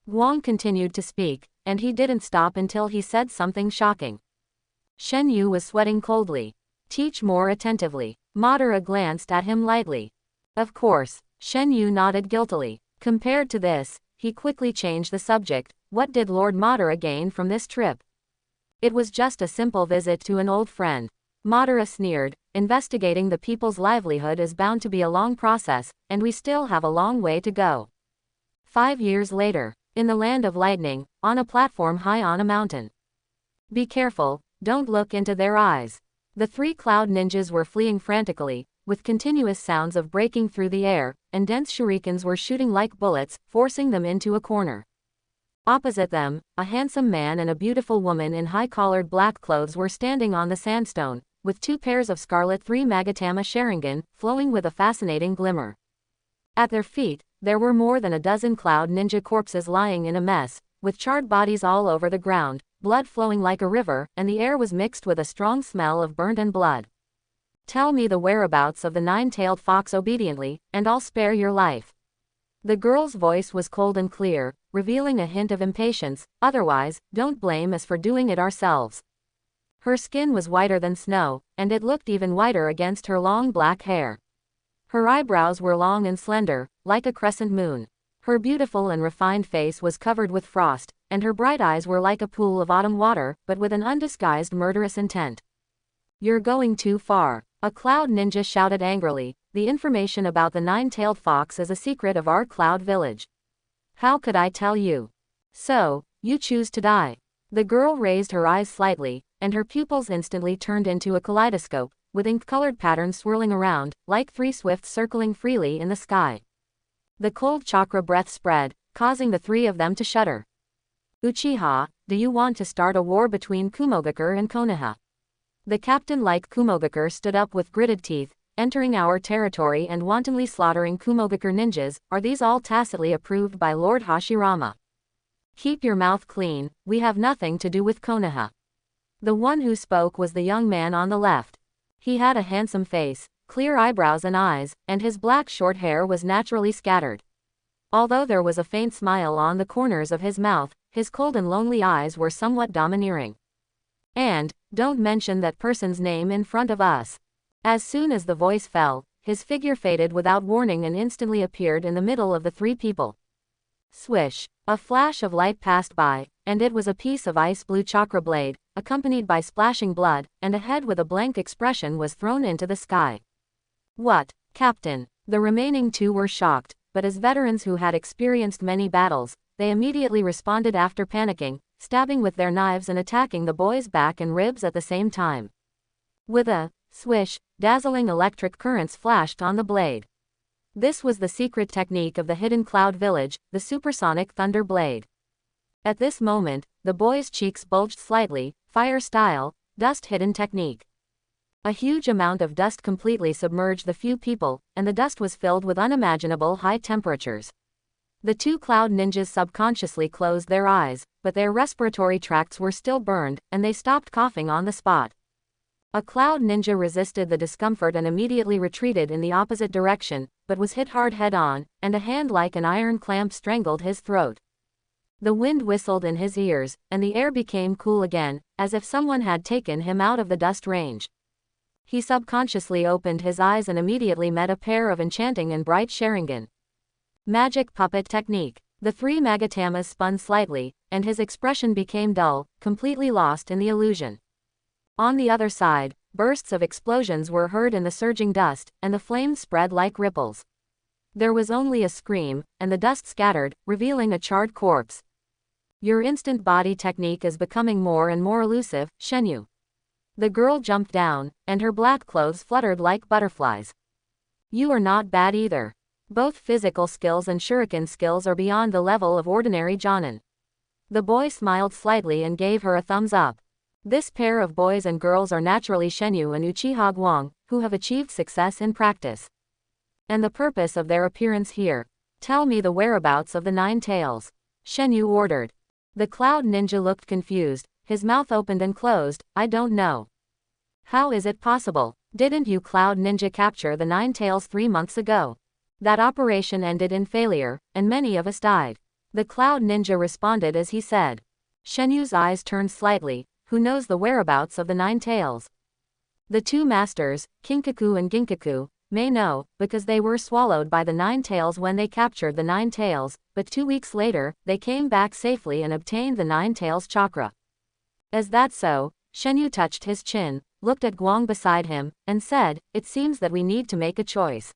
Wang continued to speak, and he didn't stop until he said something shocking. Shenu was sweating coldly. Teach more attentively. Madara glanced at him lightly. Of course. Shenu nodded guiltily. Compared to this, he quickly changed the subject. What did Lord Madara gain from this trip? It was just a simple visit to an old friend. Madara sneered. Investigating the people's livelihood is bound to be a long process, and we still have a long way to go. 5 years later, in the land of lightning, on a platform high on a mountain. Be careful, don't look into their eyes. The 3 cloud ninjas were fleeing frantically, with continuous sounds of breaking through the air, and dense shurikens were shooting like bullets, forcing them into a corner. Opposite them, a handsome man and a beautiful woman in high-collared black clothes were standing on the sandstone, with 2 pairs of scarlet 3 Magatama Sharingan, flowing with a fascinating glimmer. At their feet, there were more than a dozen cloud ninja corpses lying in a mess, with charred bodies all over the ground, blood flowing like a river, and the air was mixed with a strong smell of burnt and blood. Tell me the whereabouts of the 9-tailed fox obediently, and I'll spare your life. The girl's voice was cold and clear, revealing a hint of impatience. Otherwise, don't blame us for doing it ourselves. Her skin was whiter than snow, and it looked even whiter against her long black hair. Her eyebrows were long and slender, like a crescent moon. Her beautiful and refined face was covered with frost, and her bright eyes were like a pool of autumn water, but with an undisguised murderous intent. You're going too far. A cloud ninja shouted angrily. The information about the 9-tailed fox is a secret of our cloud village. How could I tell you? So, you choose to die. The girl raised her eyes slightly, and her pupils instantly turned into a kaleidoscope, with ink-colored patterns swirling around, like 3 swifts circling freely in the sky. The cold chakra breath spread, causing the 3 of them to shudder. Uchiha, do you want to start a war between Kumogakure and Konoha? The captain-like Kumogakure stood up with gritted teeth. Entering our territory and wantonly slaughtering Kumogakure ninjas, are these all tacitly approved by Lord Hashirama? Keep your mouth clean, we have nothing to do with Konoha. The one who spoke was the young man on the left. He had a handsome face, clear eyebrows and eyes, and his black short hair was naturally scattered. Although there was a faint smile on the corners of his mouth, his cold and lonely eyes were somewhat domineering. And, don't mention that person's name in front of us. As soon as the voice fell, his figure faded without warning and instantly appeared in the middle of the 3 people. Swish! A flash of light passed by, and it was a piece of ice blue chakra blade, accompanied by splashing blood, and a head with a blank expression was thrown into the sky. What, Captain? The remaining 2 were shocked, but as veterans who had experienced many battles, they immediately responded after panicking, stabbing with their knives and attacking the boy's back and ribs at the same time. With a swish, dazzling electric currents flashed on the blade. This was the secret technique of the hidden cloud village, the supersonic thunder blade. At this moment, the boy's cheeks bulged slightly, fire style, dust hidden technique. A huge amount of dust completely submerged the few people, and the dust was filled with unimaginable high temperatures. The 2 cloud ninjas subconsciously closed their eyes, but their respiratory tracts were still burned, and they stopped coughing on the spot. A cloud ninja resisted the discomfort and immediately retreated in the opposite direction, but was hit hard head-on, and a hand like an iron clamp strangled his throat. The wind whistled in his ears, and the air became cool again, as if someone had taken him out of the dust range. He subconsciously opened his eyes and immediately met a pair of enchanting and bright Sharingan. Magic puppet technique. The 3 Magatamas spun slightly, and his expression became dull, completely lost in the illusion. On the other side, bursts of explosions were heard in the surging dust, and the flames spread like ripples. There was only a scream, and the dust scattered, revealing a charred corpse. Your instant body technique is becoming more and more elusive, Shenu. The girl jumped down, and her black clothes fluttered like butterflies. You are not bad either. Both physical skills and shuriken skills are beyond the level of ordinary jonin. The boy smiled slightly and gave her a thumbs up. This pair of boys and girls are naturally Shenu and Uchiha Guang, who have achieved success in practice. And the purpose of their appearance here. Tell me the whereabouts of the 9 tails. Shenu ordered. The cloud ninja looked confused, his mouth opened and closed. I don't know. How is it possible? Didn't you Cloud Ninja capture the 9 tails 3 months ago? That operation ended in failure, and many of us died. The Cloud Ninja responded as he said. Shenu's eyes turned slightly. Who knows the whereabouts of the 9 tails? The 2 masters, Kinkaku and Ginkaku, may know, because they were swallowed by the 9 tails when they captured the 9 tails, but 2 weeks later, they came back safely and obtained the 9 tails chakra. Is that so? Shenu touched his chin, looked at Guang beside him, and said, it seems that we need to make a choice.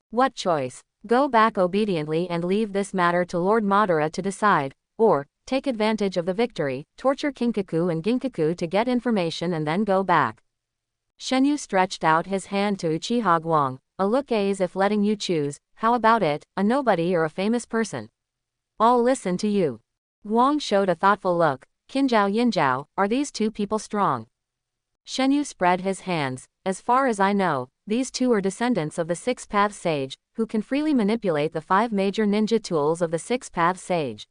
What choice? Go back obediently and leave this matter to Lord Madara to decide, or, take advantage of the victory, torture Kinkaku and Ginkaku to get information and then go back. Shenu stretched out his hand to Uchiha Guang, a look as if letting you choose. How about it, a nobody or a famous person? I'll listen to you. Guang showed a thoughtful look. Qinzhao Yinzhao, are these 2 people strong? Shenu spread his hands. As far as I know, these 2 are descendants of the 6-Path Sage, who can freely manipulate the 5 major ninja tools of the 6-Path Sage.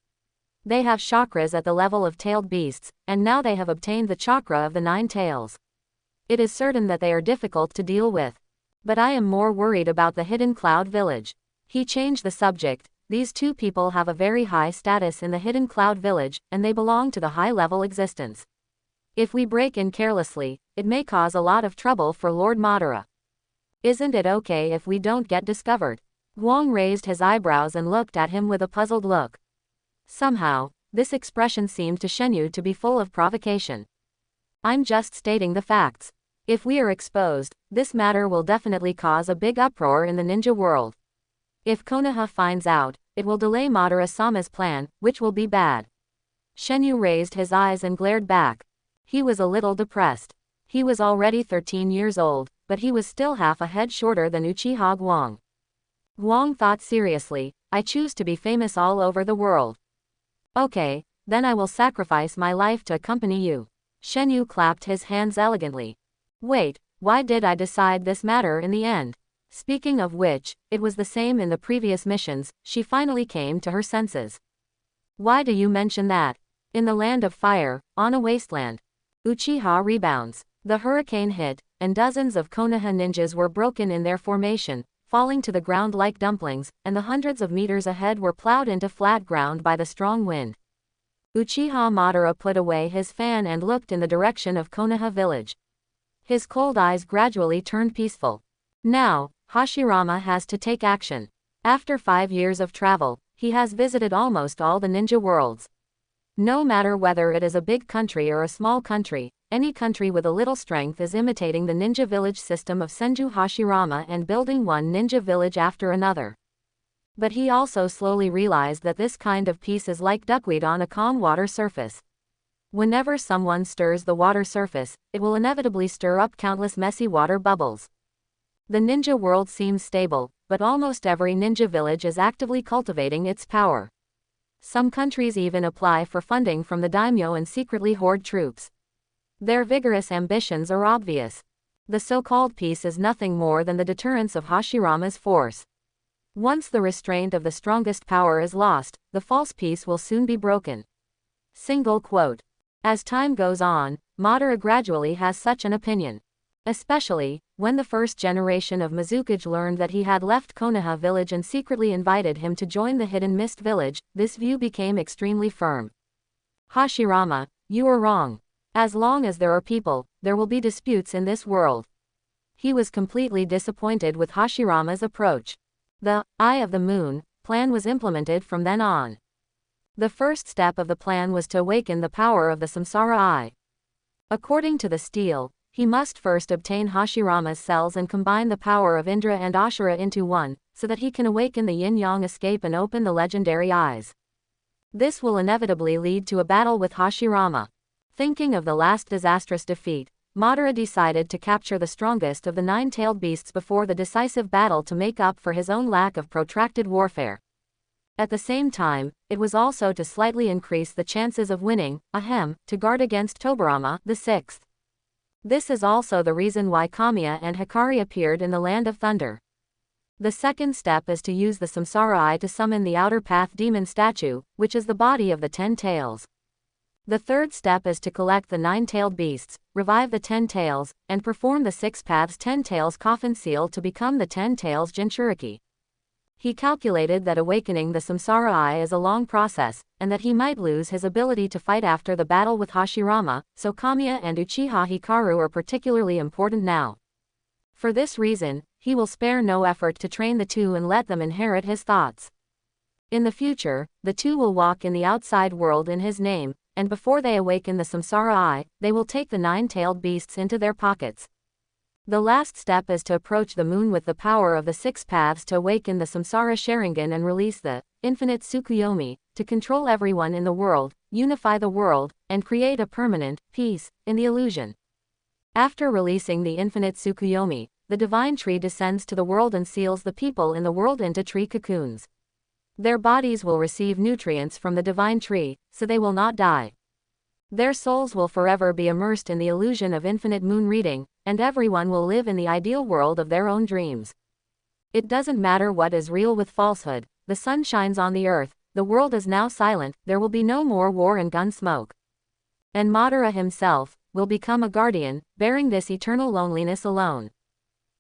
They have chakras at the level of tailed beasts, and now they have obtained the chakra of the 9 tails. It is certain that they are difficult to deal with. But I am more worried about the Hidden Cloud Village. He changed the subject. These 2 people have a very high status in the Hidden Cloud Village, and they belong to the high-level existence. If we break in carelessly, it may cause a lot of trouble for Lord Madara. Isn't it okay if we don't get discovered? Guang raised his eyebrows and looked at him with a puzzled look. Somehow, this expression seemed to Shenu to be full of provocation. I'm just stating the facts. If we are exposed, this matter will definitely cause a big uproar in the ninja world. If Konoha finds out, it will delay Madara-sama's plan, which will be bad. Shenu raised his eyes and glared back. He was a little depressed. He was already 13 years old, but he was still half a head shorter than Uchiha Guang. Guang thought seriously, I choose to be famous all over the world. Okay, then I will sacrifice my life to accompany you. Shenu clapped his hands elegantly. Wait, why did I decide this matter in the end? Speaking of which, it was the same in the previous missions. She finally came to her senses. Why do you mention that? In the land of fire, on a wasteland. Uchiha rebounds. The hurricane hit, and dozens of Konoha ninjas were broken in their formation, falling to the ground like dumplings, and the hundreds of meters ahead were plowed into flat ground by the strong wind. Uchiha Madara put away his fan and looked in the direction of Konoha village. His cold eyes gradually turned peaceful. Now, Hashirama has to take action. After 5 years of travel, he has visited almost all the ninja worlds. No matter whether it is a big country or a small country, any country with a little strength is imitating the ninja village system of Senju Hashirama and building one ninja village after another. But he also slowly realized that this kind of peace is like duckweed on a calm water surface. Whenever someone stirs the water surface, it will inevitably stir up countless messy water bubbles. The ninja world seems stable, but almost every ninja village is actively cultivating its power. Some countries even apply for funding from the daimyo and secretly hoard troops. Their vigorous ambitions are obvious. The so-called peace is nothing more than the deterrence of Hashirama's force. Once the restraint of the strongest power is lost, the false peace will soon be broken. Single quote. As time goes on, Madara gradually has such an opinion. Especially, when the first generation of Mizukage learned that he had left Konoha village and secretly invited him to join the Hidden Mist village, this view became extremely firm. Hashirama, you are wrong. As long as there are people, there will be disputes in this world. He was completely disappointed with Hashirama's approach. The Eye of the Moon plan was implemented from then on. The first step of the plan was to awaken the power of the Samsara Eye. According to the stele, he must first obtain Hashirama's cells and combine the power of Indra and Ashura into one, so that he can awaken the yin-yang escape and open the legendary eyes. This will inevitably lead to a battle with Hashirama. Thinking of the last disastrous defeat, Madara decided to capture the strongest of the 9-tailed beasts before the decisive battle to make up for his own lack of protracted warfare. At the same time, it was also to slightly increase the chances of winning, to guard against Tobirama, the 6th. This is also the reason why Kamiya and Hikaru appeared in the Land of Thunder. The second step is to use the Samsara Eye to summon the Outer Path Demon statue, which is the body of the 10 tails. The third step is to collect the 9-tailed beasts, revive the 10 tails, and perform the 6 paths 10 tails coffin seal to become the 10 tails Jinchuriki. He calculated that awakening the Samsara Eye is a long process, and that he might lose his ability to fight after the battle with Hashirama, so Kamiya and Uchiha Hikaru are particularly important now. For this reason, he will spare no effort to train the two and let them inherit his thoughts. In the future, the two will walk in the outside world in his name, and before they awaken the Samsara Eye, they will take the 9-tailed beasts into their pockets. The last step is to approach the moon with the power of the 6 paths to awaken the Samsara Sharingan and release the infinite Tsukuyomi, to control everyone in the world, unify the world, and create a permanent peace in the illusion. After releasing the infinite Tsukuyomi, the divine tree descends to the world and seals the people in the world into tree cocoons. Their bodies will receive nutrients from the divine tree, so they will not die. Their souls will forever be immersed in the illusion of infinite moon reading, and everyone will live in the ideal world of their own dreams. It doesn't matter what is real with falsehood, the sun shines on the earth, the world is now silent, there will be no more war and gun smoke. And Madara himself will become a guardian, bearing this eternal loneliness alone.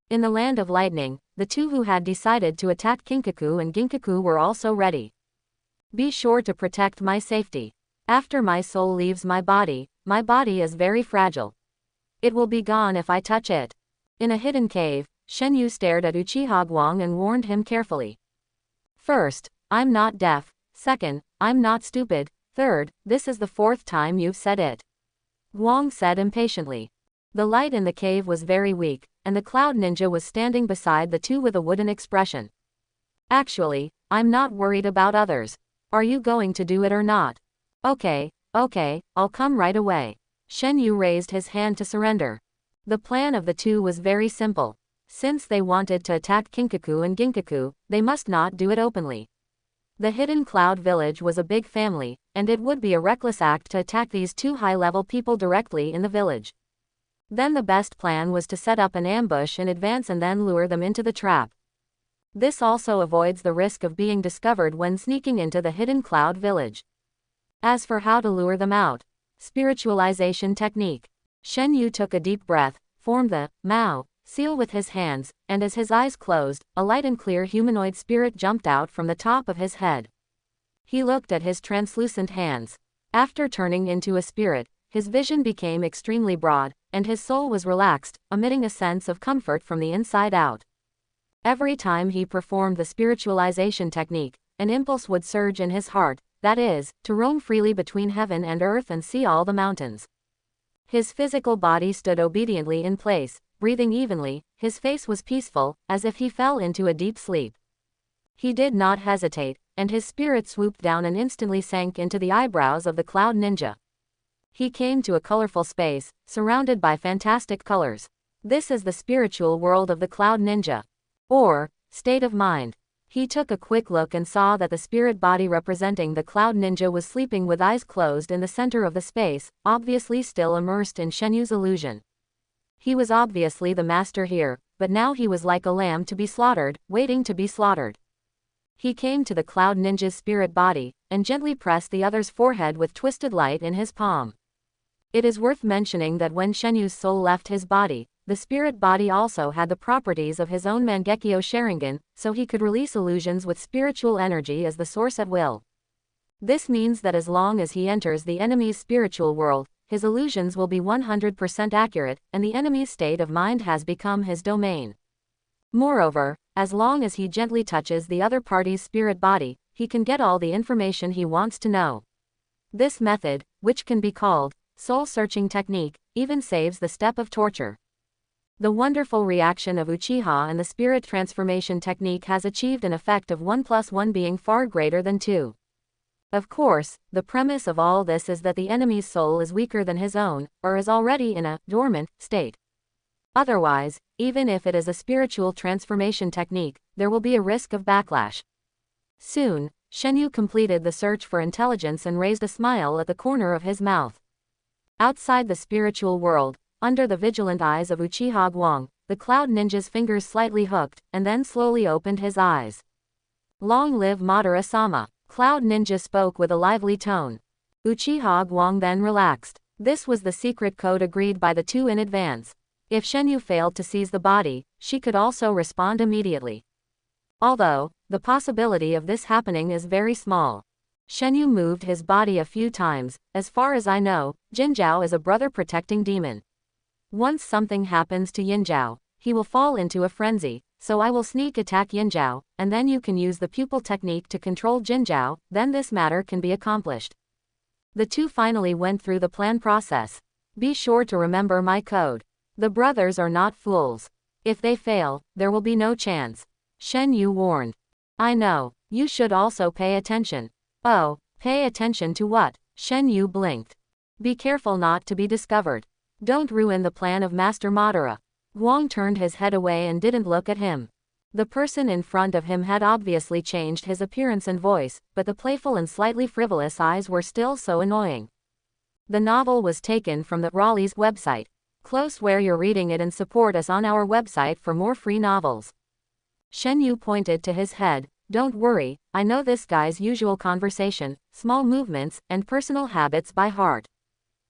In the land of lightning, the two who had decided to attack Kinkaku and Ginkaku were also ready. Be sure to protect my safety. After my soul leaves my body is very fragile. It will be gone if I touch it. In a hidden cave, Shenu stared at Uchiha Guang and warned him carefully. First, I'm not deaf. Second, I'm not stupid. Third, this is the 4th time you've said it. Guang said impatiently. The light in the cave was very weak, and the Cloud Ninja was standing beside the two with a wooden expression. Actually, I'm not worried about others. Are you going to do it or not? Okay, I'll come right away. Shenu raised his hand to surrender. The plan of the two was very simple. Since they wanted to attack Kinkaku and Ginkaku, they must not do it openly. The hidden cloud village was a big family, and it would be a reckless act to attack these two high-level people directly in the village. Then the best plan was to set up an ambush in advance and then lure them into the trap. This also avoids the risk of being discovered when sneaking into the hidden cloud village. As for how to lure them out, spiritualization technique. Shenu took a deep breath, formed the Mao seal with his hands, and as his eyes closed, a light and clear humanoid spirit jumped out from the top of his head. He looked at his translucent hands. After turning into a spirit, his vision became extremely broad, and his soul was relaxed, emitting a sense of comfort from the inside out. Every time he performed the spiritualization technique, an impulse would surge in his heart, that is, to roam freely between heaven and earth and see all the mountains. His physical body stood obediently in place, breathing evenly, his face was peaceful, as if he fell into a deep sleep. He did not hesitate, and his spirit swooped down and instantly sank into the eyebrows of the Cloud Ninja. He came to a colorful space, surrounded by fantastic colors. This is the spiritual world of the Cloud Ninja. Or, state of mind. He took a quick look and saw that the spirit body representing the Cloud Ninja was sleeping with eyes closed in the center of the space, obviously still immersed in Shenu's illusion. He was obviously the master here, but now he was like a lamb to be slaughtered, waiting to be slaughtered. He came to the Cloud Ninja's spirit body, and gently pressed the other's forehead with twisted light in his palm. It is worth mentioning that when Shenu's soul left his body, the spirit body also had the properties of his own Mangekyō Sharingan, so he could release illusions with spiritual energy as the source at will. This means that as long as he enters the enemy's spiritual world, his illusions will be 100% accurate, and the enemy's state of mind has become his domain. Moreover, as long as he gently touches the other party's spirit body, he can get all the information he wants to know. This method, which can be called soul-searching technique, even saves the step of torture. The wonderful reaction of Uchiha and the spirit transformation technique has achieved an effect of 1 + 1 being far greater than 2. Of course, the premise of all this is that the enemy's soul is weaker than his own, or is already in a dormant state. Otherwise, even if it is a spiritual transformation technique, there will be a risk of backlash. Soon, Shenu completed the search for intelligence and raised a smile at the corner of his mouth. Outside the spiritual world, under the vigilant eyes of Uchiha Guang, the Cloud Ninja's fingers slightly hooked, and then slowly opened his eyes. Long live Madara-sama! Cloud Ninja spoke with a lively tone. Uchiha Guang then relaxed. This was the secret code agreed by the two in advance. If Shenu failed to seize the body, she could also respond immediately. Although, the possibility of this happening is very small. Shenu moved his body a few times. As far as I know, Jinzhao is a brother-protecting demon. Once something happens to Jinzhao, he will fall into a frenzy, so I will sneak attack Jinzhao, and then you can use the pupil technique to control Jinzhao, then this matter can be accomplished. The two finally went through the plan process. Be sure to remember my code. The brothers are not fools. If they fail, there will be no chance. Shen Yu warned. I know, you should also pay attention. Oh, pay attention to what? Shen Yu blinked. Be careful not to be discovered. Don't ruin the plan of Master Madara. Guang turned his head away and didn't look at him. The person in front of him had obviously changed his appearance and voice, but the playful and slightly frivolous eyes were still so annoying. The novel was taken from the Raleigh's website. Close where you're reading it and support us on our website for more free novels. Shen Yu pointed to his head. Don't worry, I know this guy's usual conversation, small movements, and personal habits by heart.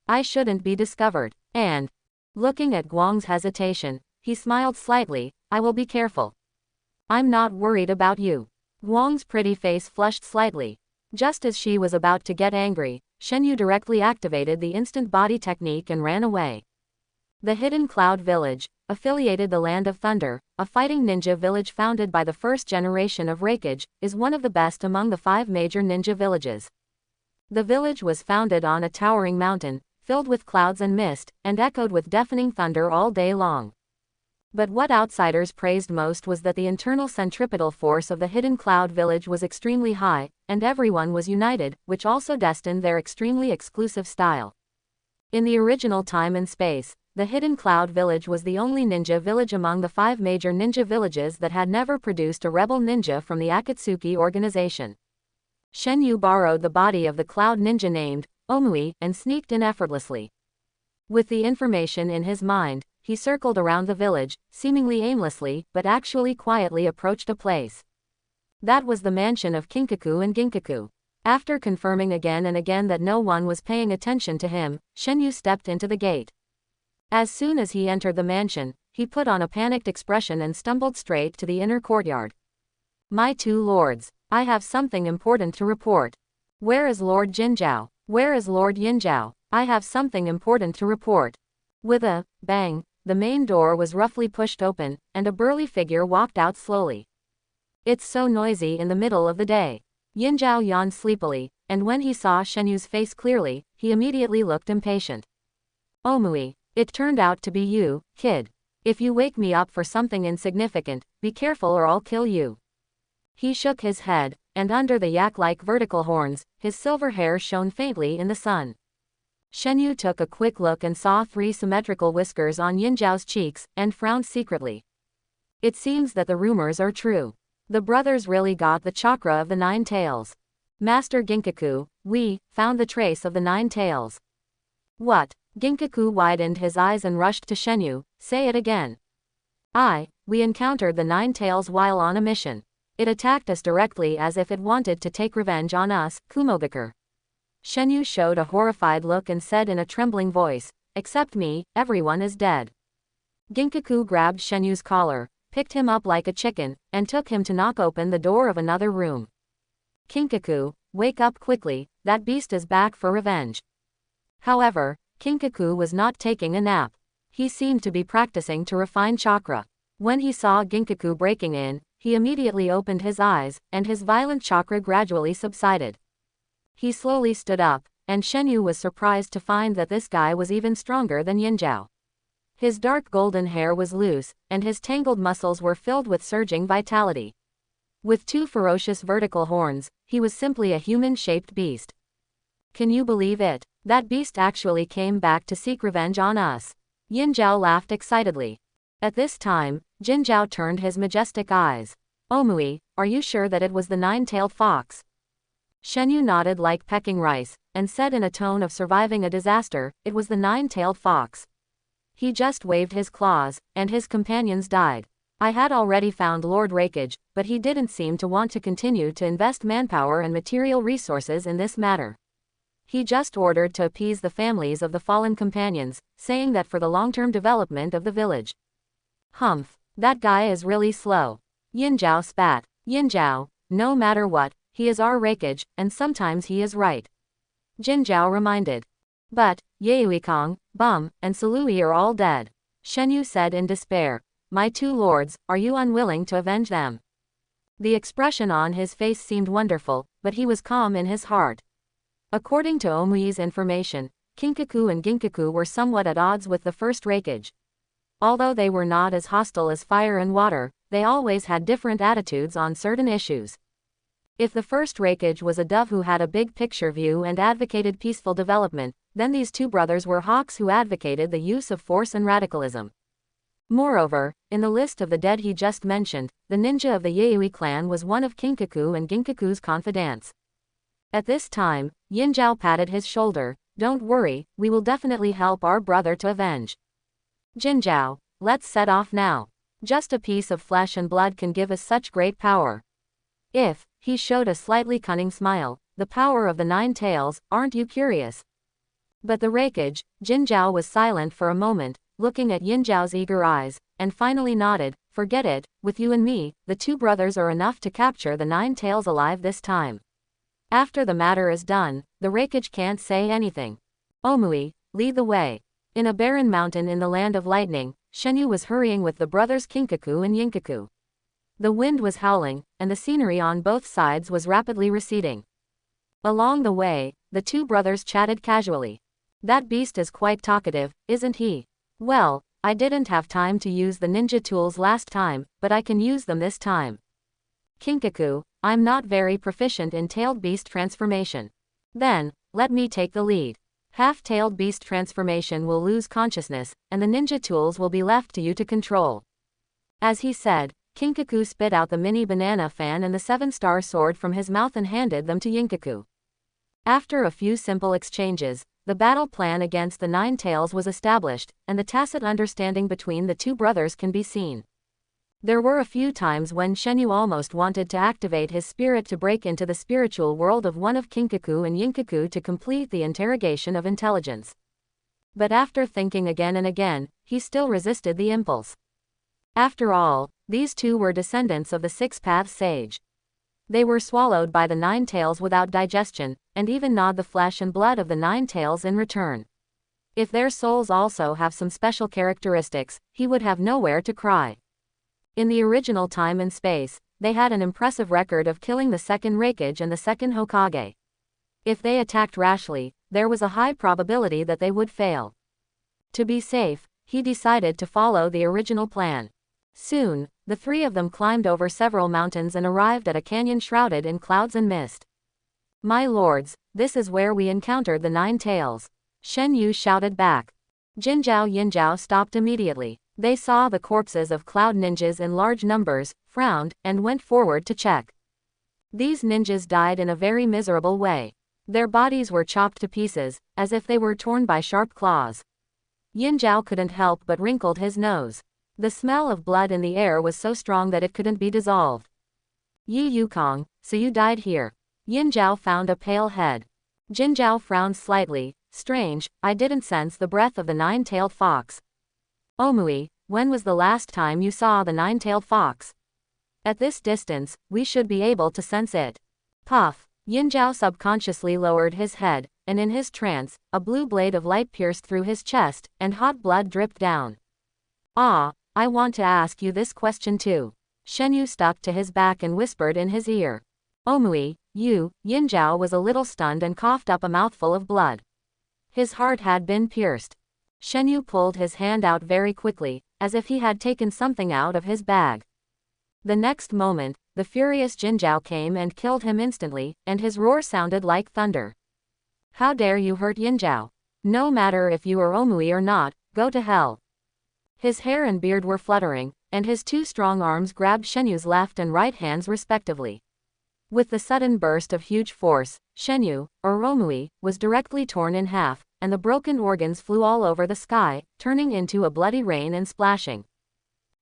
I shouldn't be discovered. And, looking at Guang's hesitation, he smiled slightly. I will be careful. I'm not worried about you. Guang's pretty face flushed slightly. Just as she was about to get angry, Shen Yu directly activated the instant body technique and ran away. The Hidden Cloud Village, affiliated the Land of Thunder, a fighting ninja village founded by the first generation of Raikage, is one of the best among the 5 major ninja villages. The village was founded on a towering mountain, filled with clouds and mist, and echoed with deafening thunder all day long. But what outsiders praised most was that the internal centripetal force of the Hidden Cloud Village was extremely high, and everyone was united, which also destined their extremely exclusive style. In the original time and space, the Hidden Cloud Village was the only ninja village among the 5 major ninja villages that had never produced a rebel ninja from the Akatsuki organization. Shen Yu borrowed the body of the cloud ninja named Omui and sneaked in effortlessly. With the information in his mind, he circled around the village, seemingly aimlessly, but actually quietly approached a place. That was the mansion of Kinkaku and Ginkaku. After confirming again and again that no one was paying attention to him, Shen Yu stepped into the gate. As soon as he entered the mansion, he put on a panicked expression and stumbled straight to the inner courtyard. My 2 lords, I have something important to report. Where is Lord Jinzhao? Where is Lord Yinzhao? I have something important to report. With a bang, the main door was roughly pushed open, and a burly figure walked out slowly. It's so noisy in the middle of the day. Yinzhao yawned sleepily, and when he saw Shen Yu's face clearly, he immediately looked impatient. Omui, it turned out to be you, kid. If you wake me up for something insignificant, be careful or I'll kill you. He shook his head, and under the yak-like vertical horns, his silver hair shone faintly in the sun. Shen Yu took a quick look and saw 3 symmetrical whiskers on Yinzhao's cheeks, and frowned secretly. It seems that the rumors are true. The brothers really got the chakra of the 9 tails. Master Ginkaku, we found the trace of the 9 tails. What? Ginkaku widened his eyes and rushed to Shen Yu. Say it again. We encountered the 9 tails while on a mission. It attacked us directly as if it wanted to take revenge on us, Kumogakure. Shen Yu showed a horrified look and said in a trembling voice, except me, everyone is dead. Ginkaku grabbed Shen Yu's collar, picked him up like a chicken, and took him to knock open the door of another room. Kinkaku, wake up quickly, that beast is back for revenge. However, Kinkaku was not taking a nap. He seemed to be practicing to refine chakra. When he saw Ginkaku breaking in, he immediately opened his eyes, and his violent chakra gradually subsided. He slowly stood up, and Shen Yu was surprised to find that this guy was even stronger than Yinzhao. His dark golden hair was loose, and his tangled muscles were filled with surging vitality. With 2 ferocious vertical horns, he was simply a human-shaped beast. Can you believe it? That beast actually came back to seek revenge on us. Yinzhao laughed excitedly. At this time, Jinzhao turned his majestic eyes. Omui, are you sure that it was the 9-tailed fox? Shen Yu nodded like pecking rice, and said in a tone of surviving a disaster, it was the 9-tailed fox. He just waved his claws, and his companions died. I had already found Lord Raikage, but he didn't seem to want to continue to invest manpower and material resources in this matter. He just ordered to appease the families of the fallen companions, saying that for the long-term development of the village. Humph, that guy is really slow. Yinzhao spat. Yinzhao, no matter what, he is our Raikage, and sometimes he is right. Jinzhao reminded. But, Yaoikong, Bum, and Salui are all dead. Shenu said in despair. My two lords, are you unwilling to avenge them? The expression on his face seemed wonderful, but he was calm in his heart. According to Omui's information, Kinkaku and Ginkaku were somewhat at odds with the first Raikage. Although they were not as hostile as fire and water, they always had different attitudes on certain issues. If the first Raikage was a dove who had a big picture view and advocated peaceful development, then these two brothers were hawks who advocated the use of force and radicalism. Moreover, in the list of the dead he just mentioned, the ninja of the Yaoi clan was one of Kinkaku and Ginkaku's confidants. At this time, Yinzhao patted his shoulder. Don't worry, we will definitely help our brother to avenge. Jinzhao, let's set off now. Just a piece of flesh and blood can give us such great power. If, he showed a slightly cunning smile, the power of the 9 tails, aren't you curious? But the Raikage, Jinzhao was silent for a moment, looking at Yinzhao's eager eyes, and finally nodded. Forget it, with you and me, the two brothers are enough to capture the 9 tails alive this time. After the matter is done, the Raikage can't say anything. Omui, lead the way. In a barren mountain in the land of lightning, Shenu was hurrying with the brothers Kinkaku and Yinkaku. The wind was howling, and the scenery on both sides was rapidly receding. Along the way, the two brothers chatted casually. That beast is quite talkative, isn't he? Well, I didn't have time to use the ninja tools last time, but I can use them this time. Kinkaku, I'm not very proficient in tailed beast transformation. Then, let me take the lead. Half-tailed beast transformation will lose consciousness, and the ninja tools will be left to you to control. As he said, Kinkaku spit out the mini banana fan and the 7-star sword from his mouth and handed them to Yinkaku. After a few simple exchanges, the battle plan against the 9 tails was established, and the tacit understanding between the two brothers can be seen. There were a few times when Shenu almost wanted to activate his spirit to break into the spiritual world of one of Kinkaku and Yinkaku to complete the interrogation of intelligence. But after thinking again and again, he still resisted the impulse. After all, these two were descendants of the 6-path sage. They were swallowed by the 9 tails without digestion, and even gnawed the flesh and blood of the 9 tails in return. If their souls also have some special characteristics, he would have nowhere to cry. In the original time and space, they had an impressive record of killing the second Raikage and the second Hokage. If they attacked rashly, there was a high probability that they would fail. To be safe, he decided to follow the original plan. Soon, the three of them climbed over several mountains and arrived at a canyon shrouded in clouds and mist. My lords, this is where we encountered the 9 tails. Shen Yu shouted back. Yinzhao stopped immediately. They saw the corpses of cloud ninjas in large numbers, frowned, and went forward to check. These ninjas died in a very miserable way. Their bodies were chopped to pieces, as if they were torn by sharp claws. Yinzhao couldn't help but wrinkled his nose. The smell of blood in the air was so strong that it couldn't be dissolved. Yi Yukong, so you died here. Yinzhao found a pale head. Jinzhao frowned slightly. Strange, I didn't sense the breath of the 9-tailed fox. Omui, when was the last time you saw the 9-tailed fox? At this distance, we should be able to sense it. Puff. Yinzhao subconsciously lowered his head, and in his trance, a blue blade of light pierced through his chest, and hot blood dripped down. Ah, I want to ask you this question too. Shenyu stuck to his back and whispered in his ear. Omui, Yinzhao was a little stunned and coughed up a mouthful of blood. His heart had been pierced. Shenyu pulled his hand out very quickly, as if he had taken something out of his bag. The next moment, the furious Jinzhao came and killed him instantly, and his roar sounded like thunder. How dare you hurt Yinzhao? No matter if you are Omui or not, go to hell. His hair and beard were fluttering, and his two strong arms grabbed Shenyu's left and right hands respectively. With the sudden burst of huge force, Shenyu, or Omui, was directly torn in half, and the broken organs flew all over the sky, turning into a bloody rain and splashing.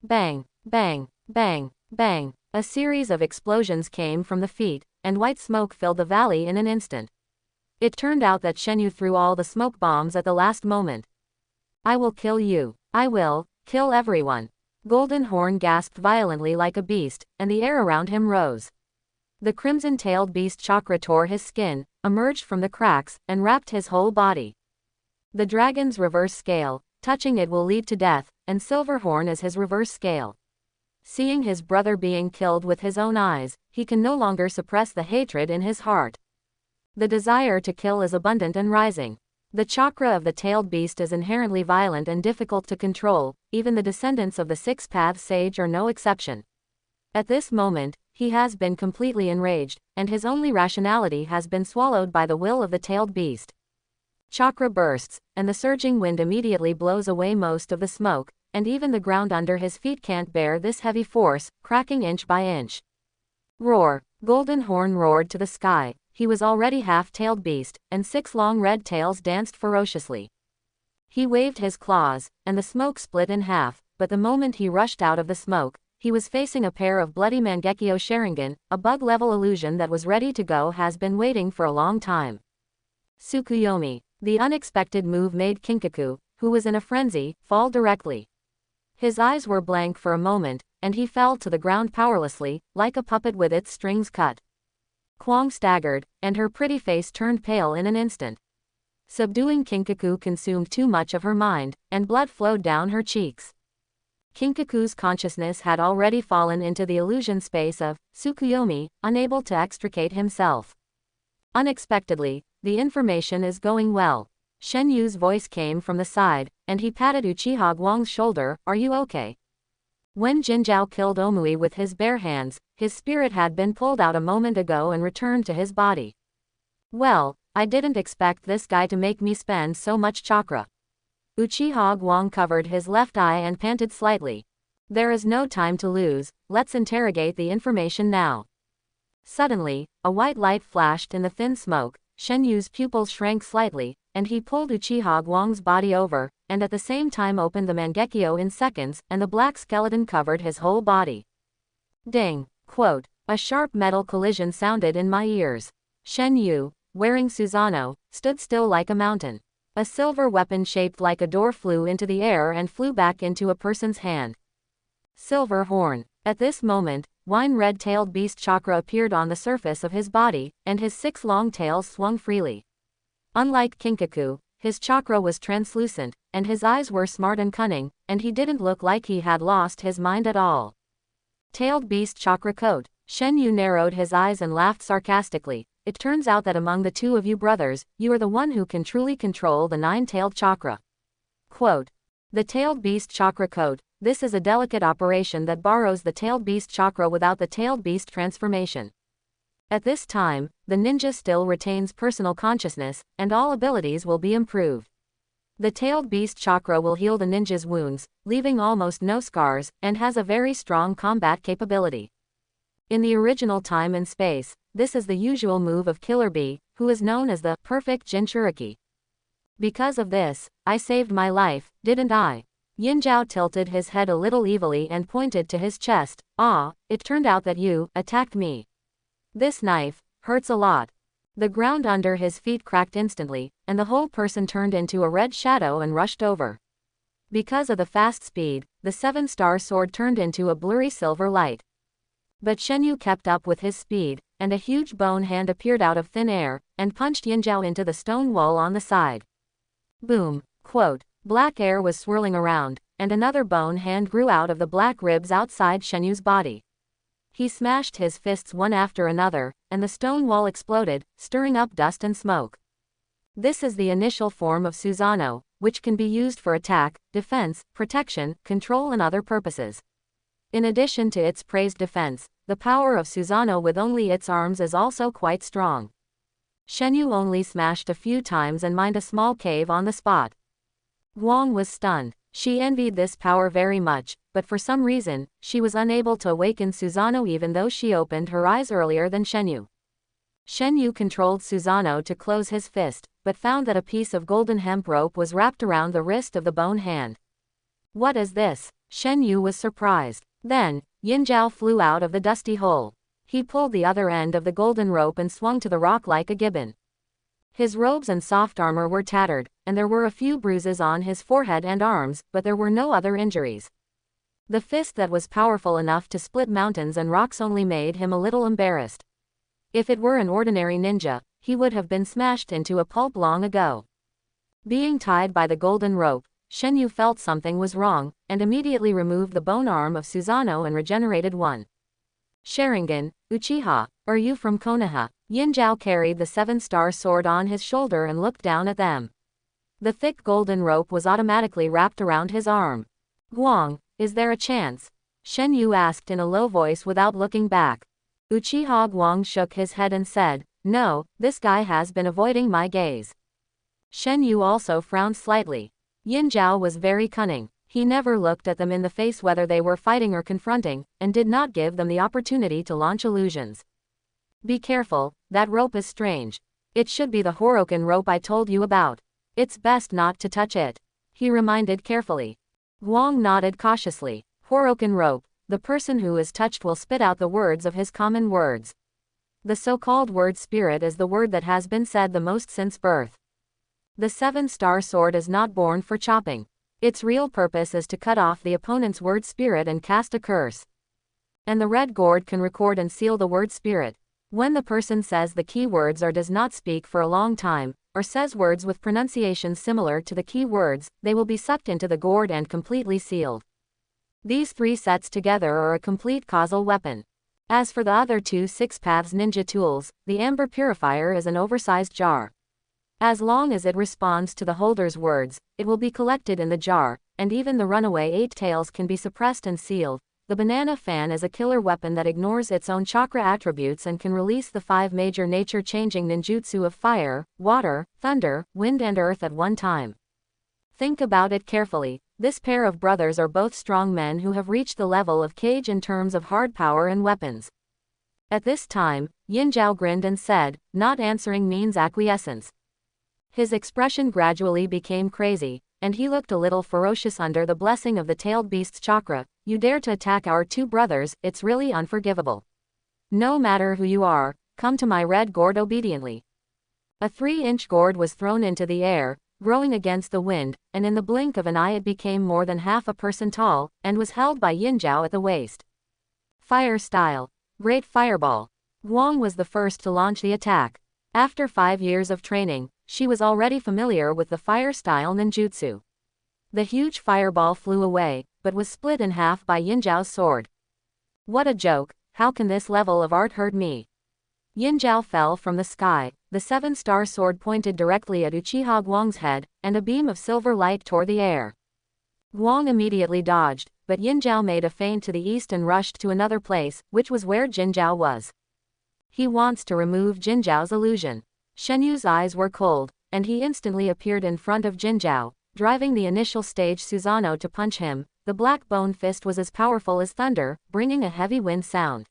Bang, bang, bang, bang. A series of explosions came from the feet, and white smoke filled the valley in an instant. It turned out that Shenu threw all the smoke bombs at the last moment. I will kill you. I will kill everyone. Golden Horn gasped violently like a beast, and the air around him rose. The crimson-tailed beast chakra tore his skin, emerged from the cracks, and wrapped his whole body. The dragon's reverse scale, touching it will lead to death, and Silverhorn is his reverse scale. Seeing his brother being killed with his own eyes, he can no longer suppress the hatred in his heart. The desire to kill is abundant and rising. The chakra of the tailed beast is inherently violent and difficult to control, even the descendants of the Six-Path Sage are no exception. At this moment, he has been completely enraged, and his only rationality has been swallowed by the will of the tailed beast. Chakra bursts, and the surging wind immediately blows away most of the smoke, and even the ground under his feet can't bear this heavy force, cracking inch by inch. Roar! Golden Horn roared to the sky. He was already half-tailed beast, and 6 long red tails danced ferociously. He waved his claws, and the smoke split in half, but the moment he rushed out of the smoke, he was facing a pair of bloody Mangekyō Sharingan, a bug-level illusion that was ready to go has been waiting for a long time. Tsukuyomi. The unexpected move made Kinkaku, who was in a frenzy, fall directly. His eyes were blank for a moment, and he fell to the ground powerlessly, like a puppet with its strings cut. Kwang staggered, and her pretty face turned pale in an instant. Subduing Kinkaku consumed too much of her mind, and blood flowed down her cheeks. Kinkaku's consciousness had already fallen into the illusion space of Tsukuyomi, unable to extricate himself. Unexpectedly, the information is going well. Shenyu's voice came from the side, and he patted Uchiha Guang's shoulder. Are you okay? When Jinzhao killed Omui with his bare hands, his spirit had been pulled out a moment ago and returned to his body. Well, I didn't expect this guy to make me spend so much chakra. Uchiha Guang covered his left eye and panted slightly. There is no time to lose, let's interrogate the information now. Suddenly, a white light flashed in the thin smoke, Shenyu's pupils shrank slightly, and he pulled Uchiha Guang's body over, and at the same time opened the Mangekyō in seconds, and the black skeleton covered his whole body. Ding! Quote. A sharp metal collision sounded in my ears. Shenu, wearing Susano, stood still like a mountain. A silver weapon shaped like a door flew into the air and flew back into a person's hand. Silver horn. At this moment, wine red-tailed beast chakra appeared on the surface of his body, and his 6 long tails swung freely. Unlike Kinkaku, his chakra was translucent, and his eyes were smart and cunning, and he didn't look like he had lost his mind at all. Tailed beast chakra coat. Shenu narrowed his eyes and laughed sarcastically. It turns out that among the 2 of you brothers, you are the one who can truly control the 9-tailed chakra. Quote. The tailed beast chakra coat. This is a delicate operation that borrows the tailed beast chakra without the tailed beast transformation. At this time, the ninja still retains personal consciousness, and all abilities will be improved. The tailed beast chakra will heal the ninja's wounds, leaving almost no scars, and has a very strong combat capability. In the original time and space, this is the usual move of Killer Bee, who is known as the perfect Jinchuriki. Because of this, I saved my life, didn't I? Yinzhao tilted his head a little evilly and pointed to his chest. Ah, it turned out that you attacked me. This knife hurts a lot. The ground under his feet cracked instantly, and the whole person turned into a red shadow and rushed over. Because of the fast speed, the 7-star sword turned into a blurry silver light. But Shenu kept up with his speed, and a huge bone hand appeared out of thin air, and punched Yinzhao into the stone wall on the side. Boom. Quote. Black air was swirling around, and another bone hand grew out of the black ribs outside Shenu's body. He smashed his fists one after another, and the stone wall exploded, stirring up dust and smoke. This is the initial form of Susano, which can be used for attack, defense, protection, control and other purposes. In addition to its praised defense, the power of Susano with only its arms is also quite strong. Shenu only smashed a few times and mined a small cave on the spot. Guang was stunned. She envied this power very much, but for some reason, she was unable to awaken Susano even though she opened her eyes earlier than Shenu. Shenu controlled Susano to close his fist, but found that a piece of golden hemp rope was wrapped around the wrist of the bone hand. What is this? Shenu was surprised. Then, Yinzhao flew out of the dusty hole. He pulled the other end of the golden rope and swung to the rock like a gibbon. His robes and soft armor were tattered, and there were a few bruises on his forehead and arms, but there were no other injuries. The fist that was powerful enough to split mountains and rocks only made him a little embarrassed. If it were an ordinary ninja, he would have been smashed into a pulp long ago. Being tied by the golden rope, Shenu felt something was wrong, and immediately removed the bone arm of Susano and regenerated one. Sharingan, Uchiha, are you from Konoha? Yinjiao carried the 7-star sword on his shoulder and looked down at them. The thick golden rope was automatically wrapped around his arm. Guang, is there a chance? Shenu asked in a low voice without looking back. Uchiha Guang shook his head and said, no, this guy has been avoiding my gaze. Shenu also frowned slightly. Yinjiao was very cunning. He never looked at them in the face whether they were fighting or confronting, and did not give them the opportunity to launch illusions. Be careful, that rope is strange. It should be the Horoken rope I told you about. It's best not to touch it. He reminded carefully. Guang nodded cautiously. Horoken rope, the person who is touched will spit out the words of his common words. The so-called word spirit is the word that has been said the most since birth. The 7-star sword is not born for chopping. Its real purpose is to cut off the opponent's word spirit and cast a curse. And the red gourd can record and seal the word spirit. When the person says the key words or does not speak for a long time, or says words with pronunciations similar to the key words, they will be sucked into the gourd and completely sealed. These 3 sets together are a complete causal weapon. As for the other 2 Six Paths ninja tools, the amber purifier is an oversized jar. As long as it responds to the holder's words, it will be collected in the jar, and even the runaway 8 tails can be suppressed and sealed. The banana fan is a killer weapon that ignores its own chakra attributes and can release the 5 major nature-changing ninjutsu of fire, water, thunder, wind and earth at one time. Think about it carefully. This pair of brothers are both strong men who have reached the level of Cage in terms of hard power and weapons. At this time, Yinjiao grinned and said, not answering means acquiescence. His expression gradually became crazy, and he looked a little ferocious under the blessing of the tailed beast's chakra. You dare to attack our 2 brothers, it's really unforgivable. No matter who you are, come to my red gourd obediently. A 3-inch gourd was thrown into the air, growing against the wind, and in the blink of an eye it became more than half a person tall, and was held by Yinjiao at the waist. Fire style. Great fireball. Guang was the first to launch the attack. After 5 years of training, she was already familiar with the fire-style ninjutsu. The huge fireball flew away, but was split in half by Yinjiao's sword. What a joke, how can this level of art hurt me? Yinjiao fell from the sky, the 7-star sword pointed directly at Uchiha Guang's head, and a beam of silver light tore the air. Guang immediately dodged, but Yinjiao made a feint to the east and rushed to another place, which was where Jinjiao was. He wants to remove Jinjiao's illusion. Shenu's eyes were cold, and he instantly appeared in front of Jinjiao, driving the initial stage Susano to punch him. The black bone fist was as powerful as thunder, bringing a heavy wind sound.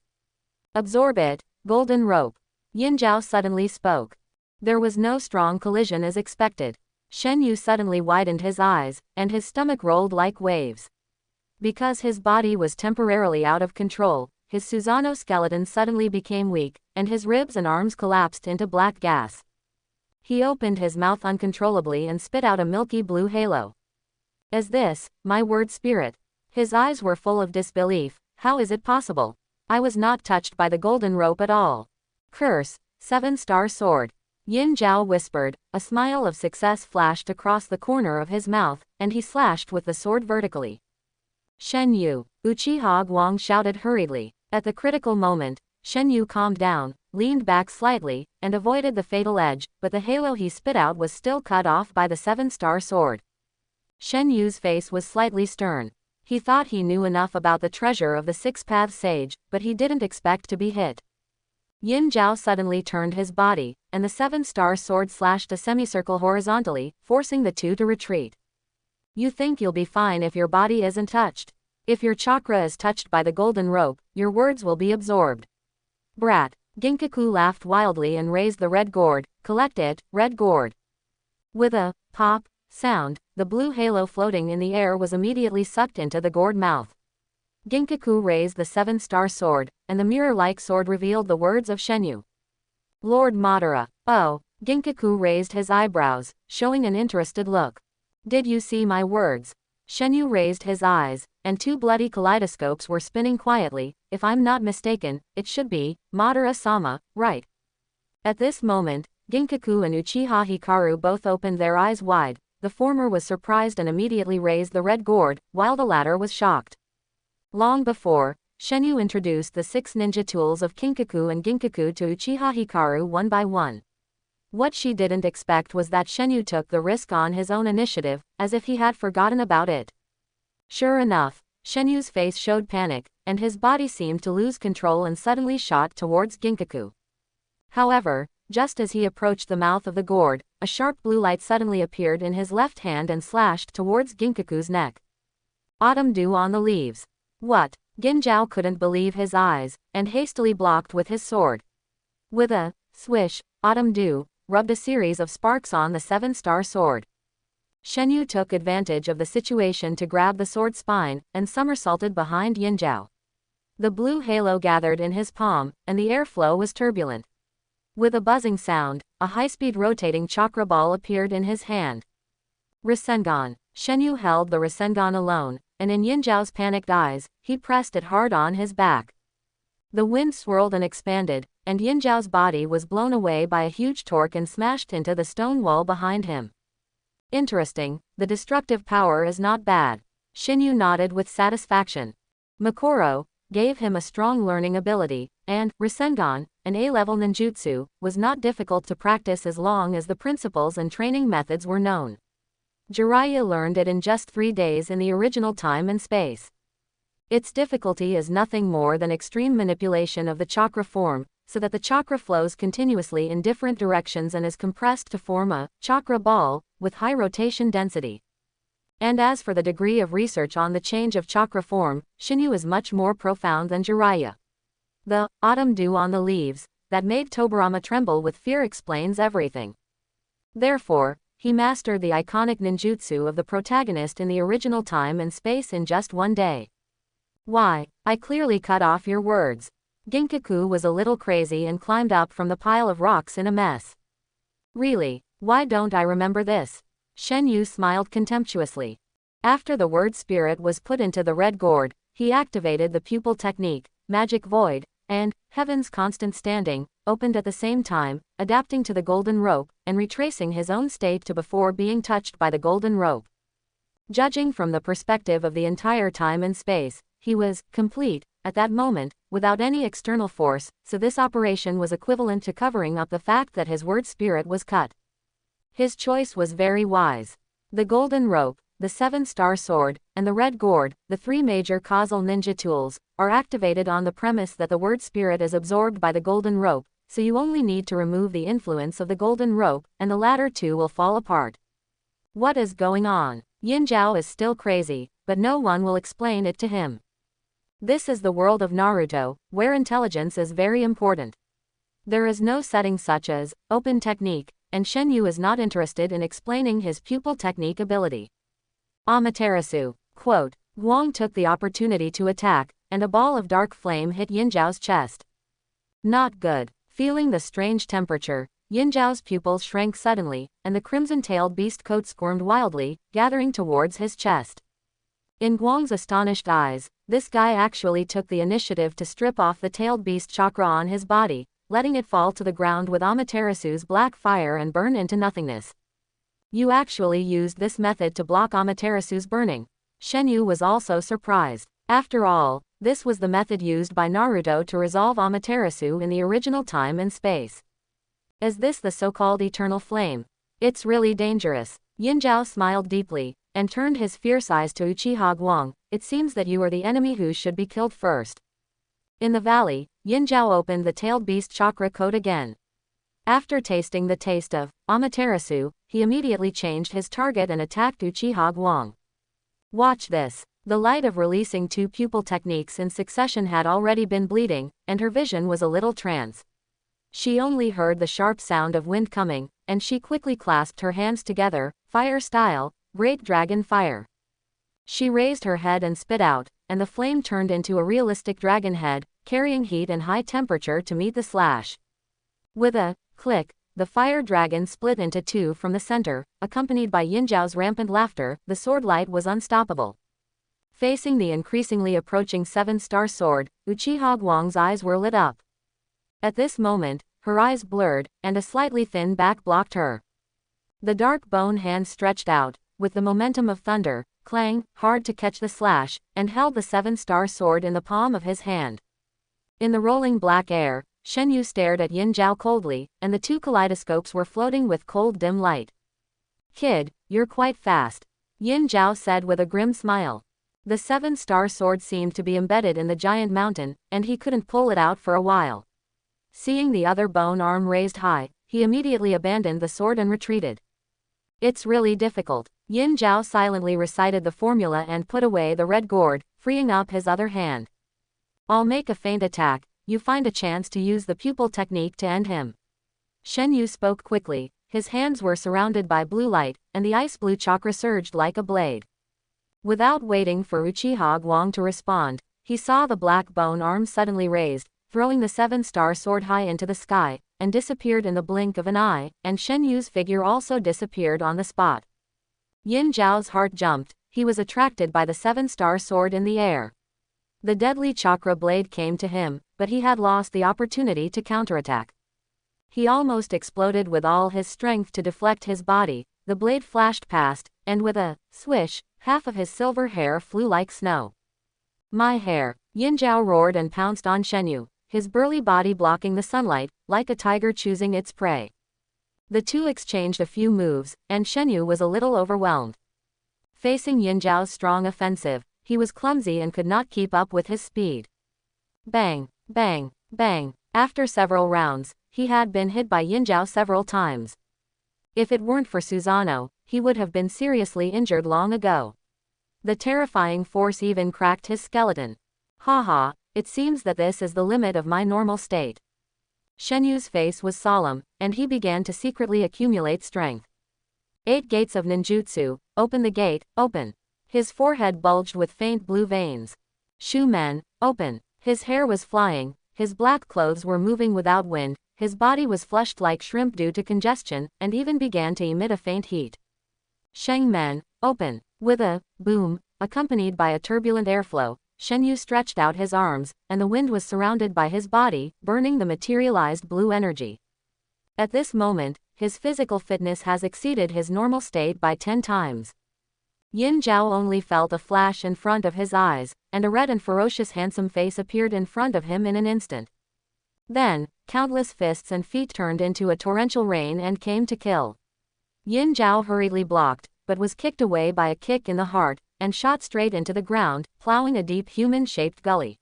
Absorb it, golden rope. Yinjiao suddenly spoke. There was no strong collision as expected. Shenu suddenly widened his eyes, and his stomach rolled like waves. Because his body was temporarily out of control, his Susano skeleton suddenly became weak, and his ribs and arms collapsed into black gas. He opened his mouth uncontrollably and spit out a milky blue halo. Is this, my word spirit? His eyes were full of disbelief. How is it possible? I was not touched by the golden rope at all. Curse, 7-star sword. Yinjiao whispered. A smile of success flashed across the corner of his mouth, and he slashed with the sword vertically. Shenu, Uchiha Guang shouted hurriedly. At the critical moment, Shenu calmed down, leaned back slightly, and avoided the fatal edge, but the halo he spit out was still cut off by the 7-star sword. Shenyu's face was slightly stern. He thought he knew enough about the treasure of the Six-Path Sage, but he didn't expect to be hit. Yinjiao suddenly turned his body, and the 7-star sword slashed a semicircle horizontally, forcing the 2 to retreat. You think you'll be fine if your body isn't touched. If your chakra is touched by the golden rope, your words will be absorbed. Brat. Ginkaku laughed wildly and raised the red gourd. Collect it, red gourd. With a pop sound, the blue halo floating in the air was immediately sucked into the gourd mouth. Ginkaku raised the 7-star sword, and the mirror-like sword revealed the words of Shenu. Lord Madara. Oh, Ginkaku raised his eyebrows, showing an interested look. Did you see my words? Shenu raised his eyes, and two bloody kaleidoscopes were spinning quietly. If I'm not mistaken, it should be Madara-sama, right? At this moment, Ginkaku and Uchiha Hikaru both opened their eyes wide. The former was surprised and immediately raised the red gourd, while the latter was shocked. Long before, Shenu introduced the 6 ninja tools of Kinkaku and Ginkaku to Uchiha Hikaru one by one. What she didn't expect was that Shenu took the risk on his own initiative, as if he had forgotten about it. Sure enough, Shenu's face showed panic, and his body seemed to lose control and suddenly shot towards Ginkaku. However, just as he approached the mouth of the gourd, a sharp blue light suddenly appeared in his left hand and slashed towards Ginkaku's neck. Autumn dew on the leaves. What? Ginjao couldn't believe his eyes, and hastily blocked with his sword. With a swish, autumn dew rubbed a series of sparks on the 7-star sword. Shenu took advantage of the situation to grab the sword spine, and somersaulted behind Yinjiao. The blue halo gathered in his palm, and the airflow was turbulent. With a buzzing sound, a high-speed rotating chakra ball appeared in his hand. Rasengan. Shenu held the Rasengan alone, and in Yinjiao's panicked eyes, he pressed it hard on his back. The wind swirled and expanded, and Yinjiao's body was blown away by a huge torque and smashed into the stone wall behind him. Interesting, the destructive power is not bad. Shenu nodded with satisfaction. Makoro gave him a strong learning ability, and Rasengan, an A-level ninjutsu, was not difficult to practice as long as the principles and training methods were known. Jiraiya learned it in just 3 days in the original time and space. Its difficulty is nothing more than extreme manipulation of the chakra form, so that the chakra flows continuously in different directions and is compressed to form a chakra ball, with high rotation density. And as for the degree of research on the change of chakra form, Shenu is much more profound than Jiraiya. The autumn dew on the leaves that made Tobirama tremble with fear explains everything. Therefore, he mastered the iconic ninjutsu of the protagonist in the original time and space in just 1 day. Why, I clearly cut off your words. Ginkaku was a little crazy and climbed up from the pile of rocks in a mess. Really, why don't I remember this? Shenu smiled contemptuously. After the word spirit was put into the red gourd, he activated the pupil technique, magic void, and heaven's constant standing, opened at the same time, adapting to the golden rope, and retracing his own state to before being touched by the golden rope. Judging from the perspective of the entire time and space, he was complete at that moment, without any external force, so this operation was equivalent to covering up the fact that his word spirit was cut. His choice was very wise. The golden rope, the 7-star sword, and the red gourd, the 3 major causal ninja tools, are activated on the premise that the word spirit is absorbed by the golden rope, so you only need to remove the influence of the golden rope, and the latter 2 will fall apart. What is going on? Yinjiao is still crazy, but no one will explain it to him. This is the world of Naruto, where intelligence is very important. There is no setting such as open technique, and Shenu is not interested in explaining his pupil technique ability. Amaterasu. Quote, Guang took the opportunity to attack, and a ball of dark flame hit Yinjiao's chest. Not good. Feeling the strange temperature, Yinjiao's pupils shrank suddenly, and the crimson-tailed beast coat squirmed wildly, gathering towards his chest. In Guang's astonished eyes, this guy actually took the initiative to strip off the tailed beast chakra on his body, letting it fall to the ground with Amaterasu's black fire and burn into nothingness. You actually used this method to block Amaterasu's burning. Shenu was also surprised. After all, this was the method used by Naruto to resolve Amaterasu in the original time and space. Is this the so-called eternal flame? It's really dangerous. Yinjiao smiled deeply, and turned his fierce eyes to Uchiha Guang. It seems that you are the enemy who should be killed first. In the valley, Yinjiao opened the tailed beast chakra code again. After tasting the taste of Amaterasu, he immediately changed his target and attacked Uchiha Guang. Watch this. The light of releasing 2 pupil techniques in succession had already been bleeding, and her vision was a little trance. She only heard the sharp sound of wind coming, and she quickly clasped her hands together, fire style, Great Dragon Fire. She raised her head and spit out, and the flame turned into a realistic dragon head, carrying heat and high temperature to meet the slash. With a click, the fire dragon split into two from the center, accompanied by Yinjiao's rampant laughter. The sword light was unstoppable. Facing the increasingly approaching seven-star sword, Uchiha Guang's eyes were lit up. At this moment, her eyes blurred, and a slightly thin back blocked her. The dark bone hand stretched out, with the momentum of thunder, clang, hard to catch the slash, and held the seven-star sword in the palm of his hand. In the rolling black air, Shenu stared at Yinjiao coldly, and the two kaleidoscopes were floating with cold dim light. "Kid, you're quite fast," Yinjiao said with a grim smile. The seven-star sword seemed to be embedded in the giant mountain, and he couldn't pull it out for a while. Seeing the other bone arm raised high, he immediately abandoned the sword and retreated. "It's really difficult." Yinjiao silently recited the formula and put away the red gourd, freeing up his other hand. "I'll make a feint attack, you find a chance to use the pupil technique to end him." Shenu spoke quickly, his hands were surrounded by blue light, and the ice blue chakra surged like a blade. Without waiting for Uchiha Guang to respond, he saw the black bone arm suddenly raised, throwing the seven-star sword high into the sky, and disappeared in the blink of an eye, and Shenyu's figure also disappeared on the spot. Yin Zhao's heart jumped, he was attracted by the seven-star sword in the air. The deadly chakra blade came to him, but he had lost the opportunity to counterattack. He almost exploded with all his strength to deflect his body. The blade flashed past, and with a swish, half of his silver hair flew like snow. "My hair!" Yin Zhao roared and pounced on Shenu, his burly body blocking the sunlight, like a tiger choosing its prey. The two exchanged a few moves, and Shenu was a little overwhelmed. Facing Yin Zhao's strong offensive, he was clumsy and could not keep up with his speed. Bang, bang, bang. After several rounds, he had been hit by Yin Zhao several times. If it weren't for Susano, he would have been seriously injured long ago. The terrifying force even cracked his skeleton. "Haha, it seems that this is the limit of my normal state." Shenyu's face was solemn, and he began to secretly accumulate strength. 8 gates of ninjutsu, open the gate, open. His forehead bulged with faint blue veins. "Shu men, open." His hair was flying, his black clothes were moving without wind, his body was flushed like shrimp due to congestion, and even began to emit a faint heat. "Sheng men, open." With a boom, accompanied by a turbulent airflow, Shenu stretched out his arms, and the wind was surrounded by his body, burning the materialized blue energy. At this moment, his physical fitness has exceeded his normal state by 10 times. Yin Zhao only felt a flash in front of his eyes, and a red and ferocious handsome face appeared in front of him in an instant. Then, countless fists and feet turned into a torrential rain and came to kill. Yin Zhao hurriedly blocked, but was kicked away by a kick in the heart, and shot straight into the ground, plowing a deep human-shaped gully.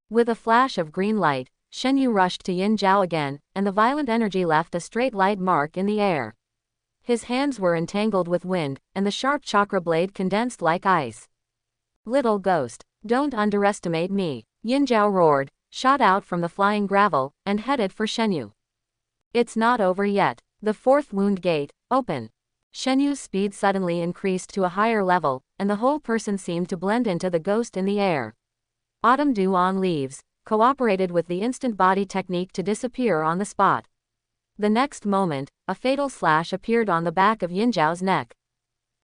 With a flash of green light, Shenu rushed to Yin Zhao again, and the violent energy left a straight light mark in the air. His hands were entangled with wind, and the sharp chakra blade condensed like ice. "Little ghost, don't underestimate me," Yin Zhao roared, shot out from the flying gravel, and headed for Shenu. "It's not over yet. The 4th wound gate, open." Shenyu's speed suddenly increased to a higher level, and the whole person seemed to blend into the ghost in the air. Autumn dew on leaves cooperated with the instant body technique to disappear on the spot. The next moment, a fatal slash appeared on the back of Yin Zhao's neck.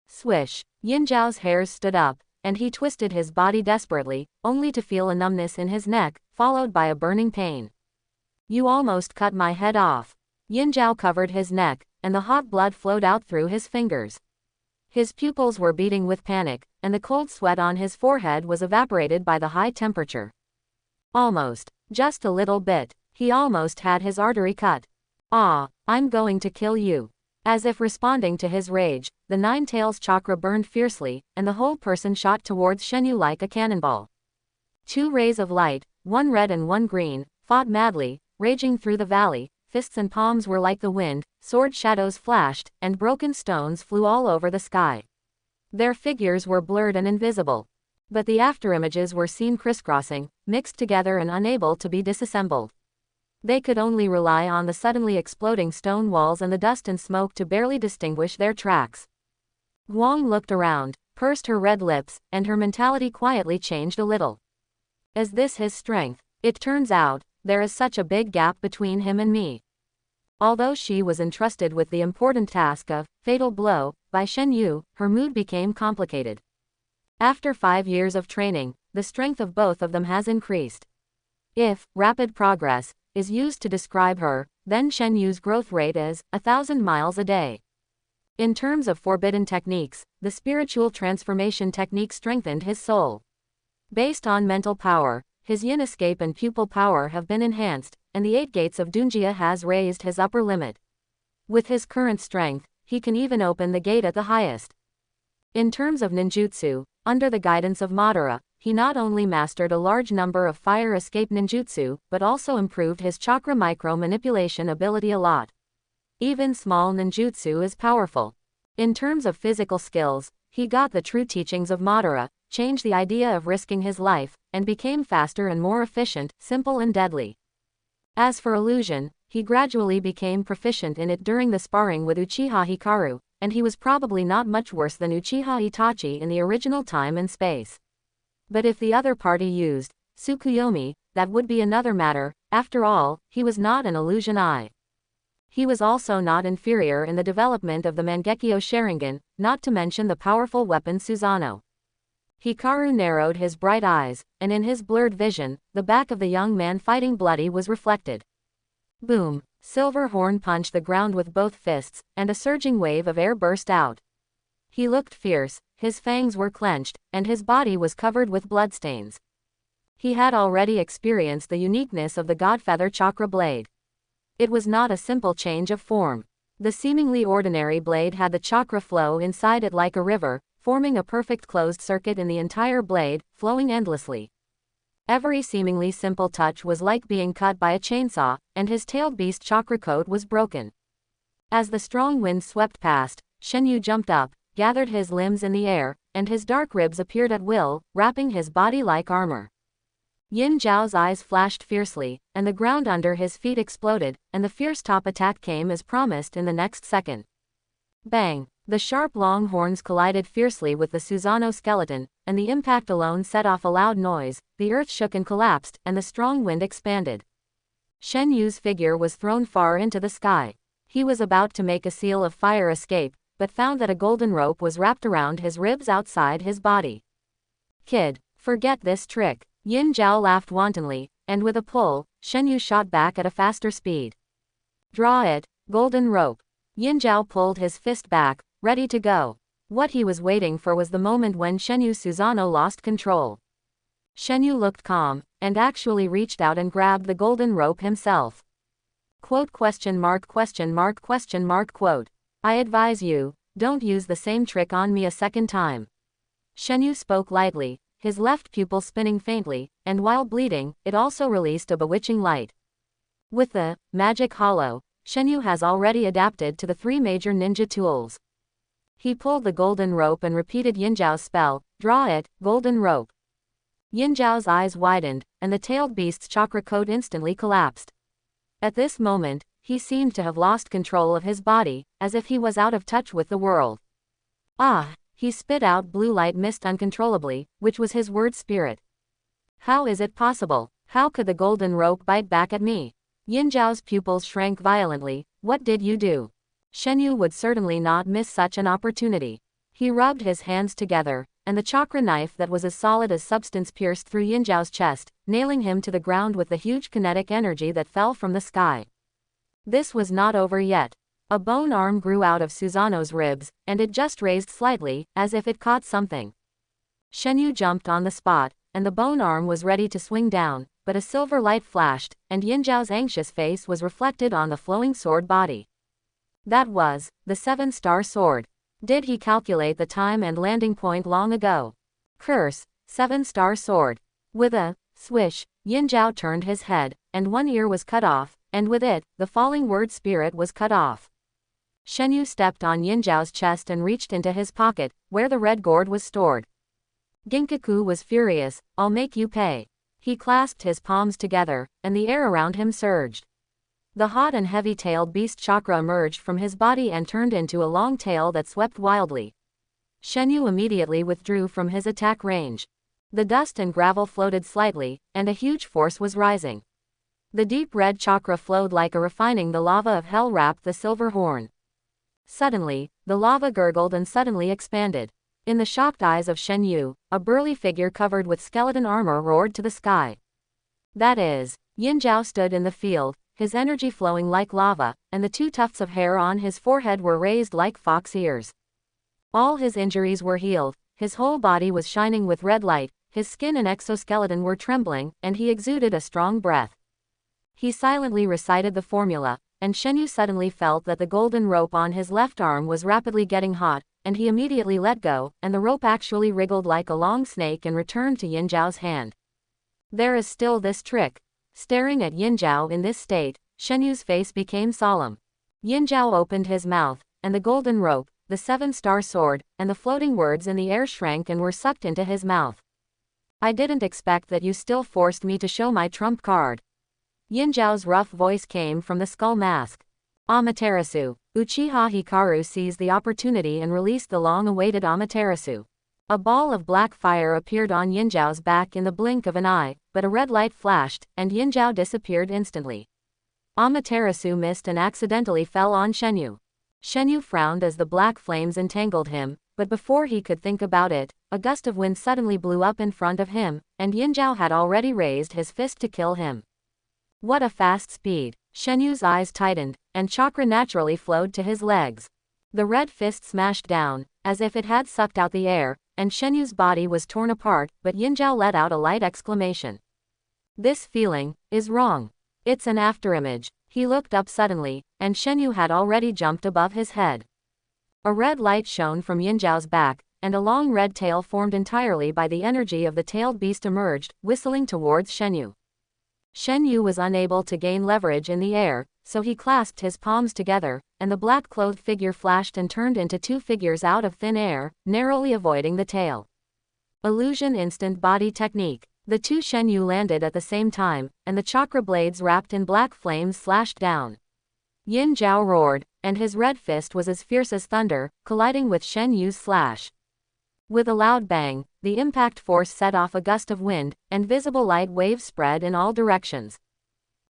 Swish! Yin Zhao's hairs stood up, and he twisted his body desperately, only to feel a numbness in his neck, followed by a burning pain. "You almost cut my head off." Yin Zhao covered his neck, and the hot blood flowed out through his fingers. His pupils were beating with panic, and the cold sweat on his forehead was evaporated by the high temperature. Almost. Just a little bit. He almost had his artery cut. "Ah, I'm going to kill you." As if responding to his rage, the 9 tails chakra burned fiercely, and the whole person shot towards Shenu like a cannonball. 2 rays of light, one red and one green, fought madly, raging through the valley. Fists and palms were like the wind, sword shadows flashed, and broken stones flew all over the sky. Their figures were blurred and invisible. But the afterimages were seen crisscrossing, mixed together and unable to be disassembled. They could only rely on the suddenly exploding stone walls and the dust and smoke to barely distinguish their tracks. Guang looked around, pursed her red lips, and her mentality quietly changed a little. Is this his strength? It turns out, there is such a big gap between him and me. Although she was entrusted with the important task of fatal blow by Shenu, her mood became complicated. After 5 years of training, the strength of both of them has increased. If rapid progress is used to describe her, then Shenyu's growth rate is 1,000 miles a day. In terms of forbidden techniques, the spiritual transformation technique strengthened his soul. Based on mental power, his yin escape and pupil power have been enhanced, and the 8 gates of Dunjia has raised his upper limit. With his current strength, he can even open the gate at the highest. In terms of ninjutsu, under the guidance of Madara, he not only mastered a large number of fire escape ninjutsu, but also improved his chakra micro-manipulation ability a lot. Even small ninjutsu is powerful. In terms of physical skills, he got the true teachings of Madara, changed the idea of risking his life, and became faster and more efficient, simple and deadly. As for illusion, he gradually became proficient in it during the sparring with Uchiha Hikaru, and he was probably not much worse than Uchiha Itachi in the original time and space. But if the other party used Tsukuyomi, that would be another matter. After all, he was not an illusion eye. He was also not inferior in the development of the Mangekyō Sharingan, not to mention the powerful weapon Susano. Hikaru narrowed his bright eyes, and in his blurred vision, the back of the young man fighting bloody was reflected. Boom! Silver Horn punched the ground with both fists, and a surging wave of air burst out. He looked fierce, his fangs were clenched, and his body was covered with bloodstains. He had already experienced the uniqueness of the Godfeather Chakra blade. It was not a simple change of form. The seemingly ordinary blade had the chakra flow inside it like a river, forming a perfect closed circuit in the entire blade, flowing endlessly. Every seemingly simple touch was like being cut by a chainsaw, and his tailed beast chakra coat was broken. As the strong wind swept past, Shenu jumped up, gathered his limbs in the air, and his dark ribs appeared at will, wrapping his body like armor. Yin Zhao's eyes flashed fiercely, and the ground under his feet exploded, and the fierce top attack came as promised in the next second. Bang! The sharp long horns collided fiercely with the Susano skeleton, and the impact alone set off a loud noise. The earth shook and collapsed, and the strong wind expanded. Shenyu's figure was thrown far into the sky. He was about to make a seal of fire escape, but found that a golden rope was wrapped around his ribs outside his body. Kid, forget this trick. Yin Zhao laughed wantonly, and with a pull, Shenu shot back at a faster speed. Draw it, golden rope. Yin Zhao pulled his fist back, ready to go. What he was waiting for was the moment when Shenu Susano lost control. Shenu looked calm, and actually reached out and grabbed the golden rope himself. Quote ? I advise you, don't use the same trick on me a second time. Shenu spoke lightly, his left pupil spinning faintly, and while bleeding, it also released a bewitching light. With the magic hollow, Shenu has already adapted to the 3 major ninja tools. He pulled the golden rope and repeated Yin Zhao's spell, draw it, golden rope. Yin Zhao's eyes widened, and the tailed beast's chakra coat instantly collapsed. At this moment, he seemed to have lost control of his body, as if he was out of touch with the world. Ah! He spit out blue light mist uncontrollably, which was his word spirit. How is it possible? How could the golden rope bite back at me? Yin Zhao's pupils shrank violently. What did you do? Shenu would certainly not miss such an opportunity. He rubbed his hands together, and the chakra knife that was as solid as substance pierced through Yin Zhao's chest, nailing him to the ground with the huge kinetic energy that fell from the sky. This was not over yet. A bone arm grew out of Susano's ribs, and it just raised slightly, as if it caught something. Shenu jumped on the spot, and the bone arm was ready to swing down, but a silver light flashed, and Yin Zhao's anxious face was reflected on the flowing sword body. That was the 7-star sword. Did he calculate the time and landing point long ago? Curse, 7-star sword. With a swish, Yin Zhao turned his head, and one ear was cut off, and with it, the falling word spirit was cut off. Shenu stepped on Yin Zhao's chest and reached into his pocket, where the red gourd was stored. Ginkaku was furious, I'll make you pay. He clasped his palms together, and the air around him surged. The hot and heavy-tailed beast chakra emerged from his body and turned into a long tail that swept wildly. Shenu immediately withdrew from his attack range. The dust and gravel floated slightly, and a huge force was rising. The deep red chakra flowed like a refining. The lava of hell wrapped the silver horn. Suddenly, the lava gurgled and suddenly expanded. In the shocked eyes of Shenu, a burly figure covered with skeleton armor roared to the sky. That is, Yin Zhao stood in the field, his energy flowing like lava, and the 2 tufts of hair on his forehead were raised like fox ears. All his injuries were healed, his whole body was shining with red light, his skin and exoskeleton were trembling, and he exuded a strong breath. He silently recited the formula, and Shenu suddenly felt that the golden rope on his left arm was rapidly getting hot, and he immediately let go, and the rope actually wriggled like a long snake and returned to Yin Zhao's hand. There is still this trick. Staring at Yin Zhao in this state, Shenu's face became solemn. Yin Zhao opened his mouth, and the golden rope, the 7-star sword, and the floating words in the air shrank and were sucked into his mouth. I didn't expect that you still forced me to show my trump card. Yin Zhao's rough voice came from the skull mask. Amaterasu. Uchiha Hikaru seized the opportunity and released the long-awaited Amaterasu. A ball of black fire appeared on Yin Zhao's back in the blink of an eye, but a red light flashed, and Yin Zhao disappeared instantly. Amaterasu missed and accidentally fell on Shenu. Shenu frowned as the black flames entangled him, but before he could think about it, a gust of wind suddenly blew up in front of him, and Yin Zhao had already raised his fist to kill him. What a fast speed! Shenu's eyes tightened, and chakra naturally flowed to his legs. The red fist smashed down, as if it had sucked out the air, and Shenu's body was torn apart, but Yin Zhao let out a light exclamation. This feeling is wrong. It's an afterimage. He looked up suddenly, and Shenu had already jumped above his head. A red light shone from Yin Zhao's back, and a long red tail formed entirely by the energy of the tailed beast emerged, whistling towards Shenu. Shenu was unable to gain leverage in the air, so he clasped his palms together, and the black-clothed figure flashed and turned into 2 figures out of thin air, narrowly avoiding the tail. Illusion instant body technique. The 2 Shenu landed at the same time, and the chakra blades wrapped in black flames slashed down. Yin Zhao roared, and his red fist was as fierce as thunder, colliding with Shenu's slash. With a loud bang, the impact force set off a gust of wind, and visible light waves spread in all directions.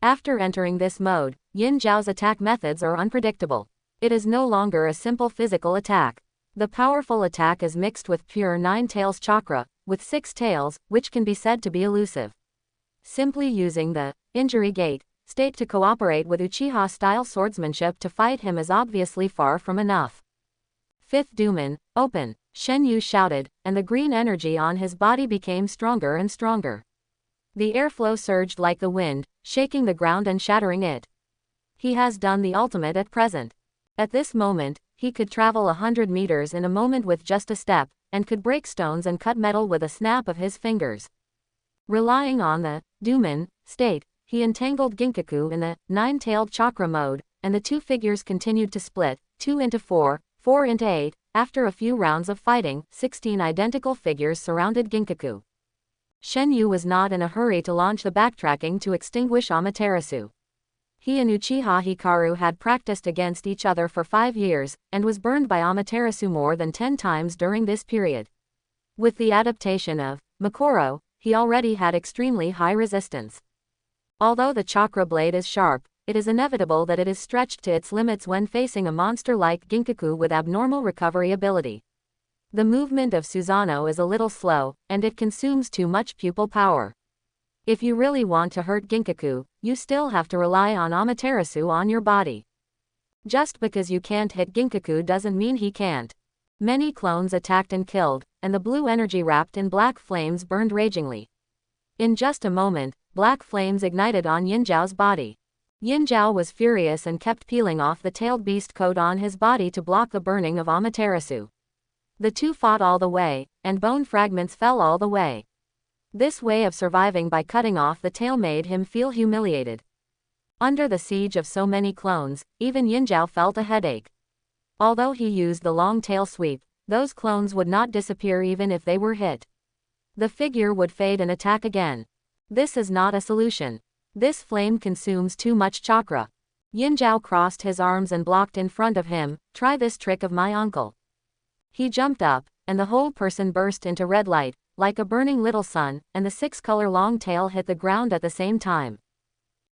After entering this mode, Yin Zhao's attack methods are unpredictable. It is no longer a simple physical attack. The powerful attack is mixed with pure 9 tails chakra, with 6 tails, which can be said to be elusive. Simply using the injury gate state to cooperate with Uchiha-style swordsmanship to fight him is obviously far from enough. 5th Duman, open, Shenu shouted, and the green energy on his body became stronger and stronger. The airflow surged like the wind, shaking the ground and shattering it. He has done the ultimate at present. At this moment, he could travel 100 meters in a moment with just a step, and could break stones and cut metal with a snap of his fingers. Relying on the Duman state, he entangled Ginkaku in the 9-tailed chakra mode, and the 2 figures continued to split, 2 into 4, 4 into 8, after a few rounds of fighting, 16 identical figures surrounded Ginkaku. Shenu was not in a hurry to launch the backtracking to extinguish Amaterasu. He and Uchiha Hikaru had practiced against each other for 5 years, and was burned by Amaterasu more than 10 times during this period. With the adaptation of Makoro, he already had extremely high resistance. Although the chakra blade is sharp, it is inevitable that it is stretched to its limits when facing a monster like Ginkaku with abnormal recovery ability. The movement of Susano is a little slow, and it consumes too much pupil power. If you really want to hurt Ginkaku, you still have to rely on Amaterasu on your body. Just because you can't hit Ginkaku doesn't mean he can't. Many clones attacked and killed, and the blue energy wrapped in black flames burned ragingly. In just a moment, black flames ignited on Yin Zhao's body. Yin Zhao was furious and kept peeling off the tailed beast coat on his body to block the burning of Amaterasu. The 2 fought all the way, and bone fragments fell all the way. This way of surviving by cutting off the tail made him feel humiliated. Under the siege of so many clones, even Yin Zhao felt a headache. Although he used the long tail sweep, those clones would not disappear even if they were hit. The figure would fade and attack again. This is not a solution. This flame consumes too much chakra. Yin Zhao crossed his arms and blocked in front of him. Try this trick of my uncle. He jumped up, and the whole person burst into red light, like a burning little sun, and the 6-color long tail hit the ground at the same time.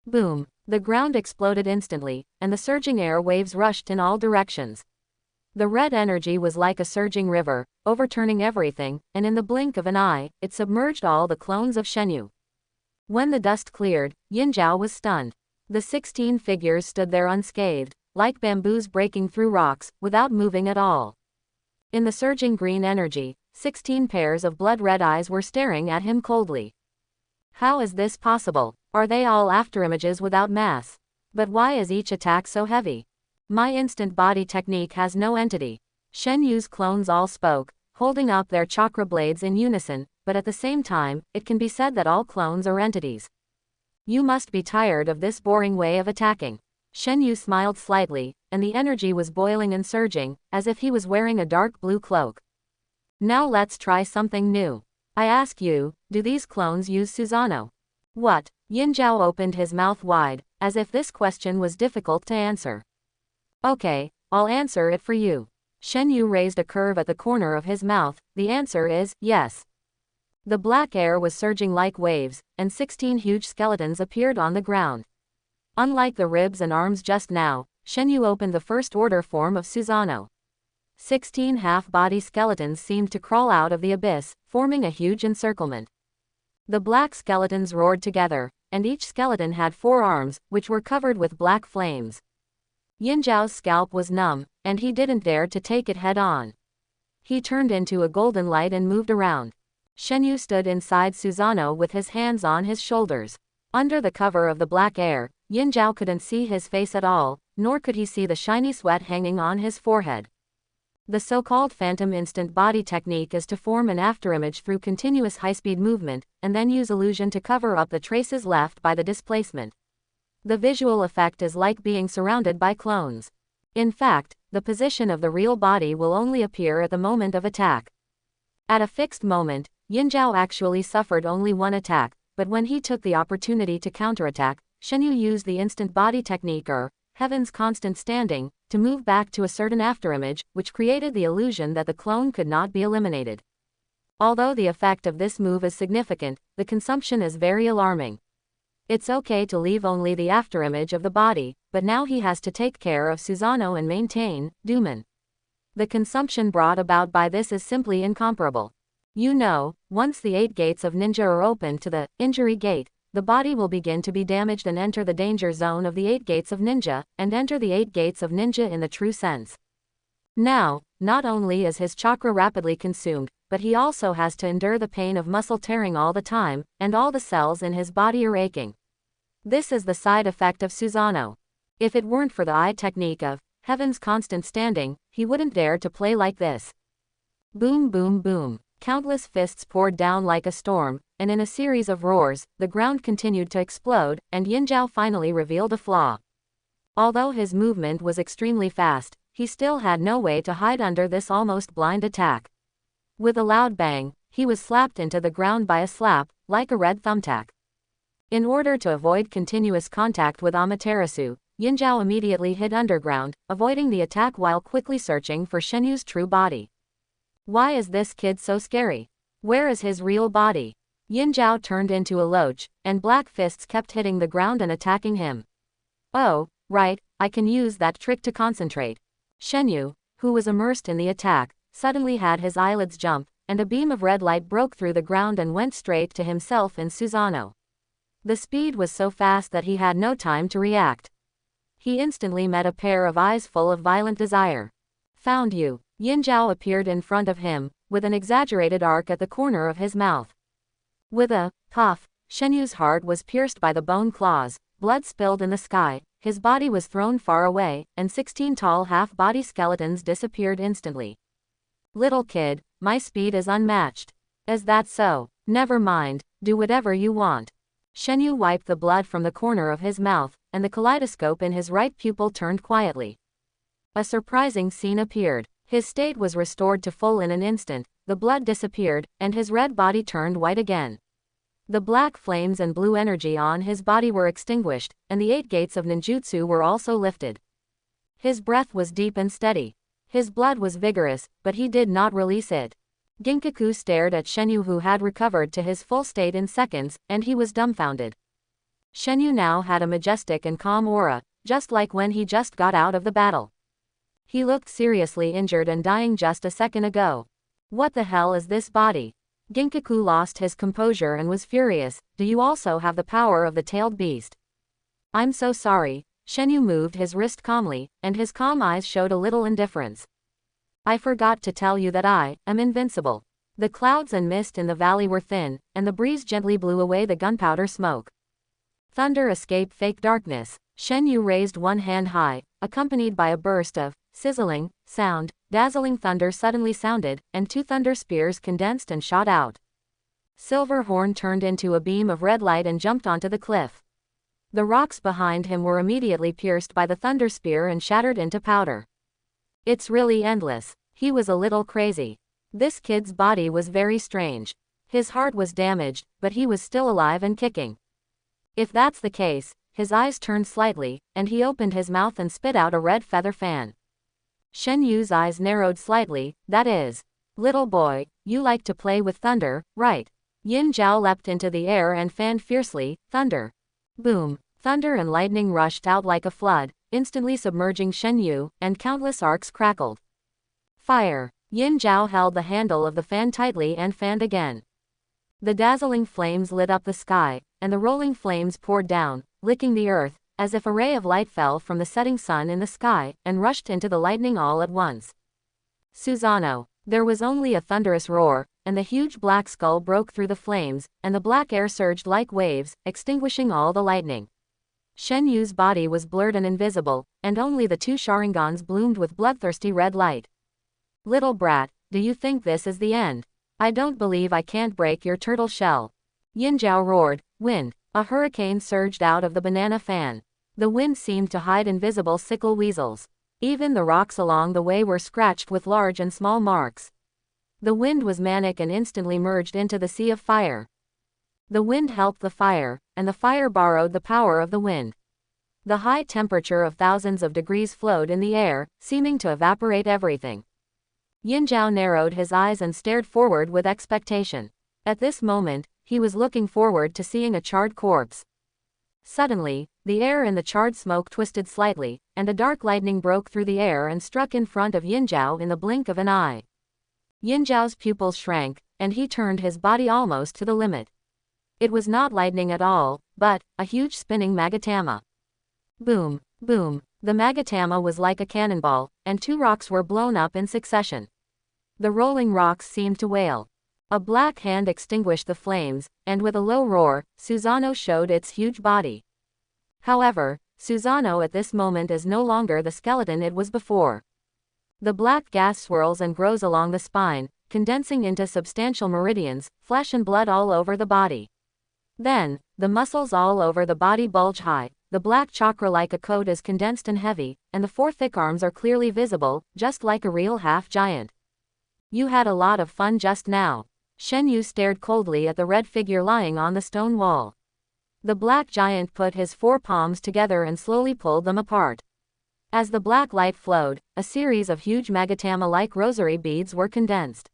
Boom! The ground exploded instantly, and the surging air waves rushed in all directions. The red energy was like a surging river, overturning everything, and in the blink of an eye, it submerged all the clones of Shenu. When the dust cleared, Yinzhao was stunned. The 16 figures stood there unscathed, like bamboos breaking through rocks, without moving at all. In the surging green energy, 16 pairs of blood-red eyes were staring at him coldly. How is this possible? Are they all afterimages without mass? But why is each attack so heavy? My instant body technique has no entity. Shenyu's clones all spoke, holding up their chakra blades in unison, but at the same time, it can be said that all clones are entities. You must be tired of this boring way of attacking. Shenu smiled slightly, and the energy was boiling and surging, as if he was wearing a dark blue cloak. Now let's try something new. I ask you, do these clones use Susano? What? Yinzhao opened his mouth wide, as if this question was difficult to answer. Okay, I'll answer it for you. Shenu raised a curve at the corner of his mouth. The answer is, yes. The black air was surging like waves, and 16 huge skeletons appeared on the ground. Unlike the ribs and arms just now, Shenu opened the first order form of Susano. 16 half-body skeletons seemed to crawl out of the abyss, forming a huge encirclement. The black skeletons roared together, and each skeleton had 4 arms, which were covered with black flames. Yinzhao's scalp was numb, and he didn't dare to take it head-on. He turned into a golden light and moved around. Shenu stood inside Susano with his hands on his shoulders. Under the cover of the black air, Yinzhao couldn't see his face at all, nor could he see the shiny sweat hanging on his forehead. The so-called phantom instant body technique is to form an afterimage through continuous high-speed movement, and then use illusion to cover up the traces left by the displacement. The visual effect is like being surrounded by clones. In fact, the position of the real body will only appear at the moment of attack. At a fixed moment, Yinzhao actually suffered only one attack, but when he took the opportunity to counterattack, Shenu used the instant body technique or Heaven's constant standing to move back to a certain afterimage, which created the illusion that the clone could not be eliminated. Although the effect of this move is significant, the consumption is very alarming. It's okay to leave only the afterimage of the body, but now he has to take care of Susano and maintain Duman. The consumption brought about by this is simply incomparable. You know, once the 8 gates of ninja are opened to the injury gate, the body will begin to be damaged and enter the danger zone of the 8 gates of ninja, and enter the 8 gates of ninja in the true sense. Now, not only is his chakra rapidly consumed, but he also has to endure the pain of muscle tearing all the time, and all the cells in his body are aching. This is the side effect of Susano. If it weren't for the eye technique of Heaven's constant standing, he wouldn't dare to play like this. Boom boom boom. Countless fists poured down like a storm, and in a series of roars, the ground continued to explode, and Yinzhao finally revealed a flaw. Although his movement was extremely fast, he still had no way to hide under this almost blind attack. With a loud bang, he was slapped into the ground by a slap, like a red thumbtack. In order to avoid continuous contact with Amaterasu, Yinzhao immediately hid underground, avoiding the attack while quickly searching for Shenu's true body. Why is this kid so scary? Where is his real body? Yinzhao turned into a loach, and black fists kept hitting the ground and attacking him. Oh, right, I can use that trick to concentrate. Shenu, who was immersed in the attack, suddenly had his eyelids jump, and a beam of red light broke through the ground and went straight to himself and Susano. The speed was so fast that he had no time to react. He instantly met a pair of eyes full of violent desire. Found you. Yinzhao appeared in front of him, with an exaggerated arc at the corner of his mouth. With a puff, Shenu's heart was pierced by the bone claws, blood spilled in the sky, his body was thrown far away, and 16 tall half-body skeletons disappeared instantly. Little kid, my speed is unmatched. Is that so? Never mind, do whatever you want. Shenu wiped the blood from the corner of his mouth, and the kaleidoscope in his right pupil turned quietly. A surprising scene appeared. His state was restored to full in an instant, the blood disappeared, and his red body turned white again. The black flames and blue energy on his body were extinguished, and the 8 gates of ninjutsu were also lifted. His breath was deep and steady. His blood was vigorous, but he did not release it. Ginkaku stared at Shenu, who had recovered to his full state in seconds, and he was dumbfounded. Shenu now had a majestic and calm aura, just like when he just got out of the battle. He looked seriously injured and dying just a second ago. What the hell is this body? Ginkaku lost his composure and was furious. Do you also have the power of the tailed beast? I'm so sorry. Shenu moved his wrist calmly, and his calm eyes showed a little indifference. I forgot to tell you that I am invincible. The clouds and mist in the valley were thin, and the breeze gently blew away the gunpowder smoke. Thunder escaped fake darkness. Shenu raised one hand high, accompanied by a burst of sizzling sound. Dazzling thunder suddenly sounded, and 2 thunder spears condensed and shot out. Silverhorn turned into a beam of red light and jumped onto the cliff. The rocks behind him were immediately pierced by the thunder spear and shattered into powder. It's really endless. He was a little crazy. This kid's body was very strange. His heart was damaged, but he was still alive and kicking. If that's the case, his eyes turned slightly, and he opened his mouth and spit out a red feather fan. Shenyu's eyes narrowed slightly. That is, little boy, you like to play with thunder, right? Yin Zhao leapt into the air and fanned fiercely. Thunder. Boom. Thunder and lightning rushed out like a flood, instantly submerging Shenu, and countless arcs crackled. Fire. Yin Zhao held the handle of the fan tightly and fanned again. The dazzling flames lit up the sky, and the rolling flames poured down, licking the earth, as if a ray of light fell from the setting sun in the sky, and rushed into the lightning all at once. Susano. There was only a thunderous roar, and the huge black skull broke through the flames, and the black air surged like waves, extinguishing all the lightning. Shenyu's body was blurred and invisible, and only the 2 Sharingans bloomed with bloodthirsty red light. Little brat, do you think this is the end? I don't believe I can't break your turtle shell. Yin Zhao roared. Wind. A hurricane surged out of the banana fan. The wind seemed to hide invisible sickle weasels. Even the rocks along the way were scratched with large and small marks. The wind was manic and instantly merged into the sea of fire. The wind helped the fire, and the fire borrowed the power of the wind. The high temperature of thousands of degrees flowed in the air, seeming to evaporate everything. Yin Zhao narrowed his eyes and stared forward with expectation. At this moment, he was looking forward to seeing a charred corpse. Suddenly, the air in the charred smoke twisted slightly, and a dark lightning broke through the air and struck in front of Yin Zhao in the blink of an eye. Yin Zhao's pupils shrank, and he turned his body almost to the limit. It was not lightning at all, but a huge spinning magatama. Boom, boom. The magatama was like a cannonball, and 2 rocks were blown up in succession. The rolling rocks seemed to wail. A black hand extinguished the flames, and with a low roar, Susano showed its huge body. However, Susano at this moment is no longer the skeleton it was before. The black gas swirls and grows along the spine, condensing into substantial meridians, flesh and blood all over the body. Then, the muscles all over the body bulge high, the black chakra like a coat is condensed and heavy, and the 4 thick arms are clearly visible, just like a real half-giant. You had a lot of fun just now. Shenu stared coldly at the red figure lying on the stone wall. The black giant put his 4 palms together and slowly pulled them apart. As the black light flowed, a series of huge magatama-like rosary beads were condensed.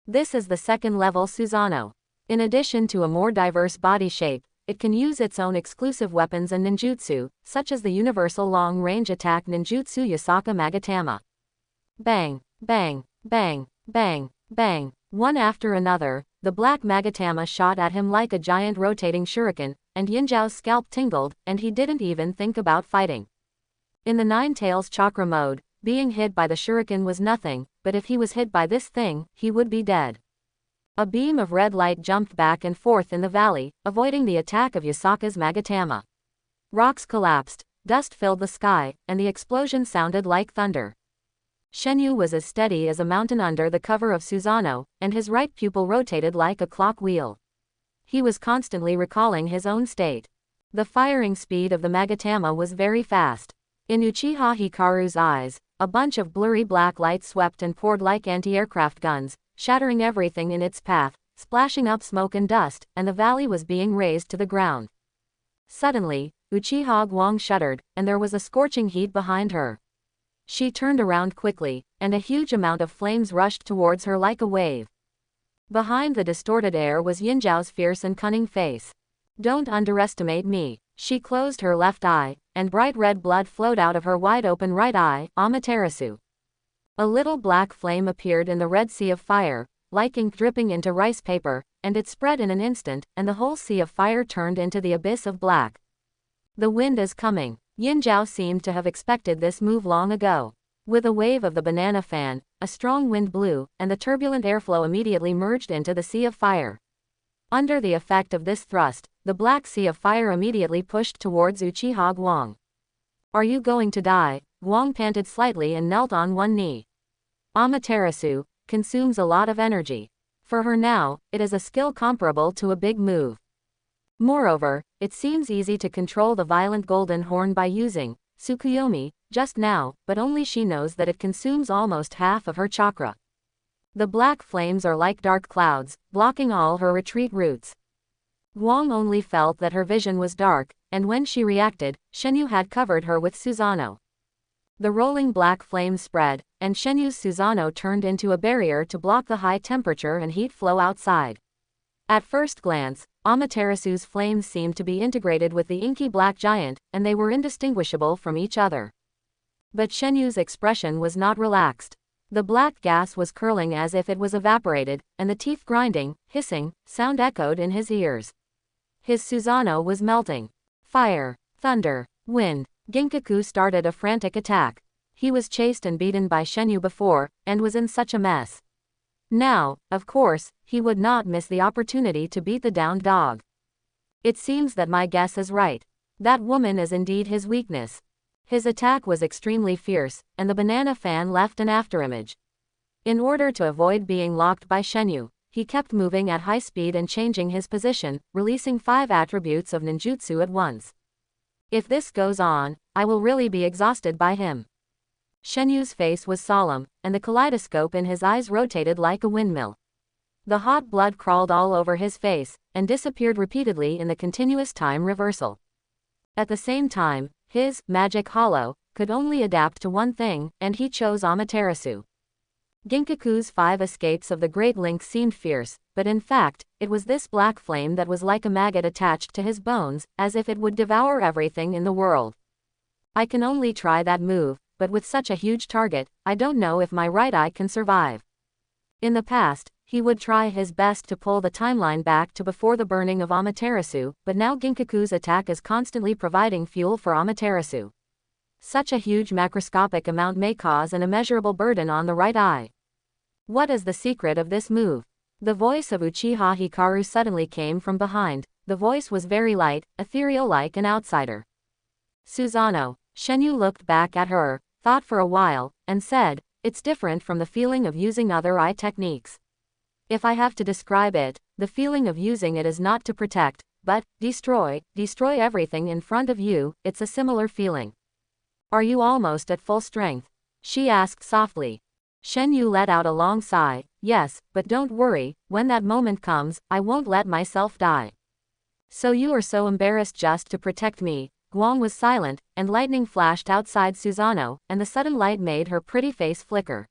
This is the 2nd level Susano. In addition to a more diverse body shape, it can use its own exclusive weapons and ninjutsu, such as the universal long-range attack ninjutsu Yasaka Magatama. Bang, bang, bang, bang, bang. One after another, the black magatama shot at him like a giant rotating shuriken, and Yin Zhao's scalp tingled, and he didn't even think about fighting. In the 9 tails chakra mode, being hit by the shuriken was nothing, but if he was hit by this thing, he would be dead. A beam of red light jumped back and forth in the valley, avoiding the attack of Yasaka's magatama. Rocks collapsed, dust filled the sky, and the explosion sounded like thunder. Shenu was as steady as a mountain under the cover of Susano, and his right pupil rotated like a clock wheel. He was constantly recalling his own state. The firing speed of the magatama was very fast. In Uchiha Hikaru's eyes, a bunch of blurry black light swept and poured like anti-aircraft guns, shattering everything in its path, splashing up smoke and dust, and the valley was being razed to the ground. Suddenly, Uchiha Guang shuddered, and there was a scorching heat behind her. She turned around quickly, and a huge amount of flames rushed towards her like a wave. Behind the distorted air was Yin Zhao's fierce and cunning face. Don't underestimate me. She closed her left eye, and bright red blood flowed out of her wide-open right eye, Amaterasu. A little black flame appeared in the red sea of fire, like ink dripping into rice paper, and it spread in an instant, and the whole sea of fire turned into the abyss of black. The wind is coming. Yin Zhao seemed to have expected this move long ago. With a wave of the banana fan, a strong wind blew, and the turbulent airflow immediately merged into the sea of fire. Under the effect of this thrust, the black sea of fire immediately pushed towards Uchiha Guang. Are you going to die? Guang panted slightly and knelt on one knee. Amaterasu consumes a lot of energy. For her now, it is a skill comparable to a big move. Moreover, it seems easy to control the violent golden horn by using Tsukuyomi just now, but only she knows that it consumes almost half of her chakra. The black flames are like dark clouds, blocking all her retreat routes. Guang only felt that her vision was dark, and when she reacted, Shenu had covered her with Susano. The rolling black flames spread, and Shenu's Susano turned into a barrier to block the high temperature and heat flow outside. At first glance, Amaterasu's flames seemed to be integrated with the inky black giant, and they were indistinguishable from each other. But Shenu's expression was not relaxed. The black gas was curling as if it was evaporated, and the teeth grinding, hissing, sound echoed in his ears. His Susano was melting. Fire, thunder, wind. Ginkaku started a frantic attack. He was chased and beaten by Shenu before, and was in such a mess. Now, of course, he would not miss the opportunity to beat the downed dog. It seems that my guess is right. That woman is indeed his weakness. His attack was extremely fierce, and the banana fan left an afterimage. In order to avoid being locked by Shenu, he kept moving at high speed and changing his position, releasing 5 attributes of ninjutsu at once. If this goes on, I will really be exhausted by him. Shenu's face was solemn, and the kaleidoscope in his eyes rotated like a windmill. The hot blood crawled all over his face, and disappeared repeatedly in the continuous time reversal. At the same time, his magic hollow could only adapt to one thing, and he chose Amaterasu. Ginkaku's 5 escapes of the Great Link seemed fierce, but in fact, it was this black flame that was like a maggot attached to his bones, as if it would devour everything in the world. I can only try that move, but with such a huge target, I don't know if my right eye can survive. In the past, he would try his best to pull the timeline back to before the burning of Amaterasu, but now Ginkaku's attack is constantly providing fuel for Amaterasu. Such a huge macroscopic amount may cause an immeasurable burden on the right eye. What is the secret of this move? The voice of Uchiha Hikaru suddenly came from behind. The voice was very light, ethereal like an outsider. Susano. Shenu looked back at her, thought for a while, and said, "It's different from the feeling of using other eye techniques. If I have to describe it, the feeling of using it is not to protect, but destroy everything in front of you. It's a similar feeling." Are you almost at full strength? She asked softly. Shenu let out a long sigh. Yes, but don't worry, when that moment comes, I won't let myself die. So you are so embarrassed just to protect me. Guang was silent, and lightning flashed outside Susano, and the sudden light made her pretty face flicker.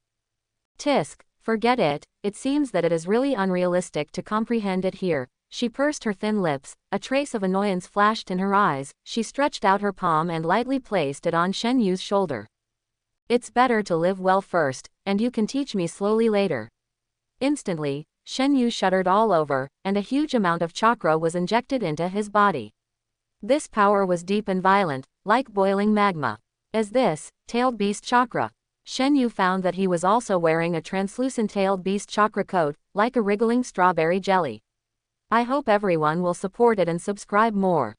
Tisk, forget it, it seems that it is really unrealistic to comprehend it here. She pursed her thin lips, a trace of annoyance flashed in her eyes, she stretched out her palm and lightly placed it on Shenyu's shoulder. It's better to live well first, and you can teach me slowly later. Instantly, Shenu shuddered all over, and a huge amount of chakra was injected into his body. This power was deep and violent, like boiling magma. As this, tailed beast chakra. Shenu found that he was also wearing a translucent tailed beast chakra coat, like a wriggling strawberry jelly. I hope everyone will support it and subscribe more.